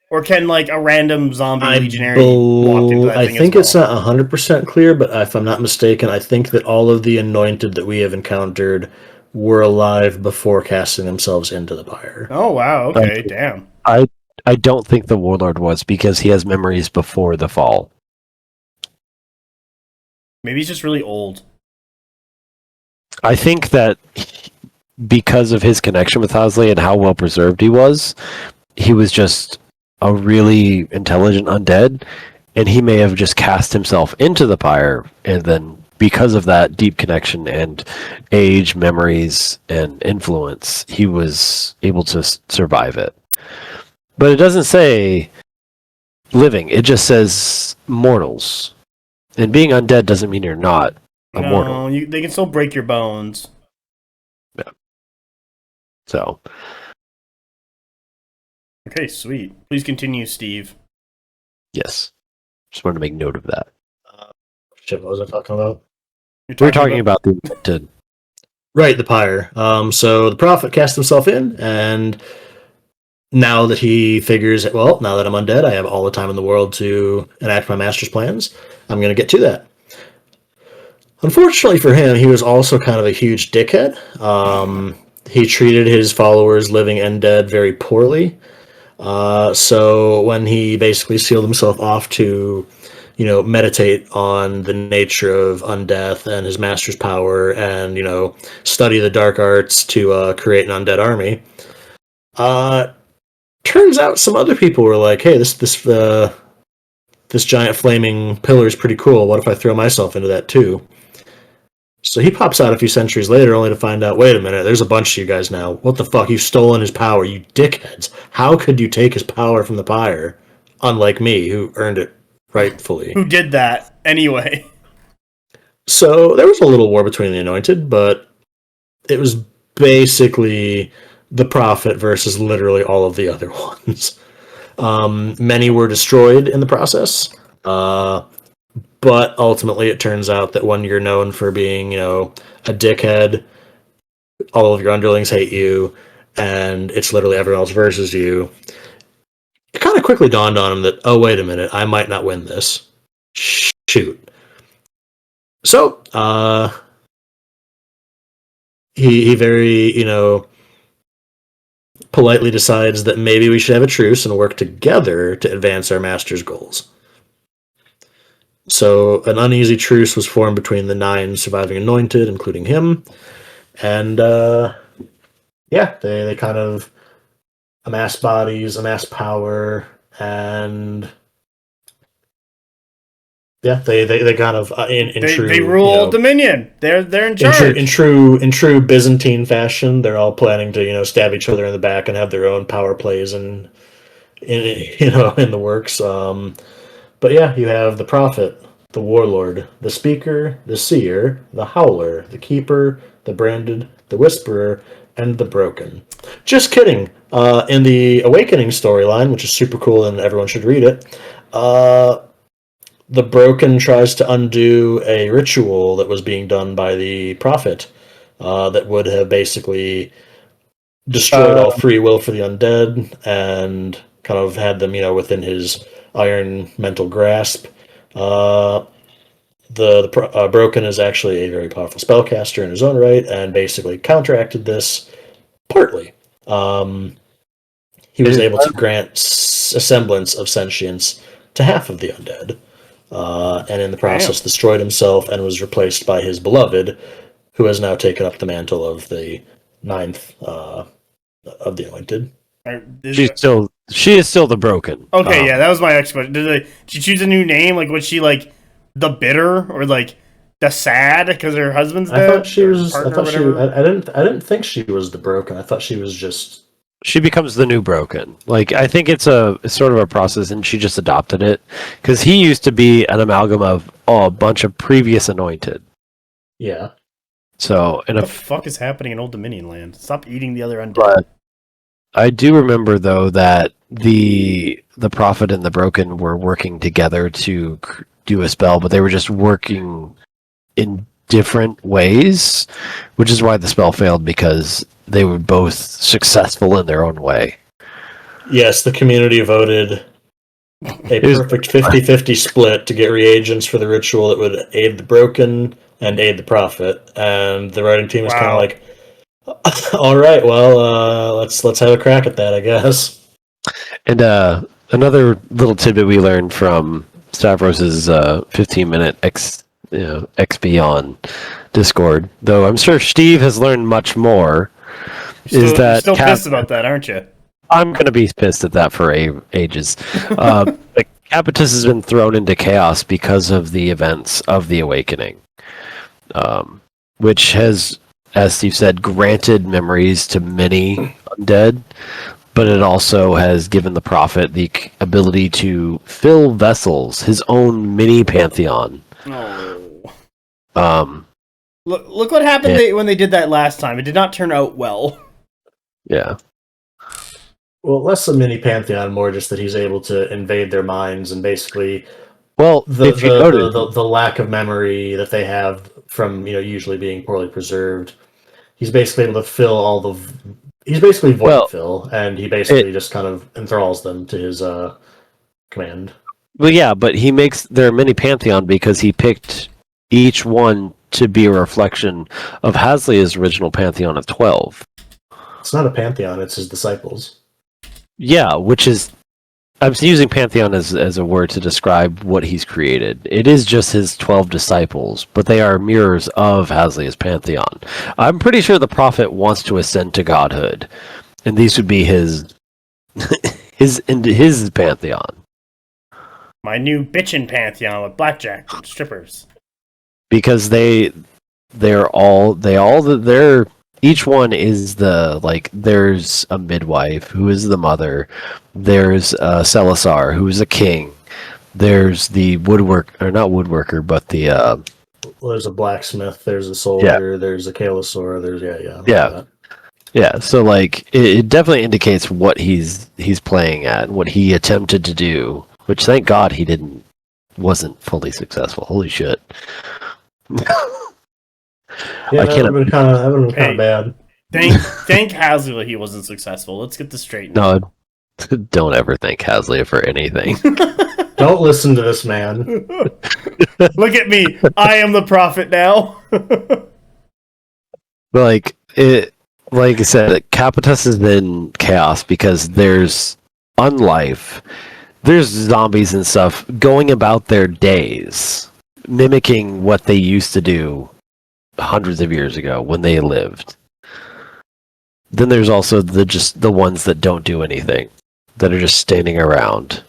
Or can like a random zombie legionary walk into that thing I think it's not 100% clear, but if I'm not mistaken, I think that all of the anointed that we have encountered were alive before casting themselves into the pyre. Oh wow, okay, damn. I I don't think the warlord was, because he has memories before the fall. Maybe he's just really old. I think that because of his connection with Hosley and how well preserved he was just a really intelligent undead, and he may have just cast himself into the pyre, and then because of that deep connection and age, memories, and influence, he was able to survive it. But it doesn't say living, it just says mortals. And being undead doesn't mean you're not a mortal. No, they can still break your bones. Yeah. So. Okay, sweet. Please continue, Steve. Yes. Just wanted to make note of that. Shit, what was I talking about? We're talking about the invented. Right, the pyre. So the prophet cast himself in, and now that he figures, well, now that I'm undead, I have all the time in the world to enact my master's plans. I'm going to get to that. Unfortunately for him, he was also kind of a huge dickhead. He treated his followers, living and dead, very poorly. So when he basically sealed himself off to, meditate on the nature of undeath and his master's power and, study the dark arts to create an undead army, turns out some other people were like, hey, this giant flaming pillar is pretty cool. What if I throw myself into that too? So he pops out a few centuries later only to find out, wait a minute, there's a bunch of you guys now. What the fuck? You've stolen his power, you dickheads. How could you take his power from the pyre? Unlike me, who earned it rightfully. Who did that anyway? So there was a little war between the Anointed, but it was basically the Prophet versus literally all of the other ones. Many were destroyed in the process. But ultimately, it turns out that when you're known for being, a dickhead, all of your underlings hate you, and it's literally everyone else versus you, it kind of quickly dawned on him that, oh, wait a minute, I might not win this. Shoot. So, he very, politely decides that maybe we should have a truce and work together to advance our master's goals. So an uneasy truce was formed between the 9 surviving Anointed, including him, and they kind of amass bodies, amass power, and they kind of they rule Dominion. They're in charge. In true Byzantine fashion, they're all planning to stab each other in the back and have their own power plays and in the works. But yeah, you have the Prophet, the Warlord, the Speaker, the Seer, the Howler, the Keeper, the Branded, the Whisperer, and the Broken. Just kidding. In the Awakening storyline, which is super cool and everyone should read it, the Broken tries to undo a ritual that was being done by the Prophet that would have basically destroyed all free will for the undead and kind of had them, within his iron mental grasp. The Broken is actually a very powerful spellcaster in his own right, and basically counteracted this partly. He was able to grant a semblance of sentience to half of the undead, and in the process destroyed himself and was replaced by his beloved, who has now taken up the mantle of the 9th of the Anointed. She is still the Broken. Okay, yeah, that was my next question. Did she choose a new name? Like, was she like the Bitter or like the Sad because her husband's dead? I thought she was. I didn't think she was the Broken. I thought she was just. She becomes the new Broken. Like, I think it's sort of a process, and she just adopted it because he used to be an amalgam of a bunch of previous Anointed. Yeah. So, what the fuck is happening in Old Dominion land? Stop eating the other undead. But I do remember though that the Prophet and the Broken were working together to do a spell, but they were just working in different ways, which is why the spell failed, because they were both successful in their own way. Yes, the community voted a perfect 50-50 split to get reagents for the ritual that would aid the Broken and aid the Prophet, and the writing team was kind of like, all right, well, let's have a crack at that, I guess. And another little tidbit we learned from Stavros's 15-minute XP on Discord, though I'm sure Steve has learned much more, You're still pissed about that, aren't you? I'm going to be pissed at that for ages. But Capitus has been thrown into chaos because of the events of the Awakening, which has, as Steve said, granted memories to many undead, but it also has given the Prophet the ability to fill vessels, his own mini pantheon. Oh. Look what happened when they did that last time. It did not turn out well. Yeah. Well, less a mini pantheon, more just that he's able to invade their minds and basically the lack of memory that they have from usually being poorly preserved. He's basically able to fill he's basically void fill, and he basically just kind of enthralls them to his command. Well, yeah, but he makes their mini pantheon because he picked each one to be a reflection of Haslia's original pantheon of 12. It's not a pantheon; it's his disciples. Yeah, which is... I'm using pantheon as a word to describe what he's created. It is just his 12 disciples, but they are mirrors of Haslia's pantheon. I'm pretty sure the Prophet wants to ascend to godhood, and these would be his pantheon. My new bitchin' pantheon with blackjack and strippers. Because each one is there's a midwife who is the mother, there's Celisar who is a king, there's the there's a blacksmith, there's a soldier, there's a Kalasor, so it definitely indicates what he's playing at and what he attempted to do, which thank God he wasn't fully successful. Holy shit. Yeah, that would have been kind of bad. Thank Haslia he wasn't successful. Let's get this straight. No, don't ever thank Haslia for anything. Don't listen to this man. Look at me. I am the Prophet now. Like I said, Capitus is in chaos because there's unlife. There's zombies and stuff going about their days, mimicking what they used to do hundreds of years ago when they lived. Then there's also the ones that don't do anything, that are just standing around.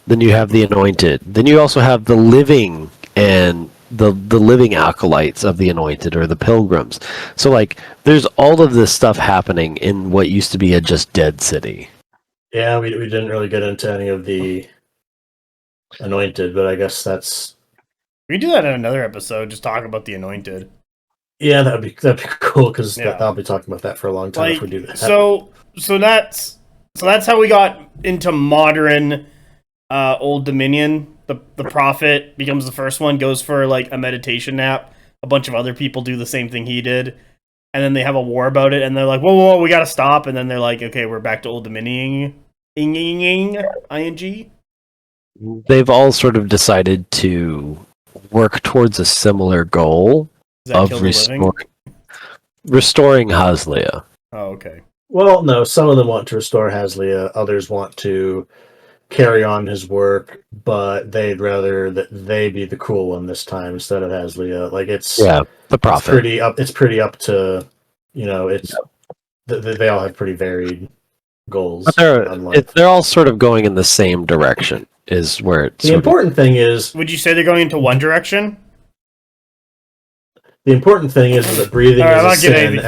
Then you have the anointed. Then you also have the living and the living acolytes of the anointed, or the pilgrims. So there's all of this stuff happening in what used to be a just dead city. Yeah, we didn't really get into any of the anointed, but I guess that's... We can do that in another episode, just talk about the anointed. Yeah, that'd be cool, because I'll be talking about that for a long time if we do that. So that's how we got into modern Old Dominion. The Prophet becomes the first one, goes for a meditation nap. A bunch of other people do the same thing he did, and then they have a war about it, and they're like, whoa, we gotta stop, and then they're like, okay, we're back to Old Dominion. ING. They've all sort of decided to work towards a similar goal of restoring Haslia. Oh, okay. Well, no, some of them want to restore Haslia, others want to carry on his work, but they'd rather that they be the cool one this time instead of Haslia. The Prophet. It's pretty up to, they all have pretty varied goals. But they're all sort of going in the same direction, is where it's... The important thing is... Would you say they're going into one direction? The important thing is that breathing is a sin,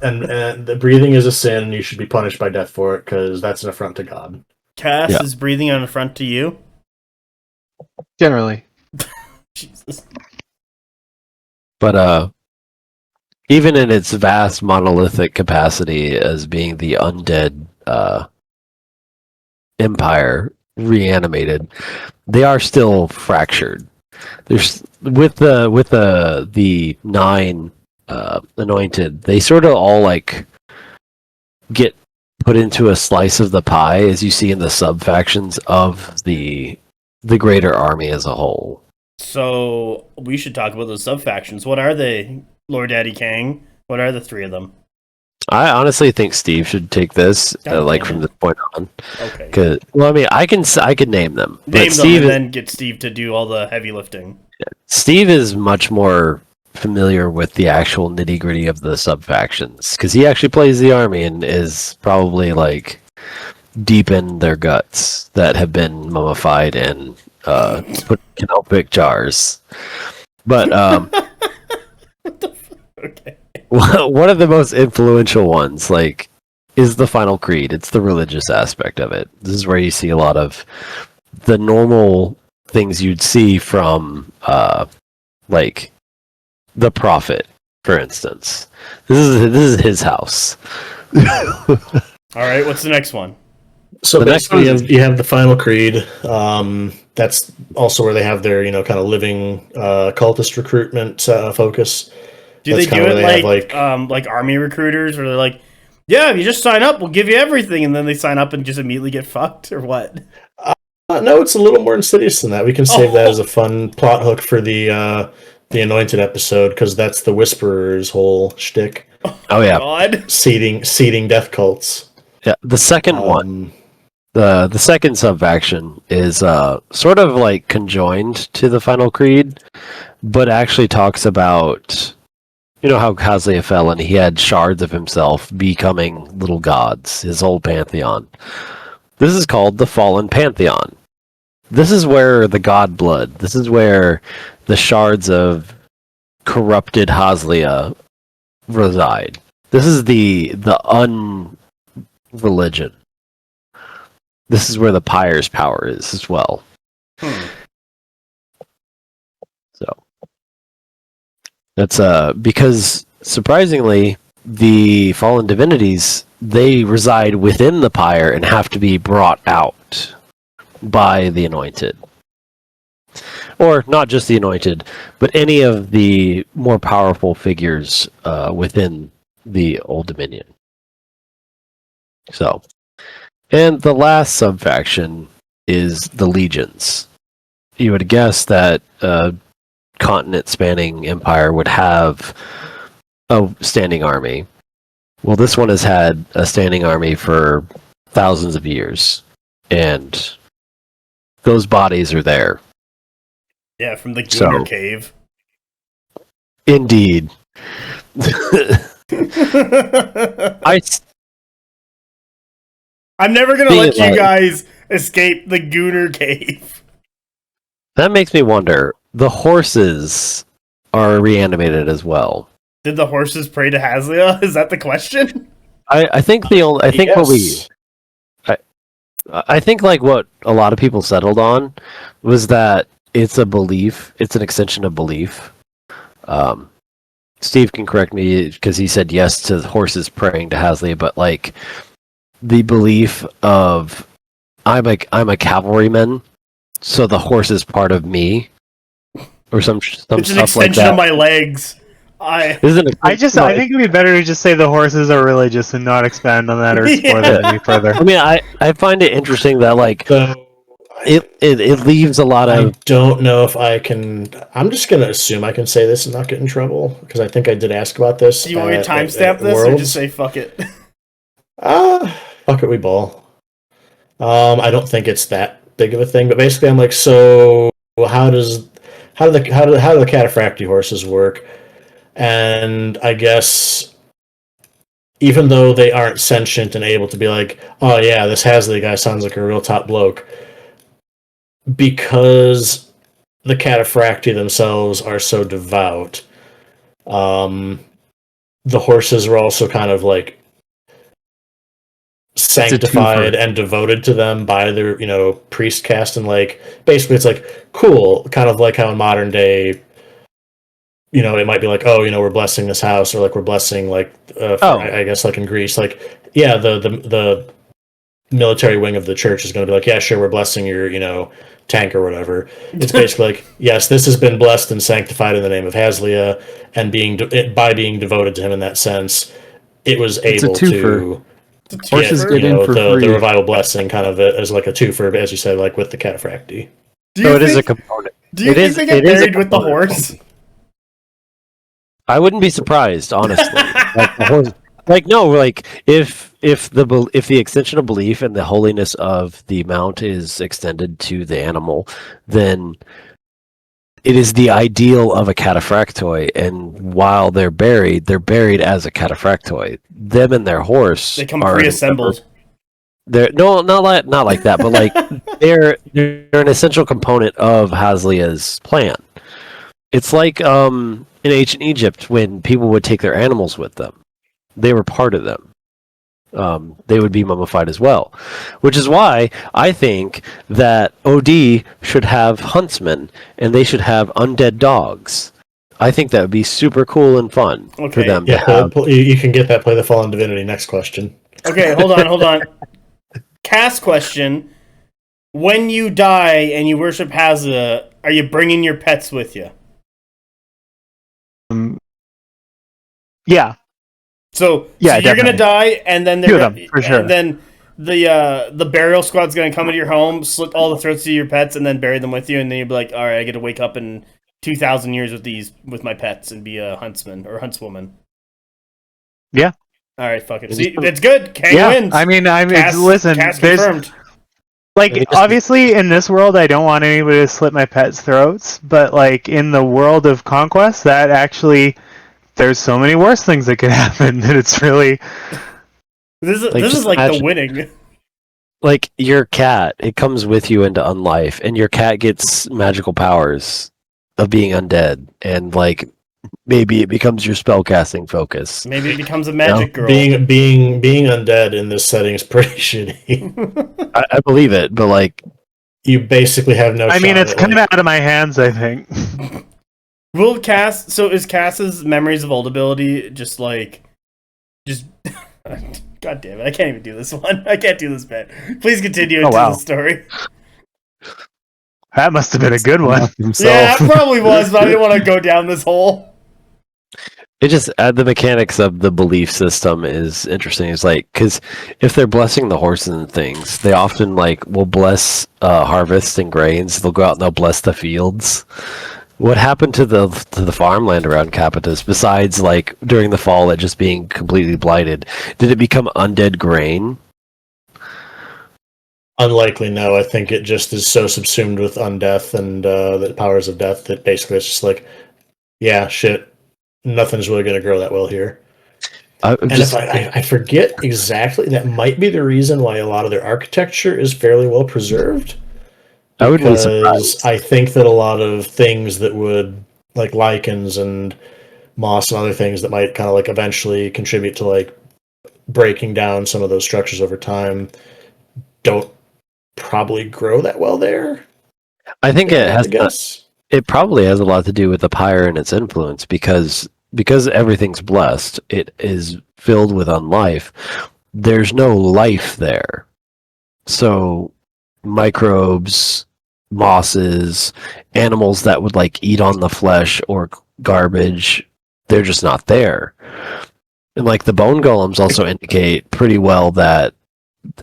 and the breathing is a sin, and you should be punished by death for it, because that's an affront to God. Cass is breathing an affront to you? Generally. Jesus. But even in its vast monolithic capacity as being the undead empire reanimated, they are still fractured. There's with the 9 anointed, they sort of all get put into a slice of the pie, as you see in the sub factions of the greater army as a whole. So we should talk about those sub factions. What are they, Lore Daddy Kang? What are the 3 of them? I honestly think Steve should take this, God from damn this point on. Okay. 'Cause, well, I mean, I could name them, but Name them Steve and then get Steve to do all the heavy lifting. Steve is much more familiar with the actual nitty gritty of the sub factions because he actually plays the army and is probably like deep in their guts that have been mummified and put in Kelpic jars. But Okay. one of the most influential ones, is the Final Creed. It's the religious aspect of it. This is where you see a lot of the normal things you'd see from, the Prophet, for instance. This is his house. All right, what's the next one? So The next basically, one you have the Final Creed. That's also where they have their, kind of living cultist recruitment focus. Do That's they do kinda it where they have, like army recruiters, where they're like, yeah, if you just sign up, we'll give you everything, and then they sign up and just immediately get fucked, or what? No, it's a little more insidious than that. We can save that as a fun plot hook for the Anointed episode, because that's the Whisperer's whole shtick. Oh yeah, God. Seeding death cults. yeah. The second one, the second sub faction is sort of like conjoined to the Final Creed, but actually talks about how Khazlia fell and he had shards of himself becoming little gods, his whole pantheon. This is called the Fallen Pantheon. This is where the god blood, this is where the shards of corrupted Khazlia reside. This is the unreligion. This is where the Pyre's power is as well. So that's because surprisingly, the fallen divinities, they reside within the pyre and have to be brought out by the anointed. Or not just the anointed, but any of the more powerful figures within the Old Dominion. So, and the last sub-faction is the Legions. You would guess that continent-spanning empire would have a standing army. Well, this one has had a standing army for thousands of years, and those bodies are there. Yeah, from the Gunner cave. Indeed. I'm never gonna let you guys escape the Gunner cave. That makes me wonder. The horses are reanimated as well. Did the horses pray to Khazlia? Is that the question? I think Yes. I think what a lot of people settled on was that it's a belief. It's an extension of belief. Steve can correct me because he said yes to the horses praying to Khazlia, but the belief of I'm a cavalryman, so the horse is part of me, or some It's stuff an like extension that. of my legs. Isn't it? I think it'd be better to just say the horses are religious and not expand on that or explore that any further. I mean, I find it interesting that So it leaves a lot I of. don't know if I can. I'm just going to assume I can say this and not get in trouble, because I think I did ask about this. Do you want me to at timestamp this, or Worlds. just say fuck it? Fuck it, we ball. I don't think it's that big of a thing, but basically, I'm like, so how do the cataphracti horses work? And I guess even though they aren't sentient and able to be like, oh yeah, this Khazlia guy sounds like a real top bloke, because the cataphracti themselves are so devout, the horses are also kind of sanctified and devoted to them by their priest caste, and basically it's cool, kind of like how in modern day it might be we're blessing this house, or we're blessing I guess in Greece, the military wing of the church is going to be yeah, sure, we're blessing your tank or whatever. It's basically yes, this has been blessed and sanctified in the name of Khazlia, and by being devoted to him in that sense, it was able to Horses get in for the free. revival blessing kind of as a twofer, as you said, with the cataphracti. So it is a component. Do you think they get married with the horse? I wouldn't be surprised, honestly. Like no, like if the extension of belief and the holiness of the mount is extended to the animal, then it is the ideal of a cataphractoid, and while they're buried as a cataphractoid. Them and their horse They come pre-assembled. They're no, not like that, but like they're an essential component of Haslia's plan. It's like in ancient Egypt when people would take their animals with them. They were part of them. They would be mummified as well. Which is why I think that OD should have huntsmen and they should have undead dogs. I think that would be super cool and fun for them to have. You can get that Play the Fallen Divinity. Next question. Okay, hold on. Cast question. When you die and you worship Hazza, are you bringing your pets with you? Yeah. So you're gonna die, and then and then the burial squad's gonna come into your home, slit all the throats of your pets, and then bury them with you, and then you'll be like, all right, I get to wake up in 2,000 years with my pets and be a huntsman or huntswoman. Yeah. All right, fuck it. See, it's good. Kang wins. I mean, listen, cast there's confirmed. like obviously in this world, I don't want anybody to slit my pets' throats, but like in the world of Conquest, that actually. There's so many worse things that could happen that it's really. This is like the winning. Like your cat, it comes with you into unlife, and your cat gets magical powers of being undead, and like maybe it becomes your spellcasting focus. Maybe it becomes a magic girl. Being undead in this setting is pretty shitty. I believe it, but like you basically have no. I mean, it's kind of out of my hands, I think. Will Cass? So is Cass's memories of old ability just? God damn it! I can't even do this one. I can't do this bit. Please continue into the story. That must have been a good one. Yeah, it probably was, but I didn't want to go down this hole. It just the mechanics of the belief system is interesting. It's like because if they're blessing the horses and things, they often like will bless harvests and grains. They'll go out and they'll bless the fields. What happened to the farmland around Capitus, besides like during the fall it just being completely blighted? Did it become undead grain? Unlikely, no. I think it just is so subsumed with undeath and the powers of death that basically it's just like, yeah, shit, nothing's really going to grow that well here. I forget exactly, that might be the reason why a lot of their architecture is fairly well preserved. I would be surprised. I think that a lot of things that would, like lichens and moss and other things that might kind of like eventually contribute to like breaking down some of those structures over time, don't probably grow that well there. I think it probably has a lot to do with the pyre and its influence because everything's blessed. It is filled with unlife. There's no life there, so microbes, mosses, animals that would like eat on the flesh or garbage, they're just not there. And like the bone golems also indicate pretty well that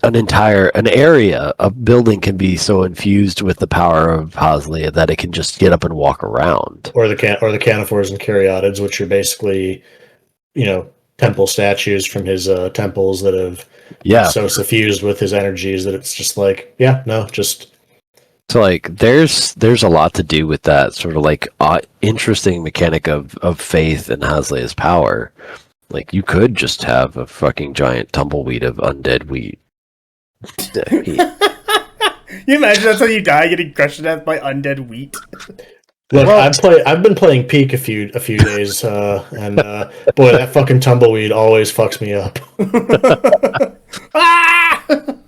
an area of building can be so infused with the power of Haslia that it can just get up and walk around. Or the canophores and caryatids, which are basically, temple statues from his temples that have so suffused with his energies that it's just like, So like there's a lot to do with that sort of like interesting mechanic of faith and Haslia's power. Like you could just have a fucking giant tumbleweed of undead wheat. You imagine that's how you die, getting crushed to death by undead wheat. Look, I've been playing Peak a few days, and boy, that fucking tumbleweed always fucks me up.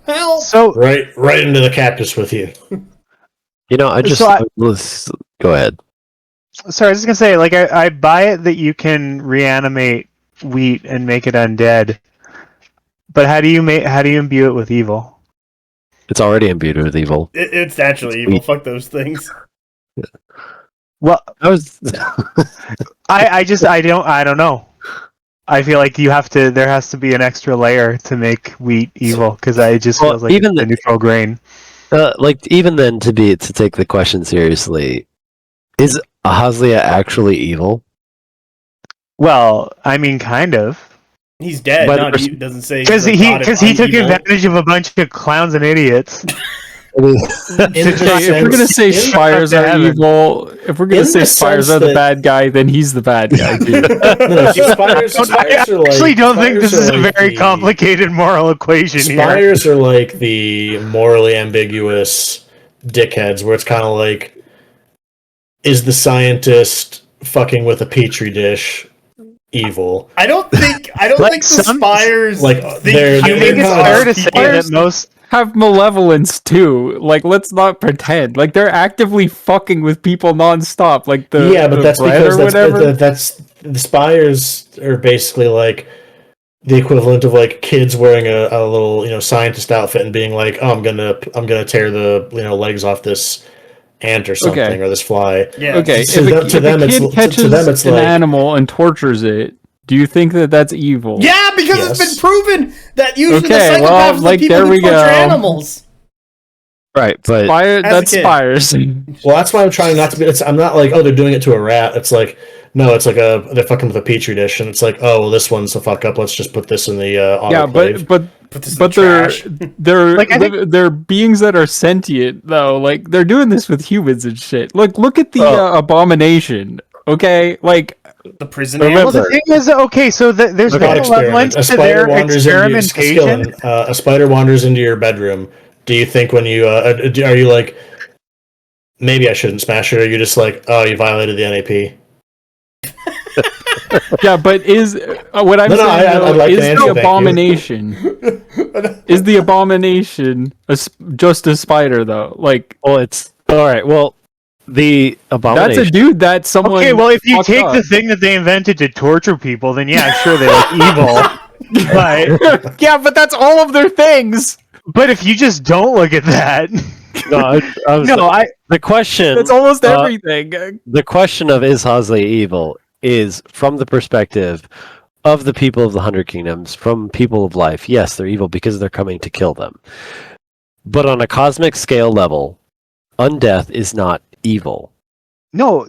Help! So right into the cactus with you. Let's go ahead. Sorry, I was just gonna say, like, I buy it that you can reanimate wheat and make it undead, but how do you imbue it with evil? It's already imbued with evil. It's naturally evil. Fuck those things. Well, I don't know. I feel like there has to be an extra layer to make wheat evil because it just feels like even the neutral grain. Even then, to take the question seriously, is Haslia actually evil? Well, I mean, kind of. He's dead. By No, the he doesn't say Because he's like, he God, took I'm evil. advantage of a bunch of clowns and idiots. If we're gonna say spires are heaven. evil, if we're gonna In say the spires sense are the that- bad guy, then he's the bad guy, dude. No, see, spires I are like, actually don't think this spires is are a like very the- complicated moral equation here. Spires are like the morally ambiguous dickheads, where it's kind of like, is the scientist fucking with a petri dish evil? I don't think Like the spires like, think they're- I think humans it's They're fair are to say people. that most. Have malevolence too. Like, let's not pretend. Like, they're actively fucking with people nonstop. Like the Yeah, but the that's bread because or whatever. that's the spires are basically like the equivalent of like kids wearing a little scientist outfit and being like, oh, I'm gonna tear the legs off this ant or something, Okay. or this fly. Yeah. Okay, To if them- a to them kid it's- catches to them it's an like- animal and tortures it, do you think that that's evil? Yeah, because it's Yes. been proven that usually the Okay, psychopaths well, are the like, people there who we torture go. animals. Right, but Spire, As a that's kid. spires. Well, that's why I'm trying not to be. I'm not like, oh, they're doing it to a rat. It's like, no, it's like they're fucking with a petri dish, and it's like, oh, well, this one's a fuck up. Let's just put this in the Yeah, autoclave. but this in but the they're trash. they're Like, I they're beings that are sentient though. Like, they're doing this with humans and shit. Look at the abomination. Okay, like, The prison Remember- animals. Well, the thing is, okay, so there's Thought no experiment. malevolence A to spider their wanders into your experimentation. Skillen, a spider wanders into your bedroom. Do you think when you are you like, maybe I shouldn't smash it? Or are you just like, oh, you violated the NAP? yeah, but is what I'm No, saying I'd though, like is an answer, the thank you. abomination is the abomination just a spider though? Like, well, it's all right. Well, the abomination. that's a dude that someone. Okay, well, if you fucked take up. the thing that they invented to torture people, then yeah, sure, they look evil. Yeah, but that's all of their things. But if you just don't look at that, no, I was, the question. That's almost everything. The question of is Hasley evil is from the perspective of the people of the 100 Kingdoms, from people of life. Yes, they're evil because they're coming to kill them. But on a cosmic scale level, undeath is not evil. no,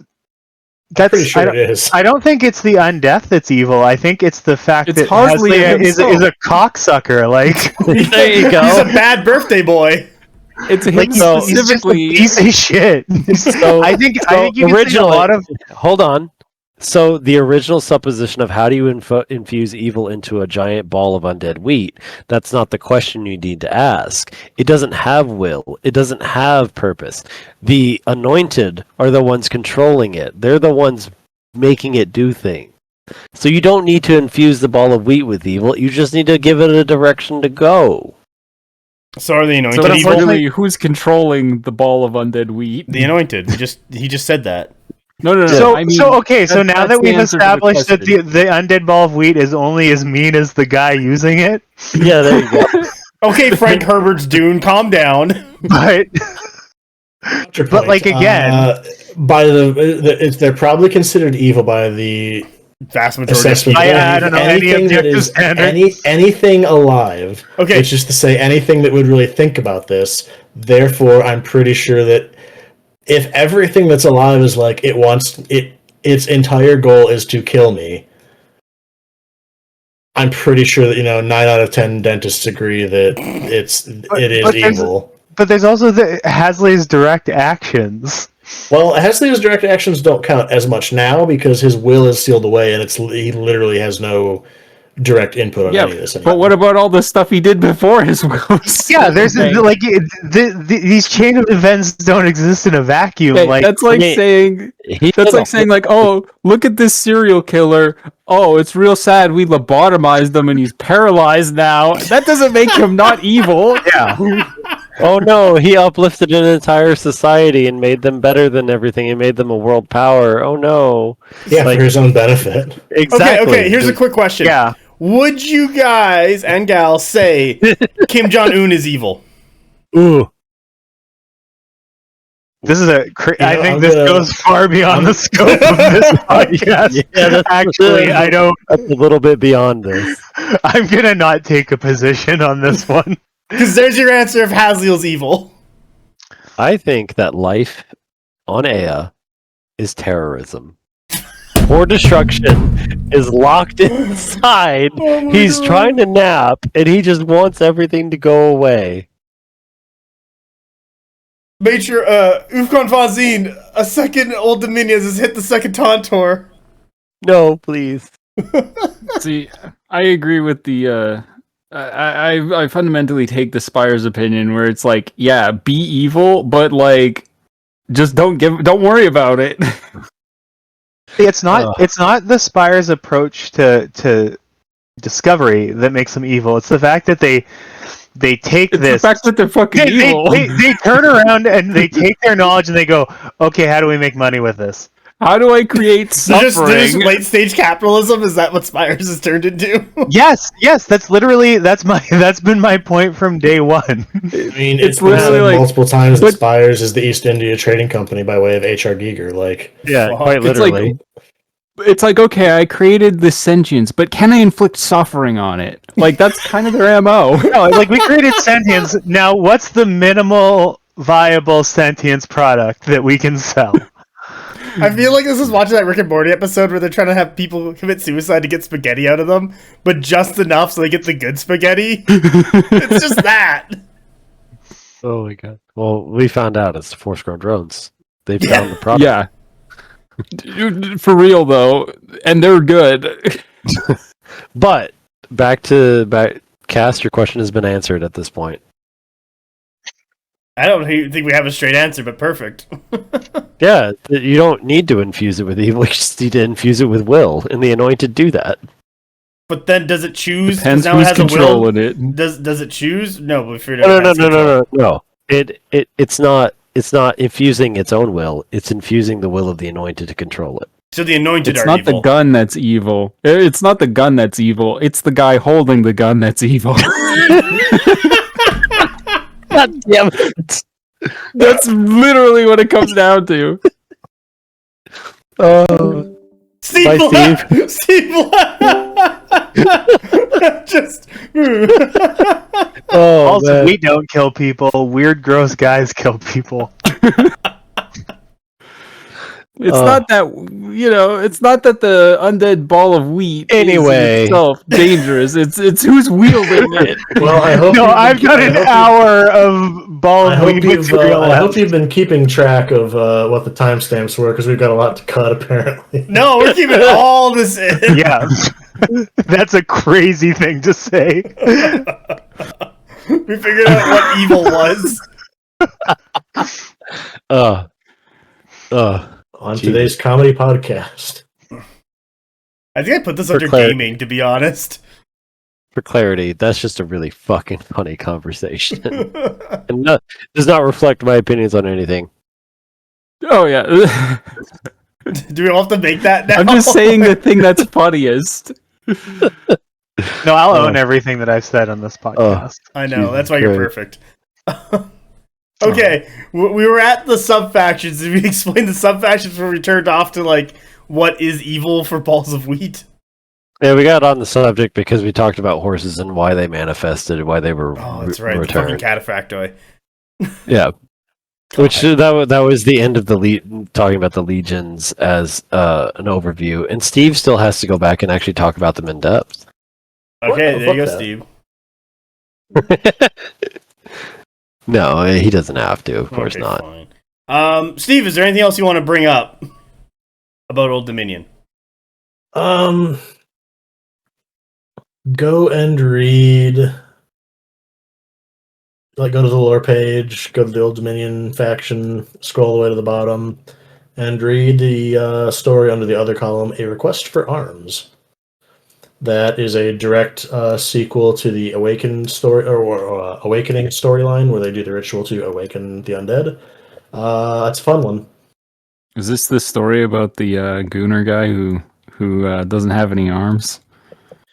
Pretty that's sure it is. I don't think it's the undeath that's evil. I think it's the fact It's that Hasley Hasley is himself. a cocksucker. Like, There you go. He's a bad birthday boy. It's him like he's just a specifically. piece of shit. So, I think you can say a lot of. hold on. So the original supposition of how do you infuse evil into a giant ball of undead wheat, that's not the question you need to ask. It doesn't have will. It doesn't have purpose. The anointed are the ones controlling it. They're the ones making it do things. So you don't need to infuse the ball of wheat with evil. You just need to give it a direction to go. So are the anointed So evil? unfortunately, who's controlling the ball of undead wheat? The anointed. He just said that. No. So, I mean, okay, so that's- now that's that the we've answer to the established that question. the undead ball of wheat is only as mean as the guy using it, Yeah, there you go. Okay, Frank Herbert's Dune, calm down. but But, like, again- by they're probably considered evil by the Vast majority of assessment. people. I don't know any Anything that objective is standard. anything alive. Okay. Which is to say, anything that would really think about this. Therefore, I'm pretty sure that if everything that's alive is like it wants its entire goal is to kill me, I'm pretty sure that 9 out of 10 dentists agree that it is but there's- evil. But there's also the Hasley's direct actions. Well, Hesley's direct actions don't count as much now because his will is sealed away, and he literally has no direct input on any of this anymore. but what about all the stuff he did before his will? Yeah, there's like these chain of events don't exist in a vacuum. Okay, like that's like I mean, saying He that's did like saying like, oh, look at this serial killer. Oh, it's real sad. We lobotomized him and he's paralyzed now. That doesn't make him not evil. yeah. Oh no, he uplifted an entire society and made them better than everything. He made them a world power. Oh no. Yeah, like- for his own benefit. Exactly. Okay, here's a quick question. Yeah. Would you guys and gals say Kim Jong-un is evil? Ooh. This is I know, think I'm this gonna- goes far beyond the scope of this podcast. Yeah, that's Actually, I don't. That's a little bit beyond this. I'm gonna not take a position on this one. Because there's your answer if Haziel's evil. I think that life on Ea is terrorism. for destruction is locked inside. Oh He's God. trying to nap, and he just wants everything to go away. Major, Ufcon Fazine, a second Old Dominions has hit the second Tauntor. No, please. See, I agree with the. I fundamentally take the Spire's opinion, where it's like, yeah, be evil, but like, just don't worry about it. It's not the Spire's approach to discovery that makes them evil. It's the fact that they take It's this. the fact that they're fucking evil. They turn around and they take their knowledge and they go, okay, how do we make money with this? How do I create They're suffering? just late stage capitalism. Is that what Spires has turned into? Yes, that's been my point from day one. I mean, It's it's been literally said like- multiple times that but- Spires is the East India Trading Company by way of H.R. Giger. Like, Yeah, Fuck. quite It's like- literally. It's like, okay, I created this sentience, but can I inflict suffering on it? Like, that's kind of their MO. No, like we created sentience. Now, what's the minimal viable sentience product that we can sell? I feel like this is watching that Rick and Morty episode where they're trying to have people commit suicide to get spaghetti out of them, but just enough so they get the good spaghetti. It's just that. Oh my god. Well, we found out it's the Force-grown drones. They Yeah. found the product. Yeah. Dude, for real, though. And they're good. But back, Cass, your question has been answered at this point. I don't think we have a straight answer, but perfect. Yeah, you don't need to infuse it with evil. You just need to infuse it with will, and the Anointed do that. But then, does it choose? 'Cause Depends now it who's has a will. controlling it. Does it choose? No, we figured out. No. It's not infusing its own will. It's infusing the will of the Anointed to control it. So the anointed It's are not evil. the gun that's evil. It's not the gun that's evil. It's the guy holding the gun that's evil. God damn it! That's literally what it comes down to. Oh, Steve Bye, Black! Steve Black! Just. Also, man. we don't kill people. Weird, gross guys kill people. It's not that, it's not that the undead ball of wheat Anyway. is itself dangerous. It's who's wielding it. well, I hope. No, you've been I've got an hour of ball I of hope weed you've. material I hope left. you've been keeping track of what the timestamps were because we've got a lot to cut apparently. No, we're keeping all this in. Yeah, that's a crazy thing to say. We figured out what evil was. On Jesus. today's comedy podcast. I think I put this For under clarity. gaming, to be honest. For clarity, that's just a really fucking funny conversation. And does not reflect my opinions on anything. Oh, yeah. Do we all have to make that now? I'm just saying the thing that's funniest. No, I'll own everything that I've said on this podcast. I know, Jesus that's why you're Christ. perfect. Okay, we were at the sub-factions. Did we explain the sub-factions before we turned off to, like, what is evil for balls of wheat? Yeah, we got on the subject because we talked about horses and why they manifested, why they were Oh, that's right, the fucking returned. cataphractoi. Yeah. Which that was the end of the talking about the legions as an overview, and Steve still has to go back and actually talk about them in depth. Okay, What? there you go, Fuck Steve. No, he doesn't have to. Of course Okay, not. fine. Steve, is there anything else you want to bring up about Old Dominion? Go and read. Like, go to the lore page, go to the Old Dominion faction, scroll all the way to the bottom, and read the story under the other column, A Request for Arms. That is a direct sequel to the Awakening storyline, where they do the ritual to awaken the undead. It's a fun one. Is this the story about the Gooner guy who doesn't have any arms?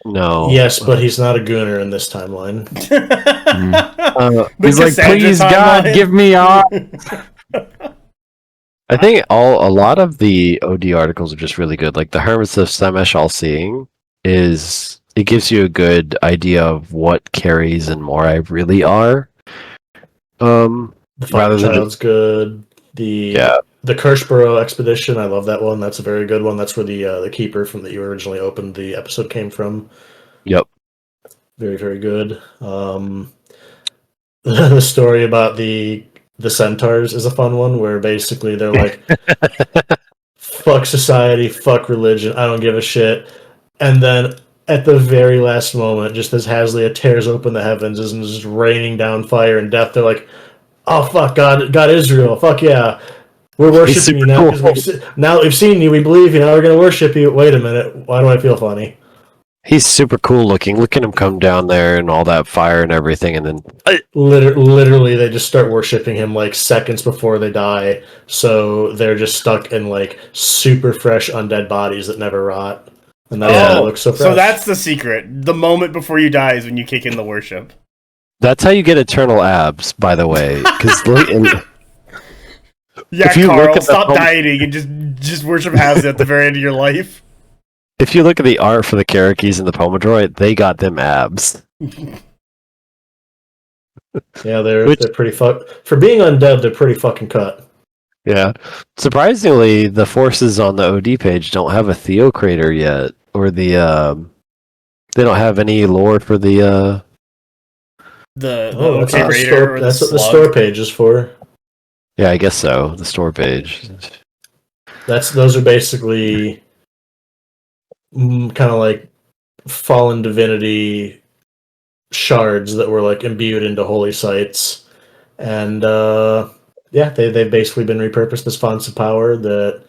No. Yes, but he's not a gooner in this timeline. The He's like, Cassandra please, God, timeline." give me arms. I think a lot of the OD articles are just really good. Like the Hermits of Samesh All-Seeing it gives you a good idea of what Carries and Morai really are. The Rather Fire than Child's good. The the Kirschboro expedition, I love that one. That's a very good one. That's where the keeper from that you originally opened the episode came from. Yep. Very, very good. The story about the centaurs is a fun one, where basically they're like, fuck society, fuck religion, I don't give a shit. And then at the very last moment, just as Haliza tears open the heavens and is just raining down fire and death, they're like, oh fuck, God Israel, fuck yeah. We're worshiping you now, because now that we've seen you, we believe you, now we're going to worship you. Wait a minute, why do I feel funny? He's super cool looking. Look at him come down there and all that fire and everything, and then literally they just start worshiping him like seconds before they die, so they're just stuck in like super fresh undead bodies that never rot. And that's why it looks so fresh. So that's the secret. The moment before you die is when you kick in the worship. that's how you get eternal abs, by the way. Because Yeah, Carl, stop dieting and just worship Haliza at the very end of your life. if you look at the art for the Karakis and the Pomodroid, they got them abs. Yeah, they're pretty for being undead, they're pretty fucking cut. Yeah. Surprisingly, the forces on the OD page don't have a Theo crater yet, or they don't have any lore for the That's what the store page is for. Yeah, I guess so. The store page. Those are basically kind of like fallen divinity shards that were like imbued into holy sites, and they've basically been repurposed as fonts of power. That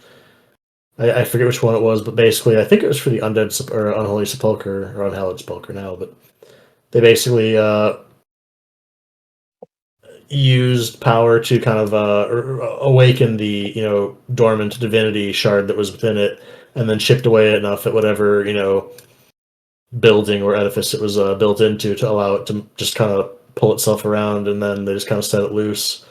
I forget which one it was, but basically I think it was for the undead or unholy sepulcher or unhallowed sepulcher now. But they basically used power to kind of awaken the dormant divinity shard that was within it, and then chipped away enough at whatever building or edifice it was built into to allow it to just kind of pull itself around, and then they just kind of set it loose.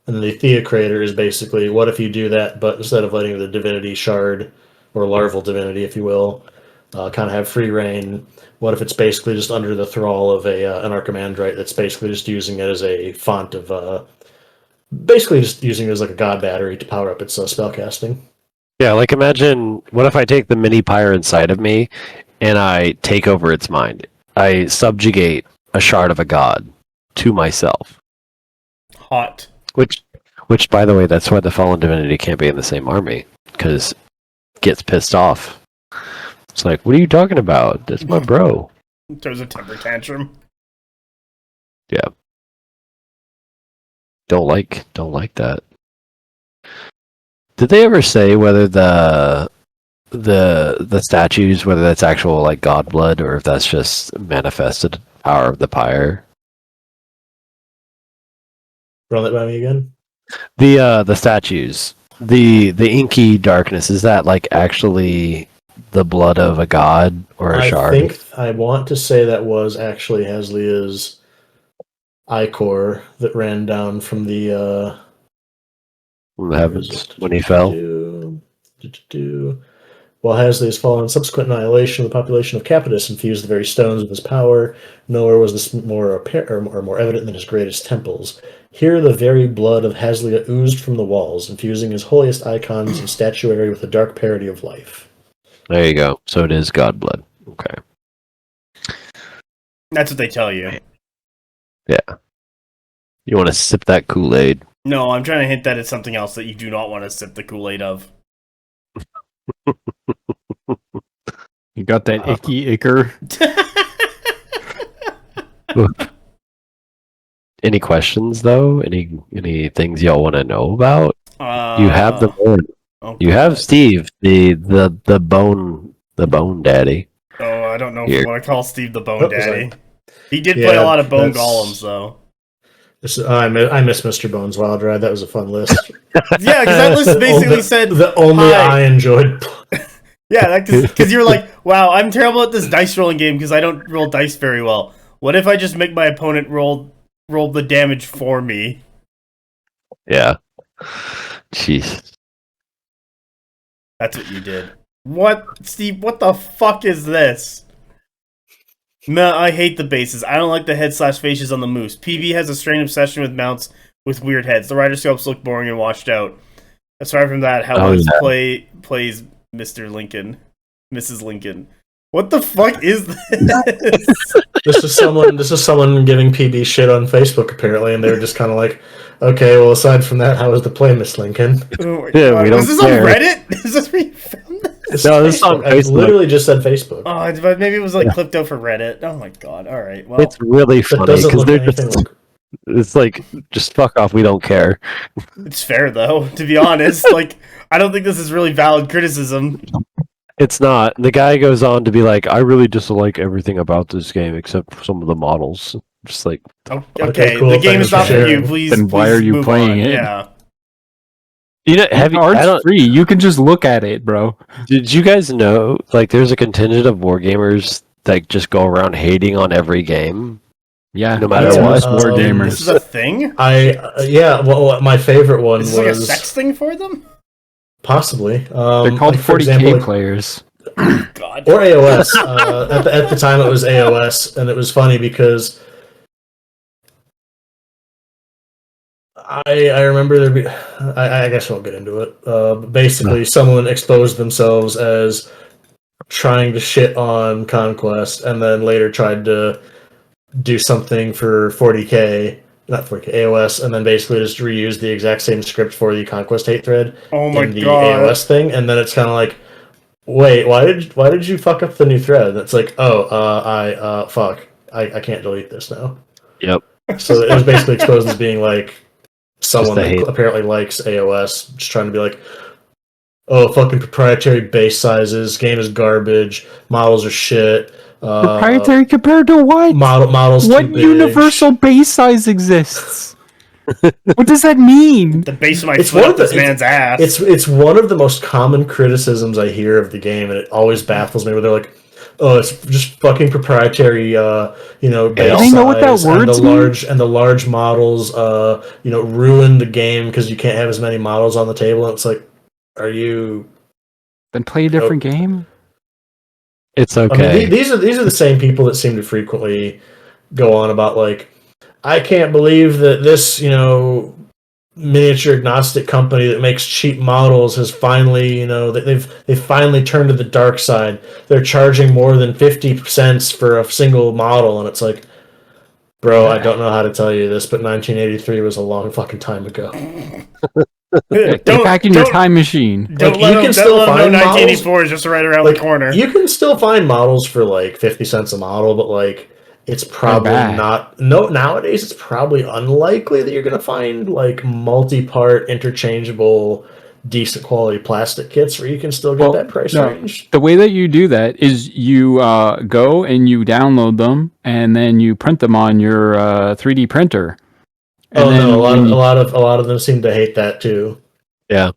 And the Theocrator is basically, what if you do that, but instead of letting the divinity shard, or larval divinity, if you will, kind of have free reign, what if it's basically just under the thrall of an Archimandrite that's basically just using it as a font of, basically just using it as like a god battery to power up its spellcasting. Yeah, like imagine, what if I take the mini pyre inside of me and I take over its mind? I subjugate a shard of a god to myself. Hot. Which, by the way, that's why the fallen divinity can't be in the same army, because it gets pissed off. It's like, what are you talking about? That's my bro. Throws a temper tantrum. Yeah. Don't like that. Did they ever say whether the statues, whether that's actual like god blood or if that's just manifested power of the pyre? Run that by me again. The statues, the inky darkness, is that like actually the blood of a god or a shard? I want to say that was actually Haliza's ichor that ran down from the heavens when he fell. While Haliza's fall and subsequent annihilation of the population of Capitus infused the very stones of his power, nowhere was this more apparent or more evident than his greatest temples. Here the very blood of Haliza oozed from the walls, infusing his holiest icons and statuary with a dark parody of life. There you go. So it is god blood. Okay. That's what they tell you. Yeah. You want to sip that Kool-Aid? No, I'm trying to hint that it's something else that you do not want to sip the Kool-Aid of. You got that icky icker. Any questions though? Any things y'all want to know about? You have the bone. Okay. You have Steve, the bone daddy. Oh, I don't know if I want to call Steve the bone daddy. He did play a lot of bone golems though. I miss Mr. Bones Wild Ride. That was a fun list. Yeah, because that list basically said the only I enjoyed. Yeah, because you're like, wow, I'm terrible at this dice rolling game because I don't roll dice very well. What if I just make my opponent roll the damage for me? Yeah. Jeez. That's what you did. What, Steve? What the fuck is this? Nah, I hate the bases. I don't like the head/faces on the moose. PB has a strange obsession with mounts with weird heads. The rider scalps look boring and washed out. Aside from that, Haliza plays Mr. Lincoln, Mrs. Lincoln. What the fuck is this? This is someone giving PB shit on Facebook apparently, and they were just kind of like, okay, well, aside from that, how was the play, Miss Lincoln? Oh my Yeah, God. we don't Was this care. on Reddit? Is this where you found this? No, this is on I Facebook. literally just said Facebook. Oh, but maybe it was like clipped out for Reddit. Oh my God. All right. Well, It's really That funny doesn't because look they're anything just. like. It's like, just fuck off. We don't care. it's fair though. To be honest, like I don't think this is really valid criticism. It's not. The guy goes on to be like, I really dislike everything about this game except for some of the models. Just like, Oh, Okay, okay, cool, the game thanks is not for for you. sharing. Please. Then why please are you move playing on. it? Yeah. you know, have you, I Art's don't, free. You can just look at it, bro. did you guys know, like, there's a contingent of wargamers that just go around hating on every game? Yeah, No matter that's what. most war This is gamers. a thing. Yeah. Well, my favorite one This is like a was sex thing for them. possibly. They're called like, for 40k example, like- players. God. or AOS. At the time, it was AOS, and it was funny because I remember there be. I guess I won't get into it. Basically, someone exposed themselves as trying to shit on Conquest, and then later tried to do something for 40k, not 40k, AOS, and then basically just reuse the exact same script for the Conquest hate thread Oh my in the God. AOS thing, and then it's kind of like, wait, why did you fuck up the new thread? And it's like, I can't delete this now. Yep. So it was basically exposed as being like someone Just a that hate. apparently likes AOS, just trying to be like, oh, fucking proprietary base sizes, game is garbage, models are shit. Proprietary compared to what? Models. What too big. universal base size exists? What does that mean? The base of my It's foot one up of the- this man's ass. It's one of the most common criticisms I hear of the game, and it always baffles me. Where they're like, "Oh, it's just fucking proprietary." Base I know what that size and word's the large models. Ruin the game because you can't have as many models on the table. And it's like, are you? Then play a different game. It's I okay. mean, these are the same people that seem to frequently go on about like, I can't believe that this miniature agnostic company that makes cheap models has finally they've finally turned to the dark side. They're charging more than 50 cents for a single model, and it's like, bro, I don't know how to tell you this, but 1983 was a long fucking time ago. Get back in your time machine. Don't Like, let you them, can still let them find know models. 1984 is just right around Like, the corner. you can still find models for like 50 cents a model, but like it's probably bad. not. No, nowadays it's probably unlikely that you're gonna find like multi-part interchangeable, decent quality plastic kits where you can still get that price no. range. The way that you do that is you go and you download them, and then you print them on your 3D printer. And Oh then no, when you- a lot of them seem to hate that too. Yeah.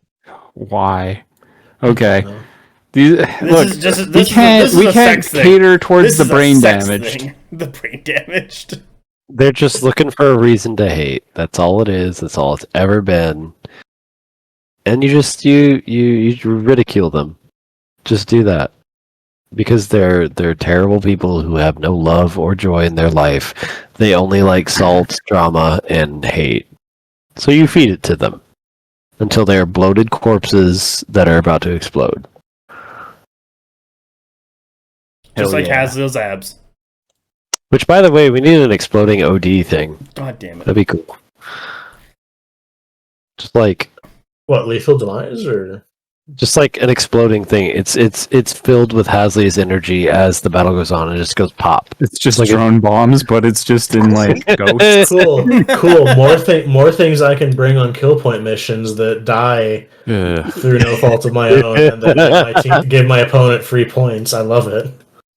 Why? Okay. No. These, This look, is just we can't a can't sex thing. cater towards This the is a brain sex damaged. thing. The brain damaged. They're just looking for a reason to hate. That's all it is. That's all it's ever been. And you just you ridicule them. Just do that. Because they're terrible people who have no love or joy in their life. They only like salt, drama, and hate. So you feed it to them until they are bloated corpses that are about to explode. Just Hell like yeah. Hazliel's abs. Which, by the way, we need an exploding OD thing. God damn it. That'd be cool. Just like Lethal Demise or an exploding thing. It's filled with Hasley's energy as the battle goes on. It just goes pop. It's just Like drone bombs, but it's just in like ghosts. cool. More things I can bring on kill point missions that die through no fault of my own, and then give my opponent free points. I love it.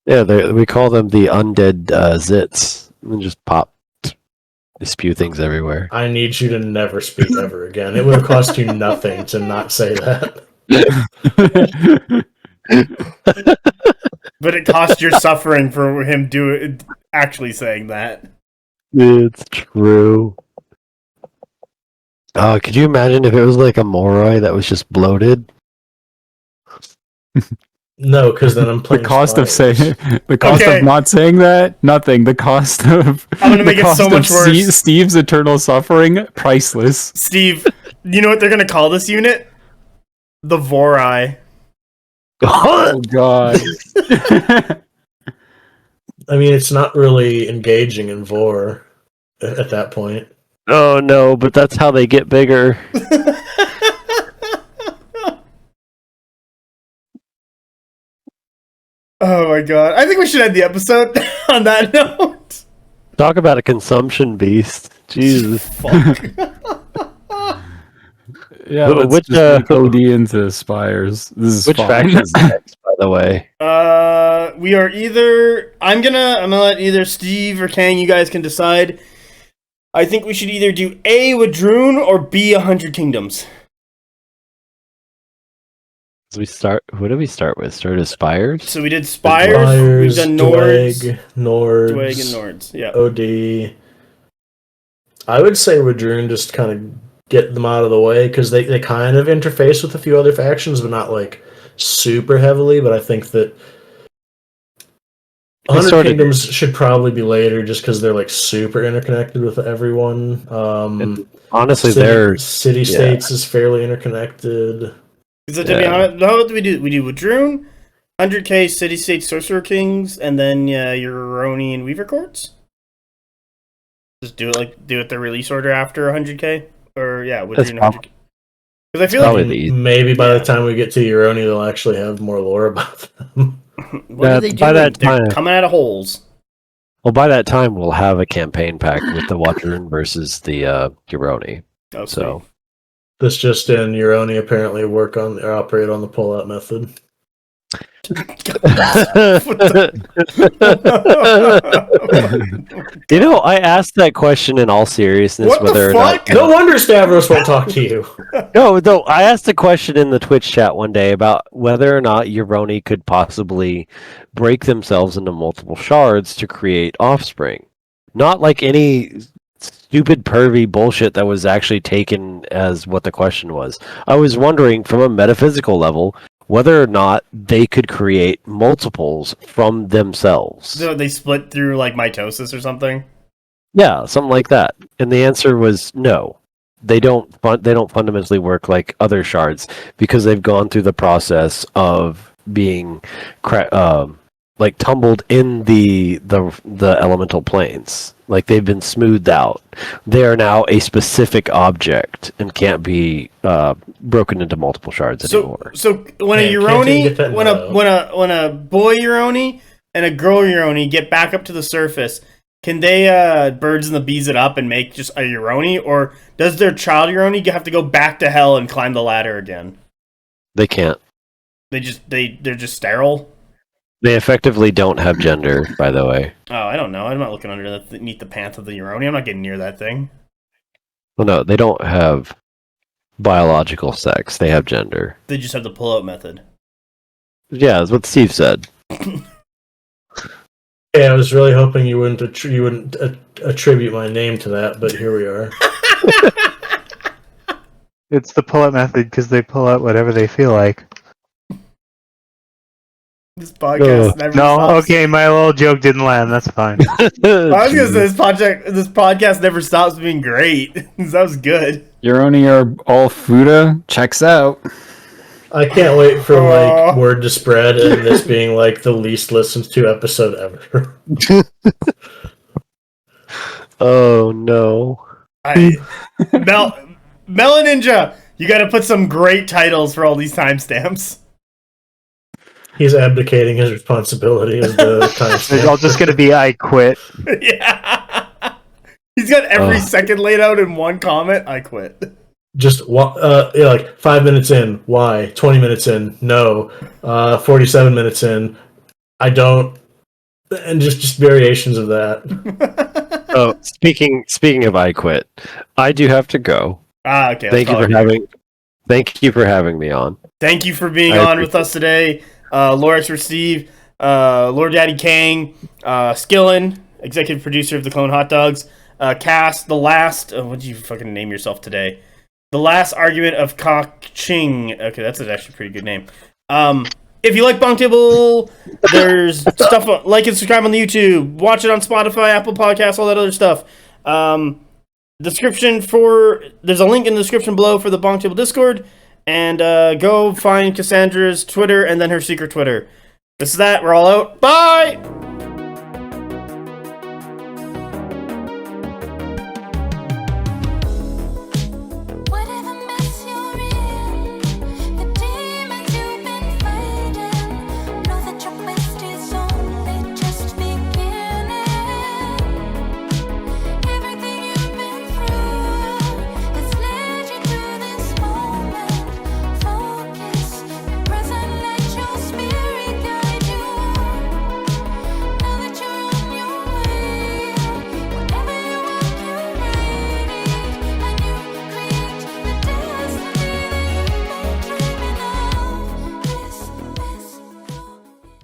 Yeah, we call them the undead zits. And just pop. They spew things everywhere. I need you to never speak ever again. It would have cost you nothing to not say that. But it cost your suffering for him actually saying that. It's true. Oh, could you imagine if it was like a Moroi that was just bloated? No, because then I'm The playing. cost of Spires. Okay. of not saying that, nothing. The cost of I'm gonna make the it so cost much of worse. Steve's eternal suffering, priceless. Steve, you know what they're gonna call this unit? The Vorai. Oh god. I mean, it's not really engaging in Vor at that point. Oh no, but that's how they get bigger. Oh my god. I think we should end the episode on that note. Talk about a consumption beast. Jesus. Fuck. Yeah, Wh- let's which, just OD into Spires. This is Which fine. faction is next, by the way? We are either I'm gonna let either Steve or Kang, you guys can decide. I think we should either do A with Droon or B 100 Kingdoms. As we start, who do we start with? Start as Spires? So we did Spires, we've done Nords, Nords, Dweg and Nords. Yeah. OD. I would say Radrun just kind of get them out of the way because they kind of interface with a few other factions, but not like super heavily. But I think that 100 Kingdoms should probably be later just because they're like super interconnected with everyone. Honestly, City States is fairly interconnected. So to be honest, what do we do? We do Wadroon, 100k City State Sorcerer Kings, and then your Roni and Weaver Courts. Just do it the release order after 100k, or Wadroon 100k. Because I feel like maybe by the time we get to Euroni, they'll actually have more lore about them. What are they doing? They're coming out of holes. Well, by that time, we'll have a campaign pack with the Wadroon versus the Euroni. Oh, so. This just in, Euroni apparently operate on the pull-out method. You know, I asked that question in all seriousness. What whether the fuck? No wonder Stavros won't talk to you. No, I asked a question in the Twitch chat one day about whether or not Euroni could possibly break themselves into multiple shards to create offspring. Not like any stupid pervy bullshit that was actually taken as what the question was. I was wondering from a metaphysical level whether or not they could create multiples from themselves. So they split through like mitosis or something? Yeah, something like that. And the answer was no. They don't fundamentally work like other shards because they've gone through the process of being like tumbled in the elemental planes. Like they've been smoothed out. They are now a specific object and can't be broken into multiple shards anymore. So when a Euroni, when a boy Euroni and a girl Euroni get back up to the surface, can they birds and the bees it up and make just a Euroni, or does their child Euroni have to go back to hell and climb the ladder again? They can't. They're just sterile. They effectively don't have gender, by the way. Oh, I don't know. I'm not looking underneath the pants of the Euroni. I'm not getting near that thing. Well, no, they don't have biological sex. They have gender. They just have the pull-out method. Yeah, that's what Steve said. Yeah, I was really hoping you wouldn't attribute my name to that, but here we are. It's the pull-out method because they pull out whatever they feel like. This podcast never No, stops. okay, my little joke didn't land. That's fine. I was gonna say this podcast never stops being great. That was good. Euroni are all Fuda. Checks out. I can't wait for word to spread and this being like the least listened to episode ever. Oh no. Melon Ninja, you gotta put some great titles for all these timestamps. He's abdicating his responsibility as the timestamp. It's all just gonna be I quit. Yeah. He's got every second laid out in one comment. I quit. Just like 5 minutes in, why? 20 minutes in, no. 47 minutes in, I don't. And just variations of that. Oh, speaking of I quit, I do have to go. Okay. Thank you for having me on. Thank you for being on with us today. Lore for Steve, Lore Daddy Kang, Skillen, executive producer of the Clone Hot Dogs, Cass, the last. What did you fucking name yourself today? The Last Argument of Kok Ching. Okay, that's actually a pretty good name. If you like BonkTable, there's stuff like and subscribe on the YouTube. Watch it on Spotify, Apple Podcasts, all that other stuff. There's a link in the description below for the BonkTable Discord. And go find Cassandra's Twitter and then her secret Twitter. This is that. We're all out. Bye!